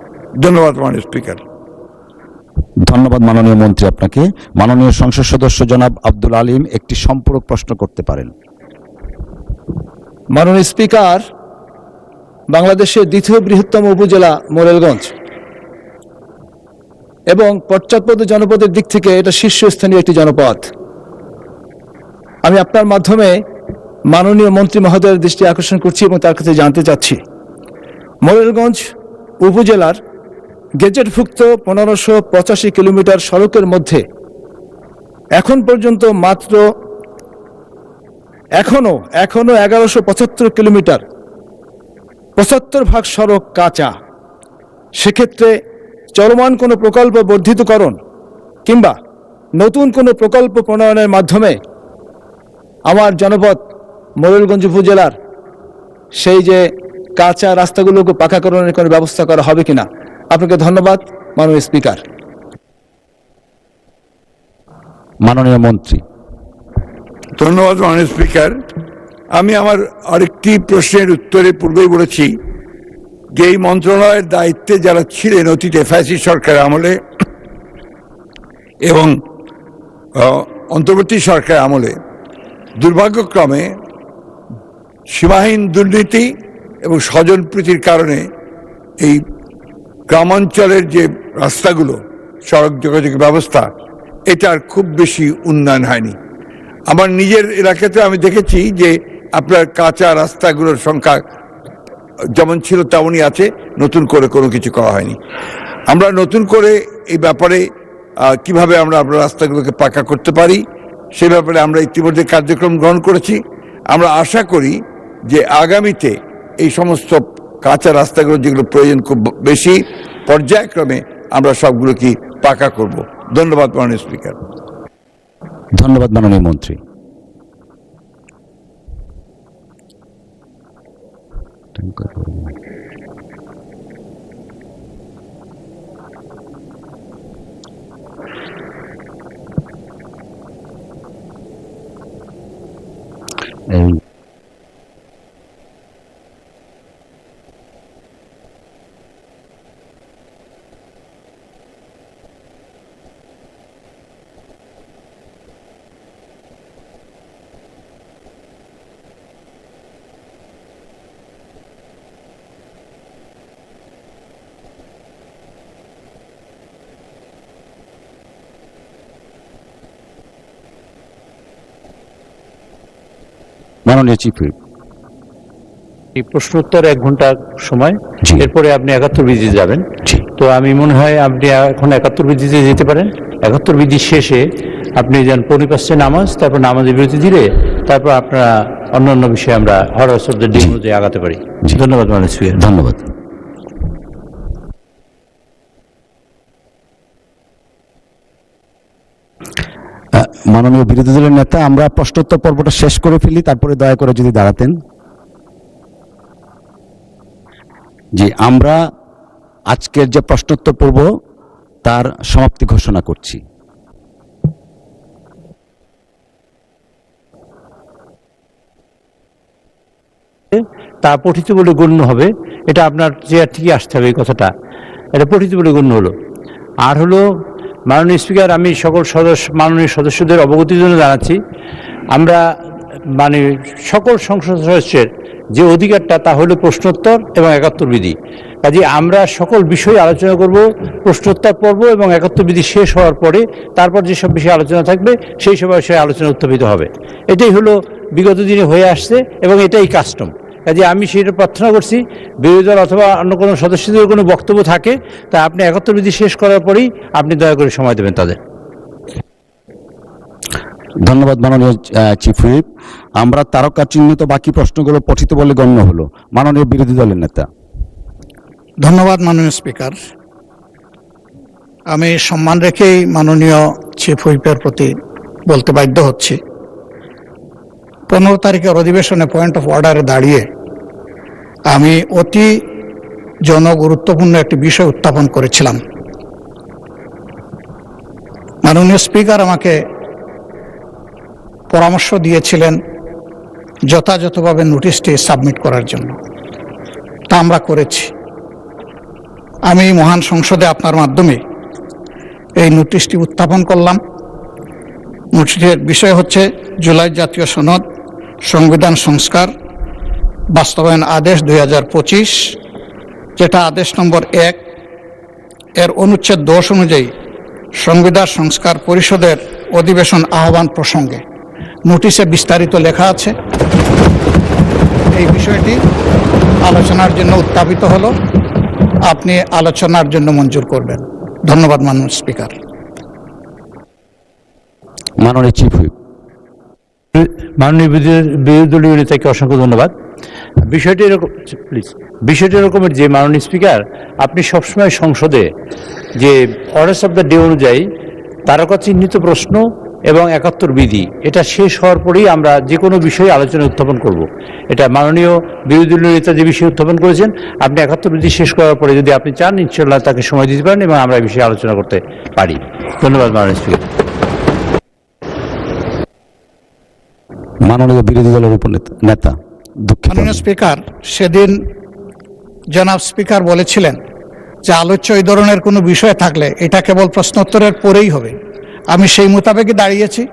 F: ধন্যবাদ মাননীয় স্পিকার।
P: ধন্যবাদ মাননীয় মন্ত্রী আপনাকে। মাননীয় সংসদ সদস্য জনাব আব্দুল আলিম একটি সম্পূরক প্রশ্ন করতে পারেন।
T: মাননীয় স্পিকার, বাংলাদেশের দ্বিতীয় বৃহত্তম উপজেলা মোরেলগঞ্জ এবং পশ্চাৎপদ জনপদের দিক থেকে এটা শীর্ষস্থানীয় একটি জনপদ। আমি আপনার মাধ্যমে মাননীয় মন্ত্রী মহোদয়ের দৃষ্টি আকর্ষণ করছি এবং তার কাছে জানতে চাচ্ছি, মোরেলগঞ্জ উপজেলার গেজেটভুক্ত 1585 কিলোমিটার সড়কের মধ্যে এখন পর্যন্ত মাত্র এখনো 1175 কিলোমিটার 75% সড়ক কাঁচা। সেক্ষেত্রে চলমান কোনো প্রকল্প বর্ধিতকরণ কিংবা নতুন কোনো প্রকল্প প্রণয়নের মাধ্যমে আমার জনপদ মোরেলগঞ্জ উপজেলার সেই যে কাঁচা রাস্তাগুলোকে পাকাকরণের কোনো ব্যবস্থা করা হবে কিনা? আপনাকে ধন্যবাদ মাননীয় স্পিকার।
P: মাননীয় মন্ত্রী।
F: ধন্যবাদ মাননীয় স্পিকার। আমি আমার আরেকটি প্রশ্নের উত্তরে পূর্বেই বলেছি যে এই মন্ত্রণালয়ের দায়িত্বে যারা ছিলেন অতীতে ফ্যাসিস্ট সরকারের আমলে এবং অন্তর্বর্তী সরকার আমলে দুর্ভাগ্যক্রমে সীমাহীন দুর্নীতি এবং স্বজনপ্রীতির কারণে এই গ্রামাঞ্চলের যে রাস্তাগুলো, সড়ক যোগাযোগ ব্যবস্থা, এটার খুব বেশি উন্নয়ন হয়নি। আমার নিজের এলাকাতে আমি দেখেছি যে আপনার কাঁচা রাস্তাগুলোর সংখ্যা যেমন ছিল তেমনই আছে, নতুন করে কোনো কিছু করা হয়নি। আমরা নতুন করে এই ব্যাপারে কিভাবে আমরা আপনার রাস্তাগুলোকে পাকা করতে পারি সে ব্যাপারে আমরা ইতিমধ্যে কার্যক্রম গ্রহণ করেছি। আমরা আশা করি যে আগামীতে এই সমস্ত কাঁচা রাস্তাগুলো যেগুলো প্রয়োজন খুব বেশি, পর্যায়ক্রমে আমরা সবগুলোকে পাকা করব। ধন্যবাদ মাননীয় স্পিকার।
P: ধন্যবাদ মাননীয় মন্ত্রী। মাননীয় চিফ হুইপ,
C: এই প্রশ্নোত্তর 1 ঘন্টা সময়, এরপরে আপনি 71 বিধি যাবেন। তো আমি মনে হয় আপনি এখন 71 বিধিতে যেতে পারেন। 71 বিধি শেষে আপনি যান পরিপাস্যে নামাজ, তারপর নামাজের বিরতি দিলে তারপর আপনারা অন্যান্য বিষয়ে আমরা হরস অফ দ্য ডে অনুযায়ী আগাতে পারি। ধন্যবাদ মাননীয় স্পিকার।
P: ধন্যবাদ। মাননীয় বিরোধী দলের নেতা, আমরা প্রশ্নোত্তর পর্বটা শেষ করে ফেলি, তারপরে দয়া করে যদি দাঁড়াতেন। জি, আমরা আজকের যে প্রশ্নোত্তর পর্ব তার সমাপ্তি ঘোষণা করছি।
C: তা পঠিত বলে গণ্য হবে। এটা আপনার চেয়ার থেকে আসতে হবে, এই কথাটা এটা পঠিত বলে গণ্য হলো। আর হলো মাননীয় স্পিকার, আমি সকল মাননীয় সদস্যদের অবগতির জন্য জানাচ্ছি, আমরা মানে সকল সংসদ সদস্যের যে অধিকারটা তা হলো প্রশ্নোত্তর এবং 71 বিধি। কাজে আমরা সকল বিষয়ে আলোচনা করব প্রশ্নোত্তর পর্ব এবং 71 বিধি শেষ হওয়ার পরে, তারপর যেসব বিষয়ে আলোচনা থাকবে সেই সব বিষয়ে আলোচনা উত্থাপিত হবে। এটাই হলো বিগত দিনে হয়ে আসছে এবং এটাই কাস্টম। কাজে আমি সেটা প্রার্থনা করছি, বিরোধী দল অথবা অন্য কোনো সদস্যদের কোনো বক্তব্য থাকে তা আপনি 71 বিধি শেষ করার পরেই আপনি দয়া করে সময় দেবেন তাদের।
P: ধন্যবাদ মাননীয় চিফ হুইপ। আমরা তারকা চিহ্নিত বাকি প্রশ্নগুলো পঠিত বলে গণ্য হলো। মাননীয় বিরোধী দলের নেতা।
D: ধন্যবাদ মাননীয় স্পিকার। আমি সম্মান রেখেই মাননীয় চিফ হুইপের প্রতি বলতে বাধ্য হচ্ছি, 15 তারিখের অধিবেশনে পয়েন্ট অফ অর্ডারে দাঁড়িয়ে আমি অতি জনগুরুত্বপূর্ণ একটি বিষয় উত্থাপন করেছিলাম। মাননীয় স্পিকার আমাকে পরামর্শ দিয়েছিলেন যথাযথভাবে নোটিশটি সাবমিট করার জন্য, তা আমরা করেছি। আমি মহান সংসদে আপনার মাধ্যমে এই নোটিশটি উত্থাপন করলাম। নোটিশের বিষয় হচ্ছে জুলাই জাতীয় সনদ সংবিধান সংস্কার বাস্তবায়ন আদেশ 2025, যেটা আদেশ নম্বর 1 এর অনুচ্ছেদ 10 অনুযায়ী সংবিধান সংস্কার পরিষদের অধিবেশন আহ্বান প্রসঙ্গে। নোটিশে বিস্তারিত লেখা আছে। এই বিষয়টি আলোচনার জন্য উত্থাপিত হলো, আপনি আলোচনার জন্য মঞ্জুর করবেন। ধন্যবাদ মাননীয় স্পিকার।
P: মাননীয় চিফ হুইপ।
C: মাননীয় বিরোধী দলীয় নেতাকে অসংখ্য ধন্যবাদ। বিষয়টি এরকম, প্লিজ, বিষয়টি এরকমের যে মাননীয় স্পিকার, আপনি সবসময় সংসদে যে অর্ডার্স অফ দ্য ডে অনুযায়ী তারকা চিহ্নিত প্রশ্ন এবং 71 বিধি এটা শেষ হওয়ার পরেই আমরা যে কোনো বিষয়ে আলোচনা উত্থাপন করব। এটা মাননীয় বিরোধী দলীয় নেতা যে বিষয়ে উত্থাপন করেছেন, আপনি 71 বিধি শেষ করার পরে যদি আপনি চান, ইনশাআল্লাহ তাকে সময় দিতে পারেন এবং আমরা এই বিষয়ে আলোচনা করতে পারি। ধন্যবাদ মাননীয় স্পিকার।
P: মাননীয় বিরোধী দলের উপনেতা।
D: মাননীয় স্পিকার, সেদিন জনাব স্পিকার বলেছিলেন যে আলোচ্য এই ধরনের কোনো বিষয় থাকলে এটা কেবল প্রশ্নোত্তরের পরেই হবে। আমি সেই মোতাবেকই দাঁড়িয়েছি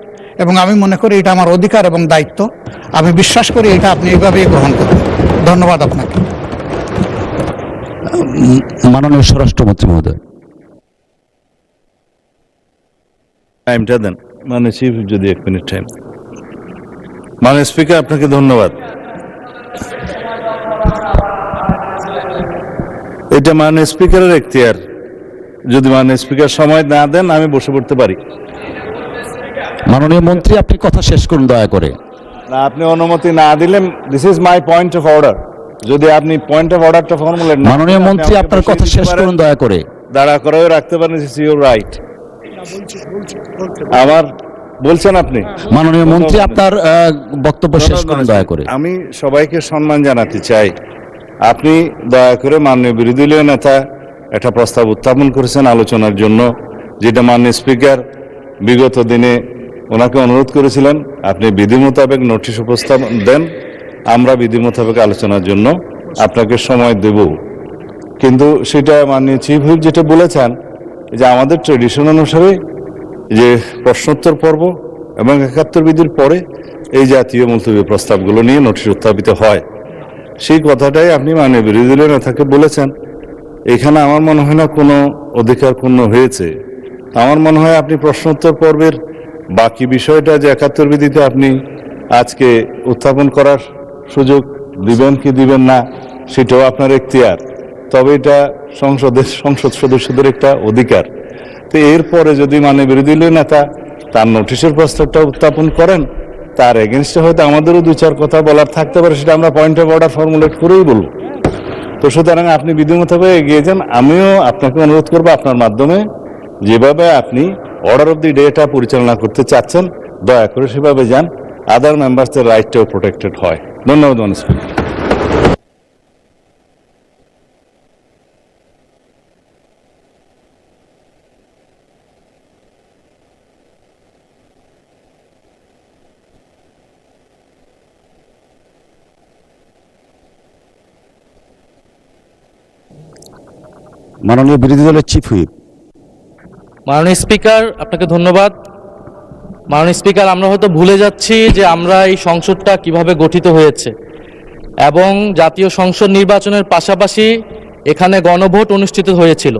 D: এবং আমি মনে করি এটা আমার অধিকার এবং দায়িত্ব। আমি বিশ্বাস করি এটা আপনি এইভাবেই গ্রহণ করবেন। ধন্যবাদ আপনাকে।
P: মাননীয় স্বরাষ্ট্রমন্ত্রী মহোদয়।
U: টাইমটা দেন মাননীয় চিফ, যদি 1 মিনিট টাইম। মাননীয় স্পিকার, আপনাকে ধন্যবাদ। এটা মাননীয় স্পিকারের এখতিয়ার, যদি মাননীয় স্পিকার সময় না দেন আমি বসে পড়তে পারি।
P: মাননীয় মন্ত্রী, আপনি কথা শেষ করুন দয়া করে।
U: না, আপনি অনুমতি না দিলে, this is my point of order, যদি আপনি পয়েন্ট অফ অর্ডারটা ফর্মুলেট না,
P: মাননীয় মন্ত্রী আপনার কথা শেষ করুন দয়া করে।
U: দাঁড়া করেও রাখতে পারেন, ইটস ইউর রাইট। আমার বলছেন আপনি।
P: মাননীয় মন্ত্রী আপনার বক্তব্য শেষ করুন দয়া করে।
U: আমি সবাইকে সম্মান জানাতে চাই, আপনি দয়া করে মাননীয় বিরোধী দলীয় নেতা একটা প্রস্তাব উত্থাপন করেছেন আলোচনার জন্য, যেটা মাননীয় স্পিকার বিগত দিনে ওনাকে অনুরোধ করেছিলেন আপনি বিধি মোতাবেক নোটিশ উপস্থাপন দেন, আমরা বিধি মোতাবেক আলোচনার জন্য আপনাকে সময় দেব। কিন্তু সেটা মাননীয় চিফ হুইপ যেটা বলেছেন যে আমাদের ট্রেডিশন অনুসারে যে প্রশ্নোত্তর পর্ব এবং ৭১ বিধির পরে এই জাতীয় মুলতবি প্রস্তাবগুলো নিয়ে নোটিশ উত্থাপিত হয়, সেই কথাটাই আপনি মাননীয় বিরোধী দলীয় নেতাকে বলেছেন। এখানে আমার মনে হয় না কোনো অধিকার ক্ষুণ্ণ হয়েছে। আমার মনে হয় আপনি প্রশ্নোত্তর পর্বের বাকি বিষয়টা যে ৭১ বিধিতে আপনি আজকে উত্থাপন করার সুযোগ দিবেন কি দিবেন না সেটাও আপনার এখতিয়ার, তবে এটা সংসদ সদস্যদের একটা অধিকার। তো এরপরে যদি মাননীয় বিরোধী দলীয় নেতা তার নোটিশের প্রস্তাবটা উত্থাপন করেন, তার এগেনস্টে হয়তো আমাদেরও দু চার কথা বলার থাকতে পারে, সেটা আমরা পয়েন্ট অফ অর্ডার ফর্মুলেট করেই বলবো। তো সুতরাং আপনি বিধি মোতাবেক এগিয়ে যান। আমিও আপনাকে অনুরোধ করবো আপনার মাধ্যমে যেভাবে আপনি অর্ডার অফ দি ডেটা পরিচালনা করতে চাচ্ছেন দয়া করে সেভাবে যান, আদার মেম্বার্সদের রাইটটাও প্রোটেক্টেড হয়। ধন্যবাদ মাননীয় স্পিকার।
P: মাননীয় বিরোধী দলের চিফ হুইপ।
E: মাননীয় স্পিকার, আপনাকে ধন্যবাদ। মাননীয় স্পিকার, আমরা হয়তো ভুলে যাচ্ছি যে আমরা এই সংসদটা কিভাবে গঠিত হয়েছে এবং জাতীয় সংসদ নির্বাচনের পাশাপাশি এখানে গণভোট অনুষ্ঠিত হয়েছিল,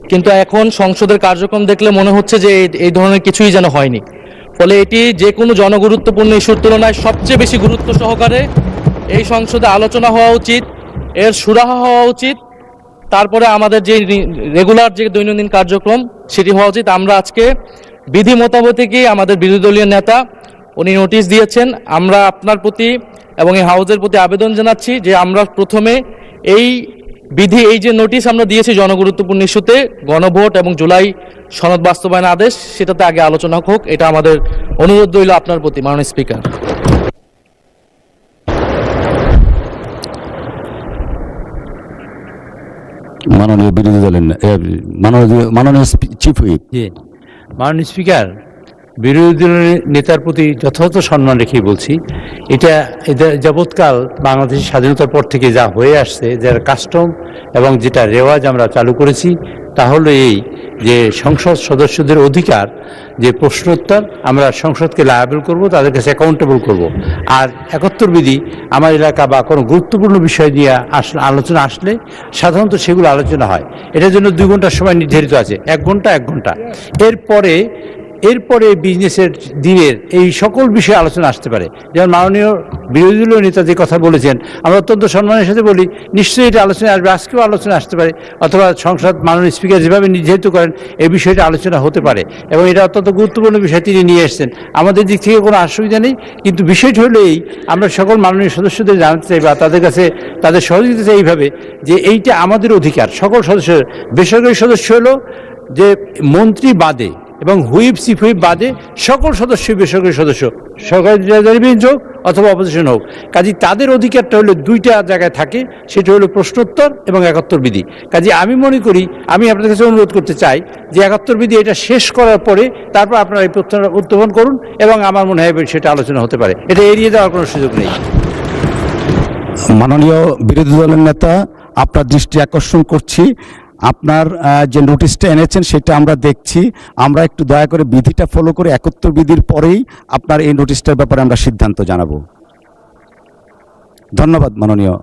E: কিন্তু এখন সংসদের কার্যক্রম দেখলে মনে হচ্ছে যে এই ধরনের কিছুই যেন হয়নি। ফলে এটি যে কোনো জনগুরুত্বপূর্ণ ইস্যুর তুলনায় সবচেয়ে বেশি গুরুত্ব সহকারে এই সংসদে আলোচনা হওয়া উচিত, এর সুরাহা হওয়া উচিত, তারপরে আমাদের যে রেগুলার যে দৈনন্দিন কার্যক্রম সেটি হওয়া উচিত। আমরা আজকে বিধি মোতাবেকই আমাদের বিরোধী দলীয় নেতা উনি নোটিশ দিয়েছেন, আমরা আপনার প্রতি এবং এই হাউজের প্রতি আবেদন জানাচ্ছি যে আমরা প্রথমে এই বিধি, এই যে নোটিশ আমরা দিয়েছি জনগুরুত্বপূর্ণ ইস্যুতে গণভোট এবং জুলাই সনদ বাস্তবায়ন আদেশ, সেটাতে আগে আলোচনা হোক, এটা আমাদের অনুরোধ রইল আপনার প্রতি মাননীয় স্পিকার।
P: মাননীয় বিরোধী দলের মাননীয় চিফ হুইপ।
C: মাননীয় স্পিকার, বিরোধী দলের নেতার প্রতি যথাযথ সম্মান রেখেই বলছি, এটা যাবৎকাল বাংলাদেশের স্বাধীনতার পর থেকে যা হয়ে আসছে, যার কাস্টম এবং যেটা রেওয়াজ আমরা চালু করেছি, তা হলো এই যে সংসদ সদস্যদের অধিকার যে প্রশ্নোত্তর আমরা সংসদকে লায়াবল করব, তাদের কাছে অ্যাকাউন্টেবল করব। আর ৭১ বিধি আমার এলাকা বা কোনো গুরুত্বপূর্ণ বিষয় নিয়ে আলোচনা আসলে সাধারণত সেগুলো আলোচনা হয়। এটার জন্য 2 ঘন্টার সময় নির্ধারিত আছে, 1 ঘন্টা। এরপরে বিজনেসের দিনের এই সকল বিষয়ে আলোচনা আসতে পারে। যেমন মাননীয় বিরোধী দলীয় নেতা যে কথা বলেছেন, আমরা অত্যন্ত সম্মানের সাথে বলি নিশ্চয়ই এটা আলোচনা আসবে, আজকেও আলোচনা আসতে পারে, অথবা সংসদ মাননীয় স্পিকার যেভাবে নির্ধারিত করেন এই বিষয়টা আলোচনা হতে পারে, এবং এটা অত্যন্ত গুরুত্বপূর্ণ বিষয় তিনি নিয়ে এসেছেন। আমাদের দিক থেকে কোনো অসুবিধা নেই, কিন্তু বিষয়টা হলো এই, আমরা সকল মাননীয় সদস্যদের জানাতে চাই বা তাদের কাছে তাদের সহযোগিতা চাই এইভাবে যে এইটা আমাদের অধিকার, সকল সদস্য। বেসরকারি সদস্য হলো যে মন্ত্রী বাদে এবং হুইপ চিফ হুইপ বাদে সকল সদস্য বেসরকারি সদস্য, সরকারি বেঞ্চ হোক অথবা অপোজিশন হোক। কাজে তাদের অধিকারটা হলো 2টা জায়গায় থাকে, সেটা হলো প্রশ্নোত্তর এবং ৭১ বিধি। কাজে আমি মনে করি, আমি আপনাদের কাছে অনুরোধ করতে চাই যে ৭১ বিধি এটা শেষ করার পরে তারপর আপনারা এই প্রশ্নটা উত্থাপন করুন, এবং আমার মনে হয় সেটা আলোচনা হতে পারে, এটা এড়িয়ে যাওয়ার কোনো সুযোগ নেই।
P: মাননীয় বিরোধী দলের নেতা, আপনার দৃষ্টি আকর্ষণ করছি, আপনার যে নোটিশটা এনেছেন সেটা আমরা দেখছি, আমরা একটু দয়া করে বিধিটা ফলো করে ৭১ বিধির পরেই আপনার এই নোটিশটার ব্যাপারে আমরা সিদ্ধান্ত জানাবো। ধন্যবাদ মাননীয়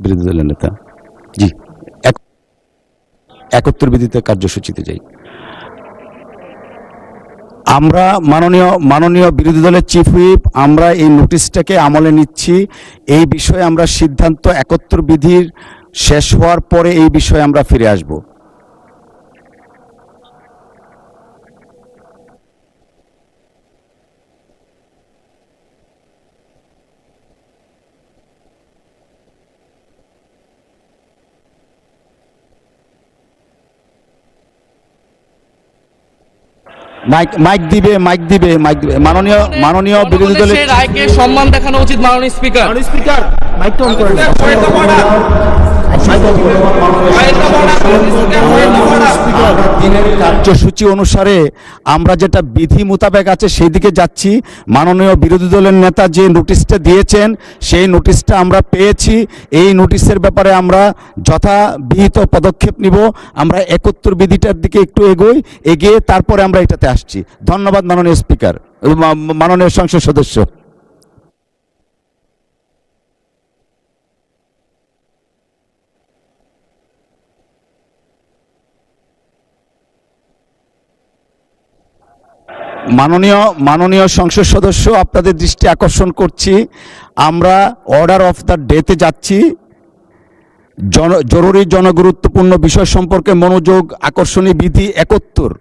P: বিরোধী দলের নেতা। জি, ৭১ বিধিতে কার্যসূচিতে যাই। আমরা মাননীয় বিরোধী দলের চিফ হুইপ আমরা এই নোটিশটাকে আমলে নিচ্ছি। এই বিষয়ে আমরা সিদ্ধান্ত 71 বিধির শেষ হওয়ার পরে এই বিষয়ে আমরা ফিরে আসব। মাইক দিবে মাননীয় বিরোধী দলের
L: রায়কে সম্মান দেখানো উচিত মাননীয় স্পিকার।
P: মাইকটা অন করেন। দিনের কার্যসূচি অনুসারে আমরা যেটা বিধি মোতাবেক আছে সেই দিকে যাচ্ছি। মাননীয় বিরোধী দলের নেতা যে নোটিশটা দিয়েছেন সেই নোটিশটা আমরা পেয়েছি। এই নোটিশের ব্যাপারে আমরা যথাবিহিত পদক্ষেপ নিব। আমরা 71 বিধিটার দিকে একটু এগিয়ে তারপরে আমরা এটাতে আসছি। ধন্যবাদ মাননীয় স্পিকার, মাননীয় সংসদ সদস্য। মাননীয় সংসদ সদস্য, আপনাদের দৃষ্টি আকর্ষণ করছি, আমরা অর্ডার অফ দ্য ডেতে যাচ্ছি। জরুরি জনগুরুত্বপূর্ণ বিষয় সম্পর্কে মনোযোগ আকর্ষণী বিধি 71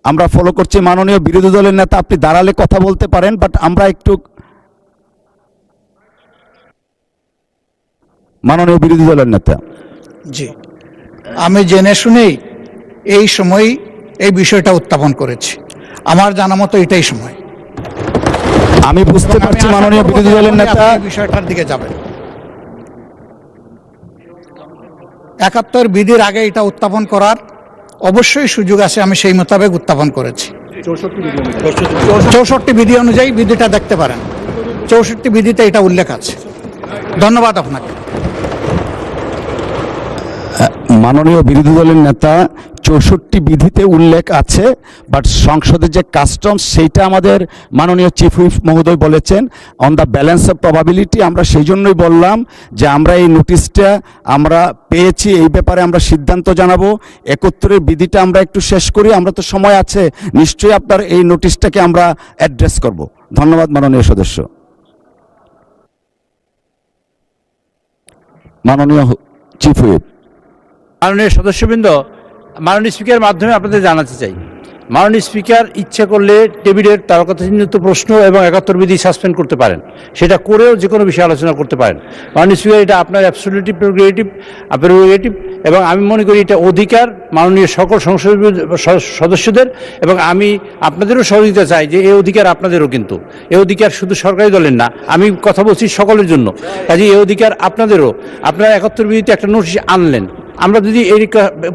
P: আমরা ফলো করছি। মাননীয় বিরোধী দলের নেতা, আপনি দাঁড়ালে কথা বলতে পারেন, বাট আমরা একটু মাননীয় বিরোধী দলের নেতা।
D: জি, আমি জেনে শুনেই এই সময় এই বিষয়টা উত্থাপন করেছি। আমার জানা মতো এটাই সময়।
P: আমি বুঝতে পারছি মাননীয় বিরোধী দলের নেতা
D: বিষয়টার দিকে যাবেন। 71 বিধির আগে এটা উত্থাপন করার অবশ্যই সুযোগ আছে, আমি সেই মোতাবেক উত্থাপন করেছি। 64 বিধি অনুযায়ী বিধিটা দেখতে পারেন, 64 বিধিতে এটা উল্লেখ আছে। ধন্যবাদ আপনাকে।
P: মাননীয় বিরোধী দলের নেতা, 64 বিধিতে উল্লেখ আছে, বাট সংসদের যে কাস্টমস সেইটা আমাদের মাননীয় চিফ হুইপ মহোদয় বলেছেন on the balance of probability. আমরা সেই জন্যই বললাম যে আমরা এই নোটিশটা আমরা পেয়েছি, এই ব্যাপারে আমরা সিদ্ধান্ত জানাবো। 71 বিধিটা আমরা একটু শেষ করি, আমরা তো সময় আছে, নিশ্চয়ই আপনার এই নোটিশটাকে আমরা অ্যাড্রেস করব। ধন্যবাদ মাননীয় সদস্য। মাননীয় চিফ হুইপ।
C: মাননীয় সদস্যবৃন্দ, মাননীয় স্পিকারের মাধ্যমে আপনাদের জানাতে চাই, মাননীয় স্পিকার ইচ্ছা করলে টেবিলের তারকাচিহ্নিত প্রশ্ন এবং 71 বিধি সাসপেন্ড করতে পারেন, সেটা করেও যে কোনো বিষয়ে আলোচনা করতে পারেন। মাননীয় স্পিকার, এটা আপনার অ্যাবসলিউটলি প্রেরোগেটিভ এবং আমি মনে করি এটা অধিকার মাননীয় সকল সংসদ সদস্যদের, এবং আমি আপনাদেরও সহযোগিতা চাই যে এই অধিকার আপনাদেরও, কিন্তু এই অধিকার শুধু সরকারি দলের না, আমি কথা বলছি সকলের জন্য। কাজে এই অধিকার আপনাদেরও। আপনারা 71 বিধিতে একটা নোটিশ আনলেন, আমরা যদি এই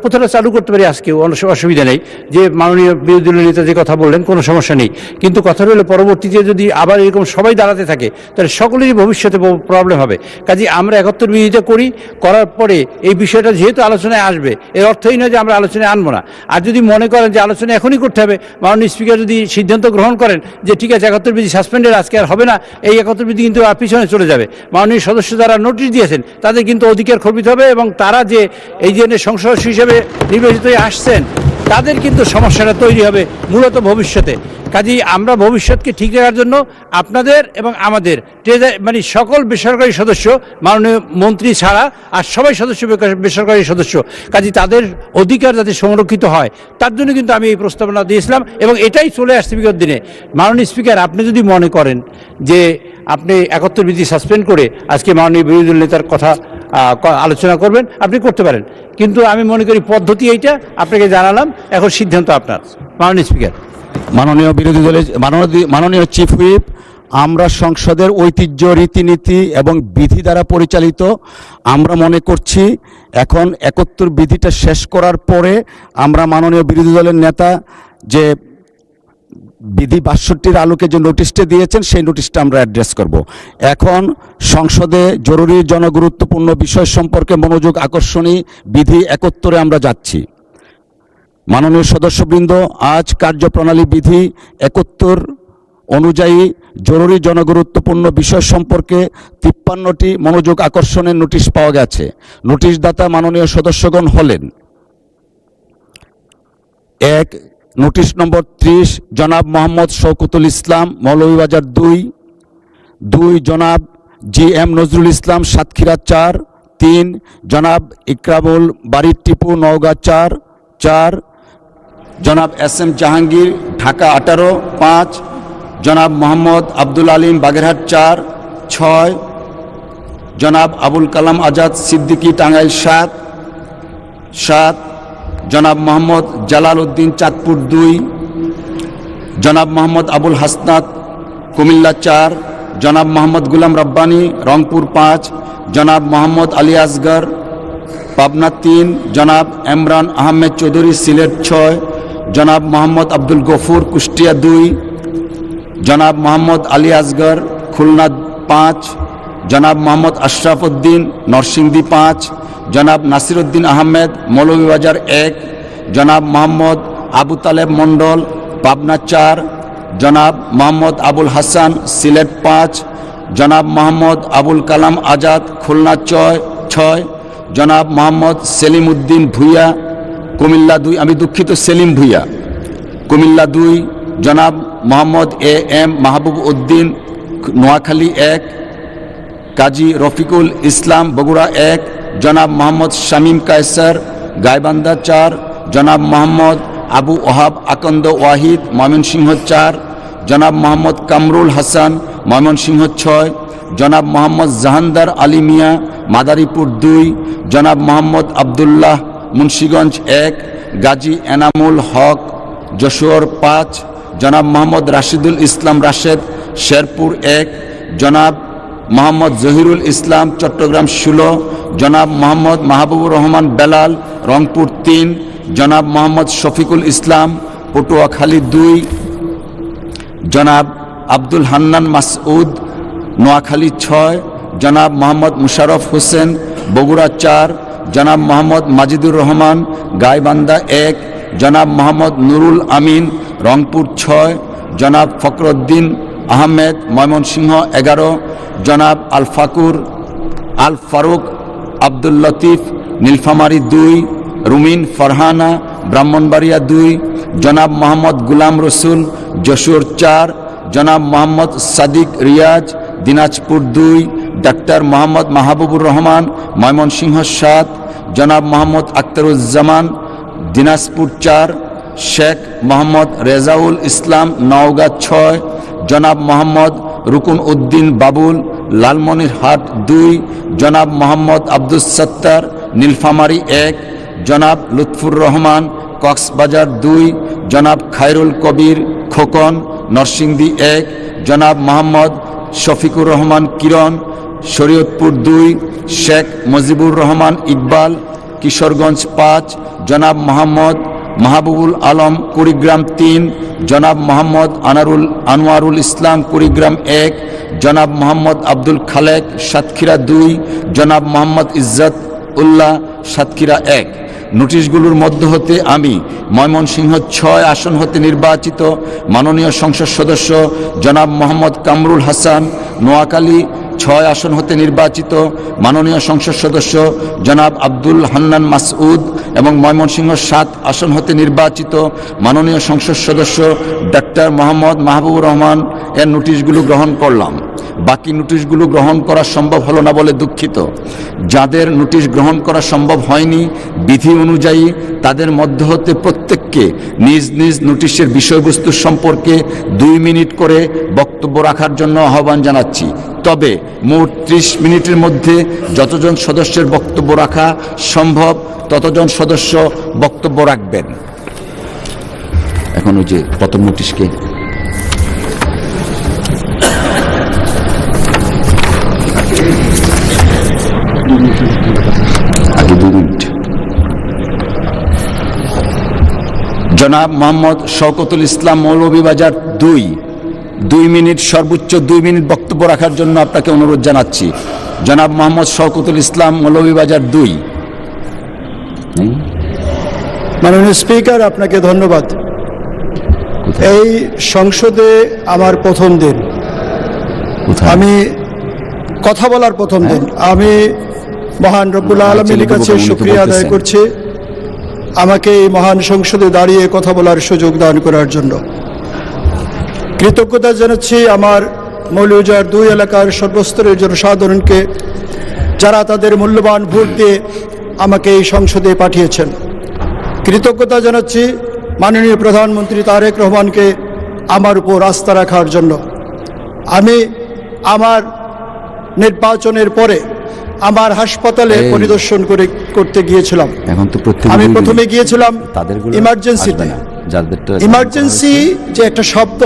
C: প্রথাটা চালু করতে পারি আজকেও অসুবিধা নেই, যে মাননীয় বিরোধী দলের নেতা যে কথা বললেন কোনো সমস্যা নেই, কিন্তু কথা হলো পরবর্তীতে যদি আবার এরকম সবাই দাঁড়াতে থাকে তাহলে সকলেরই ভবিষ্যতে প্রবলেম হবে। কাজে আমরা 71 বিধিটা করার পরে এই বিষয়টা যেহেতু আলোচনায় আসবে, এর অর্থই নয় যে আমরা আলোচনায় আনবো না। আর যদি মনে করেন যে আলোচনা এখনই করতে হবে, মাননীয় স্পিকার যদি সিদ্ধান্ত গ্রহণ করেন যে ঠিক আছে 71 বিধি সাসপেন্ডের আজকে আর হবে না, এই 71 বিধি কিন্তু আর পিছনে চলে যাবে, মাননীয় সদস্য যারা নোটিশ দিয়েছেন তাদের কিন্তু অধিকার খর্বিত হবে, এবং তারা যে এই জন্য সংসদ হিসেবে নির্বাচিত হয়ে আসছেন তাদের কিন্তু সমস্যাটা তৈরি হবে মূলত ভবিষ্যতে। কাজেই আমরা ভবিষ্যৎকে ঠিক রাখার জন্য আপনাদের এবং আমাদের মানে সকল বেসরকারি সদস্য, মাননীয় মন্ত্রী ছাড়া আর সবাই সদস্য বেসরকারি সদস্য, কাজেই তাদের অধিকার যাতে সংরক্ষিত হয় তার জন্য কিন্তু আমি এই প্রস্তাবনা দিয়েছিলাম, এবং এটাই চলে আসছে বিগত দিনে। মাননীয় স্পিকার, আপনি যদি মনে করেন যে আপনি 71 বিধি সাসপেন্ড করে আজকে মাননীয় বিরোধী দল নেতার কথা আলোচনা করবেন, আপনি করতে পারেন, কিন্তু আমি মনে করি পদ্ধতি এইটা আপনাকে জানালাম, এখন সিদ্ধান্ত আপনার। মাননীয় স্পিকার।
P: মাননীয় বিরোধী দলের মাননীয় চিফ হুইপ, আমরা সংসদের ঐতিহ্য, রীতিনীতি এবং বিধি দ্বারা পরিচালিত। আমরা মনে করছি এখন 71 বিধিটা শেষ করার পরে আমরা মাননীয় বিরোধী দলের নেতা যে বিধি 62-র আলোকে যে নোটিশটা দিয়েছেন সেই নোটিশটা আমরা অ্যাড্রেস করব। এখন সংসদে জরুরি জনগুরুত্বপূর্ণ বিষয় সম্পর্কে মনোযোগ আকর্ষণী বিধি 71-এ আমরা যাচ্ছি। মাননীয় সদস্যবৃন্দ, আজ কার্যপ্রণালী বিধি 71 অনুযায়ী জরুরি জনগুরুত্বপূর্ণ বিষয় সম্পর্কে 53টি মনোযোগ আকর্ষণের নোটিশ পাওয়া গেছে। নোটিশদাতা মাননীয় সদস্যগণ হলেন: 1. নোটিশ নম্বর 30 জনাব মোহাম্মদ শওকতুল ইসলাম মৌলভীবাজার 2 জনাব GM নজরুল ইসলাম সাতক্ষীরা 4 3 জনাব ইকরামুল বাড়ির টিপু নওগাঁ 4 জনাব SM জাহাঙ্গীর ঢাকা 18 5 জনাব মোহাম্মদ আব্দুল আলিম বাগেরহাট 4 6 জনাব আবুল কালাম আজাদ সিদ্দিকী টাঙ্গাইল 7 জনাব মোহাম্মদ জালাল উদ্দিন চাঁদপুর 2 জনাব মোহাম্মদ আবুল হাসনাত কুমিল্লা 4 জনাব মোহাম্মদ গুলাম রব্বানী রংপুর 5 জনাব মোহাম্মদ আলী আসগর পাবনা 3 জনাব এমরান আহমেদ চৌধুরী সিলেট 6 জনাব মোহাম্মদ আব্দুল গফুর কুষ্টিয়া 2 জনাব মোহাম্মদ আলী আসগর খুলনা 5 জনাব মোহাম্মদ আশরাফ উদ্দিন নরসিংদী 5 জনাব নাসিরউদ্দিন আহমেদ মৌলভীবাজার 1 জনাব মোহাম্মদ আবু তালেব মণ্ডল পাবনা 4 জনাব মোহাম্মদ আবুল হাসান সিলেট 5 জনাব মোহাম্মদ আবুল কালাম আজাদ খুলনা 6 জনাব মোহাম্মদ সেলিম উদ্দিন ভুইয়া কুমিল্লা 2 আমি দুঃখিত সেলিম ভুইয়া কুমিল্লা 2 জনাব মোহাম্মদ AM মাহবুব উদ্দিন নোয়াখালী 1 কাজী রফিকুল ইসলাম বগুড়া 1 জনাব মোহাম্মদ শামীম কায়সার গাইবান্ধা 4 জনাব মোহাম্মদ আবু ওহাব আকন্দ ওয়াহিদ ময়মনসিংহ 4 জনাব মোহাম্মদ কামরুল হাসান ময়মনসিংহ 6 জনাব মোহাম্মদ জাহানদার আলী মিয়া মাদারীপুর 2 জনাব মোহাম্মদ আবদুল্লাহ মুন্সিগঞ্জ 1 গাজী এনামুল হক যশোর 5 জনাব মোহাম্মদ রাশিদুল ইসলাম রাশেদ শেরপুর 1 জনাব মোহাম্মদ জহিরুল ইসলাম চট্টগ্রাম 16 জনাব মোহাম্মদ মাহবুবুর রহমান বেলাল রংপুর 3 জনাব মোহাম্মদ শফিকুল ইসলাম পটুয়াখালী 2 জনাব আব্দুল হান্নান মাসউদ নোয়াখালী 6 জনাব মোহাম্মদ মুশারফ হোসেন বগুড়া 4 জনাব মোহাম্মদ মাজিদুর রহমান গাইবান্ধা 1 জনাব মোহাম্মদ নুরুল আমিন রংপুর 6 জনাব ফখরুদ্দিন আহমেদ ময়মনসিংহ 11 জনাব আল ফারুক আব্দুল লতিফ নীলফামারী 2 রুমিন ফারহানা ব্রাহ্মণবাড়িয়া 2 জনাব মোহাম্মদ গুলাম রসুল যশোর 4 জনাব মোহাম্মদ সাদিক রিয়াজ দিনাজপুর 2 ডাক্তার মোহাম্মদ মাহবুবুর রহমান ময়মনসিংহ 7 জনাব মোহাম্মদ আখতারুজ্জামান দিনাজপুর 4 শেখ মোহাম্মদ রেজাউল ইসলাম নওগাঁ 6 জনাব মোহাম্মদ রুকুন উদ্দিন বাবুল লালমনিরহাট 2 জনাব মোহাম্মদ আব্দুস সত্তার নীলফামারী 1 জনাব লুৎফুর রহমান কক্সবাজার 2 জনাব খায়রুল কবির খোকন নরসিংদী 1 জনাব মোহাম্মদ শফিকুর রহমান কিরণ শরীয়তপুর 2 শেখ মুজিবুর রহমান ইকবাল কিশোরগঞ্জ 5 জনাব মোহাম্মদ মাহবুবুল আলম কুড়িগ্রাম 3 জনাব মোহাম্মদ আনোয়ারুল ইসলাম কুড়িগ্রাম 1 জনাব মোহাম্মদ আব্দুল খালেক সাতক্ষীরা 2 জনাব মোহাম্মদ ইজ্জত উল্লাহ সাতক্ষীরা 1 নোটিশগুলোর মধ্য হতে আমি ময়মনসিংহ 6 আসন হতে নির্বাচিত মাননীয় সংসদ সদস্য জনাব মোহাম্মদ কামরুল হাসান নোয়াখালী 6 আসন হতে নির্বাচিত মাননীয় সংসদ সদস্য জনাব আব্দুল হান্নান মাসউদ এবং ময়মনসিংহ 7 আসন হতে নির্বাচিত মাননীয় সংসদ সদস্য ডাক্তার মোহাম্মদ মাহবুবুর রহমান এর নোটিশগুলো গ্রহণ করলাম। বাকি নোটিশগুলো গ্রহণ করা সম্ভব হলো না বলে দুঃখিত। যাদের নোটিশ গ্রহণ করা সম্ভব হয়নি বিধি অনুযায়ী তাদের মধ্য হতে প্রত্যেককে নিজ নিজ নোটিশের বিষয়বস্তু সম্পর্কে 2 মিনিট করে বক্তব্য রাখার জন্য আহ্বান জানাচ্ছি। তবে মোট 30 মিনিটের মধ্যে যতজন সদস্যের বক্তব্য রাখা সম্ভব ততজন সদস্য বক্তব্য রাখবেন। এখন ওই যে প্রথম নোটিশকে আগে 2 মিনিট। জনাব মোহাম্মদ শওকতুল ইসলাম মৌলভীবাজার 2 মিনিট, সর্বোচ্চ 2 মিনিট বক্তব্য রাখার জন্য আপনাকে অনুরোধ জানাচ্ছি। জনাব মোহাম্মদ শওকতুল ইসলাম মৌলভীবাজার 2।
A: মাননীয় স্পিকার, আপনাকে ধন্যবাদ। এই সংসদে আমার প্রথম দিন, আমি কথা বলার প্রথম দিন। আমি মহান রব্বুল আলামিনের কাছে শুকরিয়া আদায় করছি আমাকে এই মহান সংসদে দাঁড়িয়ে কথা বলার সুযোগ দান করার জন্য। কৃতজ্ঞতা জানাচ্ছি আমার মৌলভীবাজার 2 এলাকার সর্বস্তরের জনসাধারণকে, যারা তাদের মূল্যবান ভোট দিয়ে আমাকে এই সংসদে পাঠিয়েছেন। কৃতজ্ঞতা জানাচ্ছি মাননীয় প্রধানমন্ত্রী তারেক রহমানকে আমার উপর আস্থা রাখার জন্য। আমি আমার নির্বাচনের পরে আমার হাসপাতালে পরিদর্শন করতে গিয়েছিলাম। আমি প্রথমে গিয়েছিলাম ইমার্জেন্সিতে। ইমার্জেন্সি যে একটা শব্দ,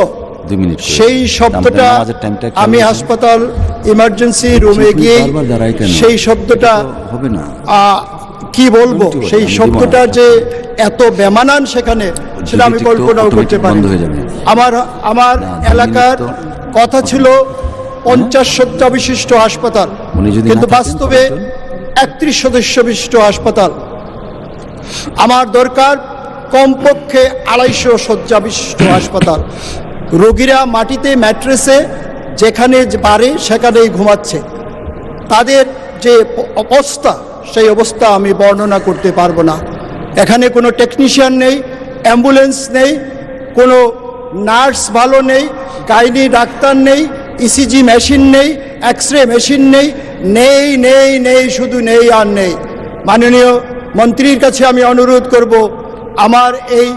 A: সেই শব্দটা আমি হাসপাতাল ইমার্জেন্সি রুমে গিয়ে সেই শব্দটা কি বলবো, সেই শব্দটা যে এত বেমানান সেখানে, সেটা আমি কল্পনাও করতে পারি। আমার এলাকার কথা ছিল 50 শয্যা বিশিষ্ট হাসপাতাল, কিন্তু বাস্তবে 31 সদস্য বিশিষ্ট হাসপাতাল। আমার দরকার কমপক্ষে 250 শয্যা বিশিষ্ট হাসপাতাল। রোগীরা মাটিতে ম্যাট্রেসে যেখানে পারে সেখানেই ঘুমাচ্ছে। তাদের যে অবস্থা, সেই অবস্থা আমি বর্ণনা করতে পারবো না। এখানে কোনো টেকনিশিয়ান নেই, অ্যাম্বুলেন্স নেই, কোনো নার্স ভালো নেই, গাইনি ডাক্তার নেই, ইসিজি মেশিন নেই, এক্সরে মেশিন নেই, নেই নেই নেই, শুধু নেই আর নেই। মাননীয় মন্ত্রীর কাছে আমি অনুরোধ করব, আমার এই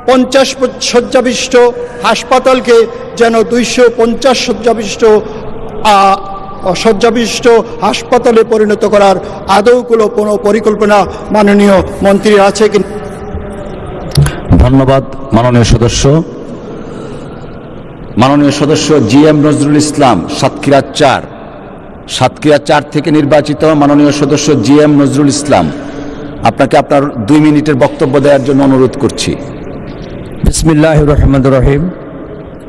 A: 50 শয্যাবিশিষ্ট হাসপাতালকে যেন 250 শয্যাবিশিষ্ট হাসপাতালে পরিণত করার আদৌ কোনো পরিকল্পনা মাননীয় মন্ত্রীর আছে কি?
P: ধন্যবাদ মাননীয় সদস্য। মাননীয় সদস্য GM নজরুল ইসলাম, সাতক্ষীরা 4 থেকে নির্বাচিত মাননীয় সদস্য GM নজরুল ইসলাম, আপনাকে আপনার 2 মিনিটের বক্তব্য দেওয়ার জন্য অনুরোধ করছি।
G: বিসমিল্লাহির রহমানির রহিম।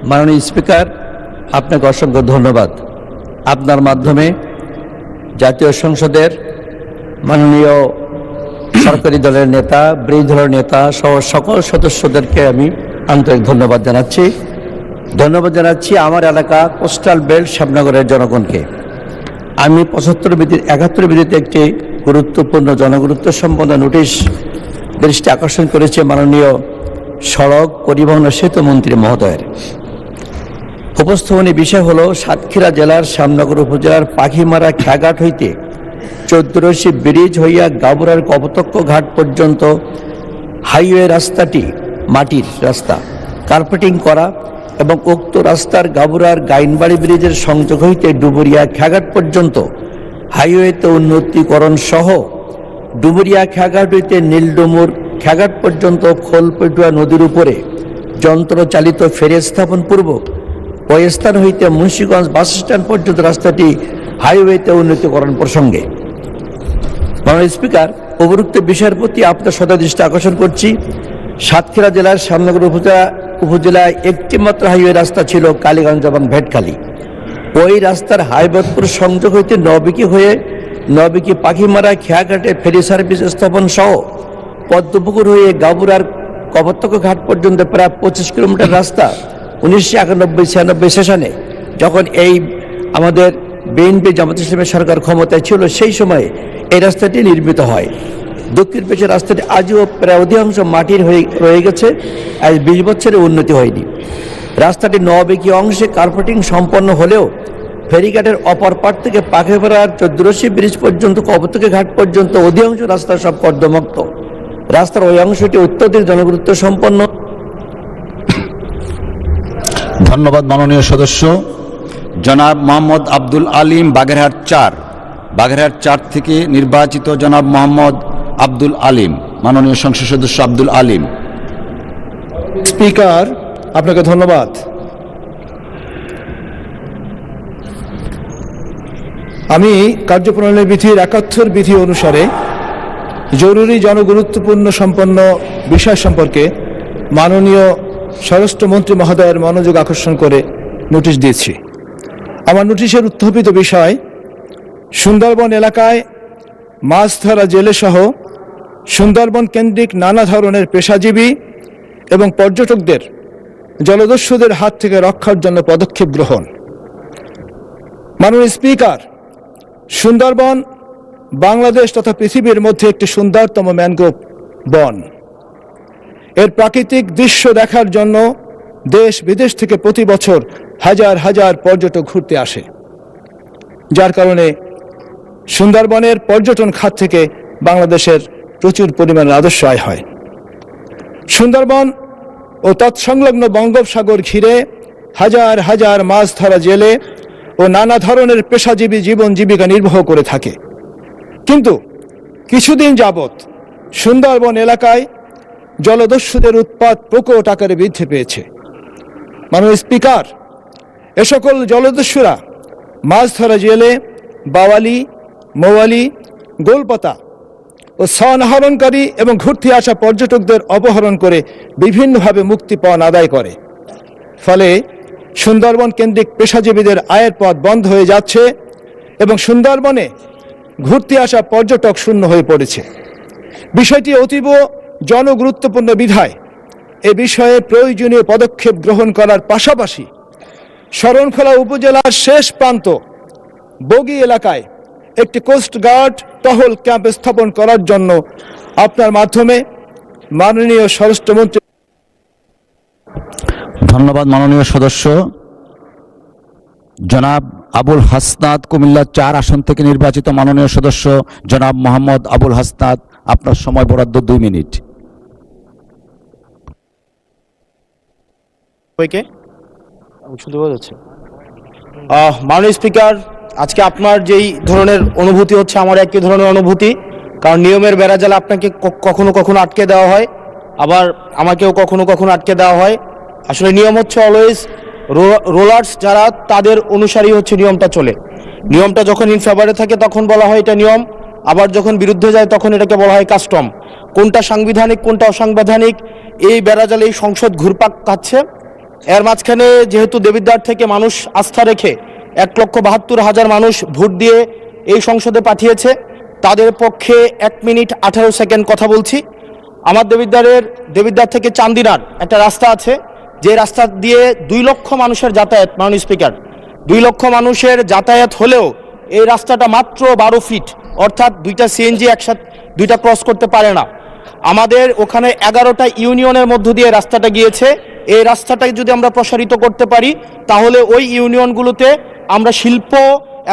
G: মাননীয় স্পিকার, আপনাকে অসংখ্য ধন্যবাদ। আপনার মাধ্যমে জাতীয় সংসদের মাননীয় সরকারি দলের নেতা, বিরোধী দলের নেতা সহ সকল সদস্যদেরকে আমি আন্তরিক ধন্যবাদ জানাচ্ছি। ধন্যবাদ জানাচ্ছি আমার এলাকা কোস্টাল বেল্ট শ্যামনগরের জনগণকে। আমি 71 বিধিতে একটি গুরুত্বপূর্ণ জনগুরুত্ব সম্পন্ন নোটিশ দৃষ্টি আকর্ষণ করেছে মাননীয় সড়ক পরিবহন ও সেতু মন্ত্রী মহোদয়ের। উপস্থাপনী বিষয় হলো সাতক্ষীরা জেলার শ্যামনগর উপজেলার পাখিমারা খেয়াঘাট হইতে 14 ব্রিজ হইয়া গাবুরার কপোতক্ষ ঘাট পর্যন্ত হাইওয়ে রাস্তাটি মাটির রাস্তা, কার্পেটিং করা এবং উক্ত রাস্তার গাবুরার গাইনবাড়ি ব্রিজের সংযোগ হইতে ডুবুরিয়া খেয়াঘাট পর্যন্ত হাইওয়েতে উন্নতিকরণ সহ ডুবুরিয়া খেয়াঘাট হইতে নীলডুমুর খেয়াঘাট পর্যন্ত খোলপেটুয়া নদীর উপরে যন্ত্রচালিত ফেরি স্থাপন পূর্বক ওই স্থান হইতে মুন্সিগঞ্জ বাস স্ট্যান্ড পর্যন্ত রাস্তাটি হাইওয়েতে উন্নতিকরণ প্রসঙ্গে মাননীয় স্পিকার, উপরোক্ত বিষয়ের প্রতি আপনার সদয় আকর্ষণ করছি। সাতক্ষীরা জেলার শ্যামনগর উপজেলায় একটি মাত্র হাইওয়ে রাস্তা ছিল, কালীগঞ্জ এবং ভেটখালী। ওই রাস্তার হাইবতপুর সংযোগ হইতে নবিকি পাখিমারা খেয়াঘাটে ফেরি সার্ভিস স্থাপন সহ পদ্মপুকুর হয়ে গাবুরার কপোতক্ষ ঘাট পর্যন্ত প্রায় 25 কিলোমিটার রাস্তা 1991-96 সেশনে, যখন এই আমাদের বিএনপি জামাত ইসলামের সরকার ক্ষমতায় ছিল, সেই সময়ে এই রাস্তাটি নির্মিত হয়। দক্ষিণ পেশের রাস্তাটি আজও প্রায় অধিকাংশ মাটির হয়ে রয়ে গেছে, আজ 20 বছরে উন্নতি হয়নি। রাস্তাটি নবিকি অংশে কার্পেটিং সম্পন্ন হলেও ফেরিঘাটের অপর পার থেকে পাখিপাড়ার 14 ব্রিজ পর্যন্ত কপোতক্ষ ঘাট পর্যন্ত অধিকাংশ রাস্তা সব কর্দমাক্ত। রাস্তার ওই অংশটি অত্যধিক জনগুরুত্ব সম্পন্ন।
P: ধন্যবাদ মাননীয় সদস্য। জনাব মোহাম্মদ আব্দুল আলিম, বাগেরহাট 4 থেকে নির্বাচিত জনাব মোহাম্মদ আব্দুল আলিম, মাননীয় সংসদ সদস্য আব্দুল আলিম।
T: স্পিকার, আপনাকে ধন্যবাদ। আমি কার্যপ্রণালী বিধির 71 বিধি অনুসারে জরুরি জনগুরুত্বপূর্ণ সম্পন্ন বিষয় সম্পর্কে মাননীয় স্বরাষ্ট্রমন্ত্রী মহোদয়ের মনোযোগ আকর্ষণ করে নোটিশ দিয়েছি। আমার নোটিশের উত্থাপিত বিষয় সুন্দরবন এলাকায় মাছ ধরা জেলে সহ সুন্দরবন কেন্দ্রিক নানা ধরনের পেশাজীবী এবং পর্যটকদের জলদস্যুদের হাত থেকে রক্ষার জন্য পদক্ষেপ গ্রহণ। মাননীয় স্পিকার, সুন্দরবন বাংলাদেশ তথা পৃথিবীর মধ্যে একটি সুন্দরতম ম্যানগ্রোভ বন। এর প্রাকৃতিক দৃশ্য দেখার জন্য দেশ বিদেশ থেকে প্রতি বছর হাজার হাজার পর্যটক ঘুরতে আসে, যার কারণে সুন্দরবনের পর্যটন খাত থেকে বাংলাদেশের প্রচুর পরিমাণে রাজস্ব আয় হয়। সুন্দরবন ও তৎসংলগ্ন বঙ্গোপসাগর ঘিরে হাজার হাজার মাছ ধরা জেলে ও নানা ধরনের পেশাজীবী জীবন জীবিকা নির্বাহ করে থাকে। কিন্তু কিছুদিন যাবৎ সুন্দরবন এলাকায় জলদস্যুদের উৎপাত প্রকট আকারে বৃদ্ধি পেয়েছে। মাননীয় স্পিকার, এ সকল জলদস্যুরা মাছ ধরা জেলে, বাওয়ালি, মৌয়ালি, গোলপাতা ও সন আহরণকারী এবং ঘুরতে আসা পর্যটকদের অপহরণ করে বিভিন্নভাবে মুক্তিপণ আদায় করে। ফলে সুন্দরবন কেন্দ্রিক পেশাজীবীদের আয়ের পথ বন্ধ হয়ে যাচ্ছে এবং সুন্দরবনে ঘুরতে আসা পর্যটক শূন্য হয়ে পড়েছে। বিষয়টি অতীব জনগুরুত্বপূর্ণ বিধায় এ বিষয়ে প্রয়োজনীয় পদক্ষেপ গ্রহণ করার পাশাপাশি শরণখোলা উপজেলার শেষ প্রান্ত বগি এলাকায় একটি কোস্টগার্ড টহল ক্যাম্প স্থাপন করার জন্য আপনার মাধ্যমে মাননীয় স্বরাষ্ট্রমন্ত্রী।
P: ধন্যবাদ মাননীয় সদস্য। জনাব আবুল হাসনাত, কুমিল্লা 4 আসন থেকে নির্বাচিত মাননীয় সদস্য জনাব মোহাম্মদ আবুল হাসনাত, আপনার সময় বরাদ্দ 2 মিনিট।
I: মাননীয় স্পিকার, আজকে আপনার যেই ধরনের অনুভূতি হচ্ছে আমার একই ধরনের অনুভূতি, কারণ নিয়মের বেড়াজালে আপনাকে কখনো কখনো আটকে দেওয়া হয়, আবার আমাকেও কখনো কখনো আটকে দেওয়া হয়। আসলে নিয়ম হচ্ছে অলওয়েজ রোলার্স যারা তাদের অনুসারী হচ্ছে নিয়মটা চলে। নিয়মটা যখন ইন ফেভারে থাকে তখন বলা হয় এটা নিয়ম, আবার যখন বিরুদ্ধে যায় তখন এটাকে বলা হয় কাস্টম। কোনটা সাংবিধানিক কোনটা অসাংবিধানিক এই বেড়াজালে এই সংসদ ঘুরপাক খাচ্ছে। এর মাঝখানে যেহেতু দেবিদ্বার থেকে মানুষ আস্থা রেখে 1,72,000 মানুষ ভোট দিয়ে এই সংসদে পাঠিয়েছে, তাদের পক্ষে 1 মিনিট 18 সেকেন্ড কথা বলছি। আমার দেবিদ্বার থেকে চান্দিনার একটা রাস্তা আছে, যে রাস্তা দিয়ে 2 লক্ষ মানুষের যাতায়াত। মাননীয় স্পিকার, 2 লক্ষ মানুষের যাতায়াত হলেও এই রাস্তাটা মাত্র 12 ফিট, অর্থাৎ 2টা সিএনজি একসাথে 2টা ক্রস করতে পারে না। আমাদের ওখানে 11টা ইউনিয়নের মধ্য দিয়ে রাস্তাটা গিয়েছে। এই রাস্তাটাকে যদি আমরা প্রসারিত করতে পারি তাহলে ওই ইউনিয়নগুলোতে আমরা শিল্প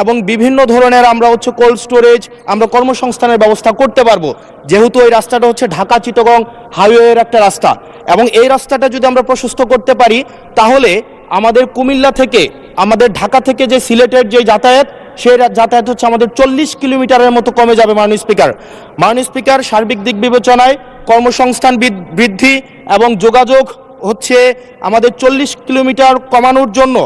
I: এবং বিভিন্ন ধরনের আমরা হচ্ছে কোল্ড স্টোরেজ, আমরা কর্মসংস্থানের ব্যবস্থা করতে পারবো, যেহেতু এই রাস্তাটা হচ্ছে ঢাকা চিটাগং হাইওয়ের একটা রাস্তা। এবং এই রাস্তাটা যদি আমরা প্রশস্ত করতে পারি তাহলে আমাদের কুমিল্লা থেকে, আমাদের ঢাকা থেকে যে সিলেটের যে যাতায়াত, সেই যাতায়াত হচ্ছে আমাদের 40 কিলোমিটারের মতো কমে যাবে। মাননীয় স্পিকার, সার্বিক দিক বিবেচনায় কর্মসংস্থান বৃদ্ধি এবং যোগাযোগ হচ্ছে আমাদের 40 কিলোমিটার কমানোর জন্য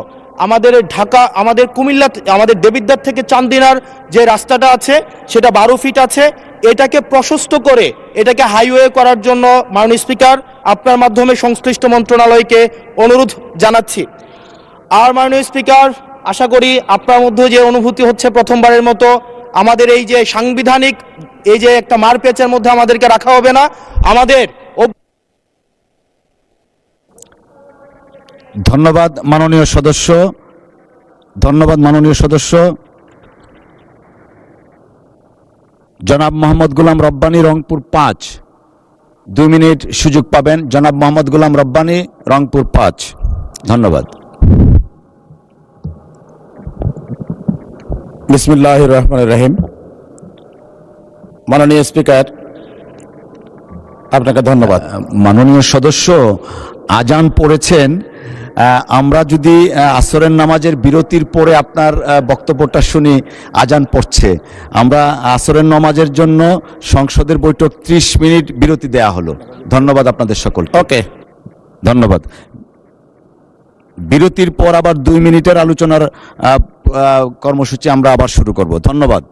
I: আমাদের কুমিল্লা, আমাদের দেবিদ্বার থেকে চান্দিনার যে রাস্তাটা আছে সেটা 12 ফিট আছে, এটাকে প্রশস্ত করে এটাকে হাইওয়ে করার জন্য মাননীয় স্পিকার আপনার মাধ্যমে সংশ্লিষ্ট মন্ত্রণালয়কে অনুরোধ জানাচ্ছি। আর মাননীয় স্পিকার, আশা করি আপনার মধ্যে যে অনুভূতি হচ্ছে প্রথমবারের মতো আমাদের এই যে সাংবিধানিক এই যে একটা মারপ্যাচের মধ্যে আমাদেরকে রাখা হবে না।
P: ধন্যবাদ মাননীয় সদস্য। ধন্যবাদ মাননীয় সদস্য। জনাব মোহাম্মদ গোলাম রব্বানী, রংপুর 5, 2 মিনিট সুযোগ পাবেন। জনাব মোহাম্মদ গোলাম রব্বানী, রংপুর 5। ধন্যবাদ।
V: বিসমিল্লাহির রহমানির রহিম। মাননীয় স্পিকার, আপনাকে ধন্যবাদ।
P: মাননীয় সদস্য, আজান পড়েছেন, আমরা যদি আসরের নামাজের বিরতির পরে আপনার বক্তব্যটা শুনি, আজান পড়ছে, আমরা আসরের নামাজের জন্য সংসদের বৈঠক 30 মিনিট বিরতি দেয়া হলো। ধন্যবাদ আপনাদের সকল।
V: ওকে,
P: ধন্যবাদ। বিরতির পর আবার 2 মিনিটের আলোচনার কর্মসূচি আমরা আবার শুরু করব। ধন্যবাদ।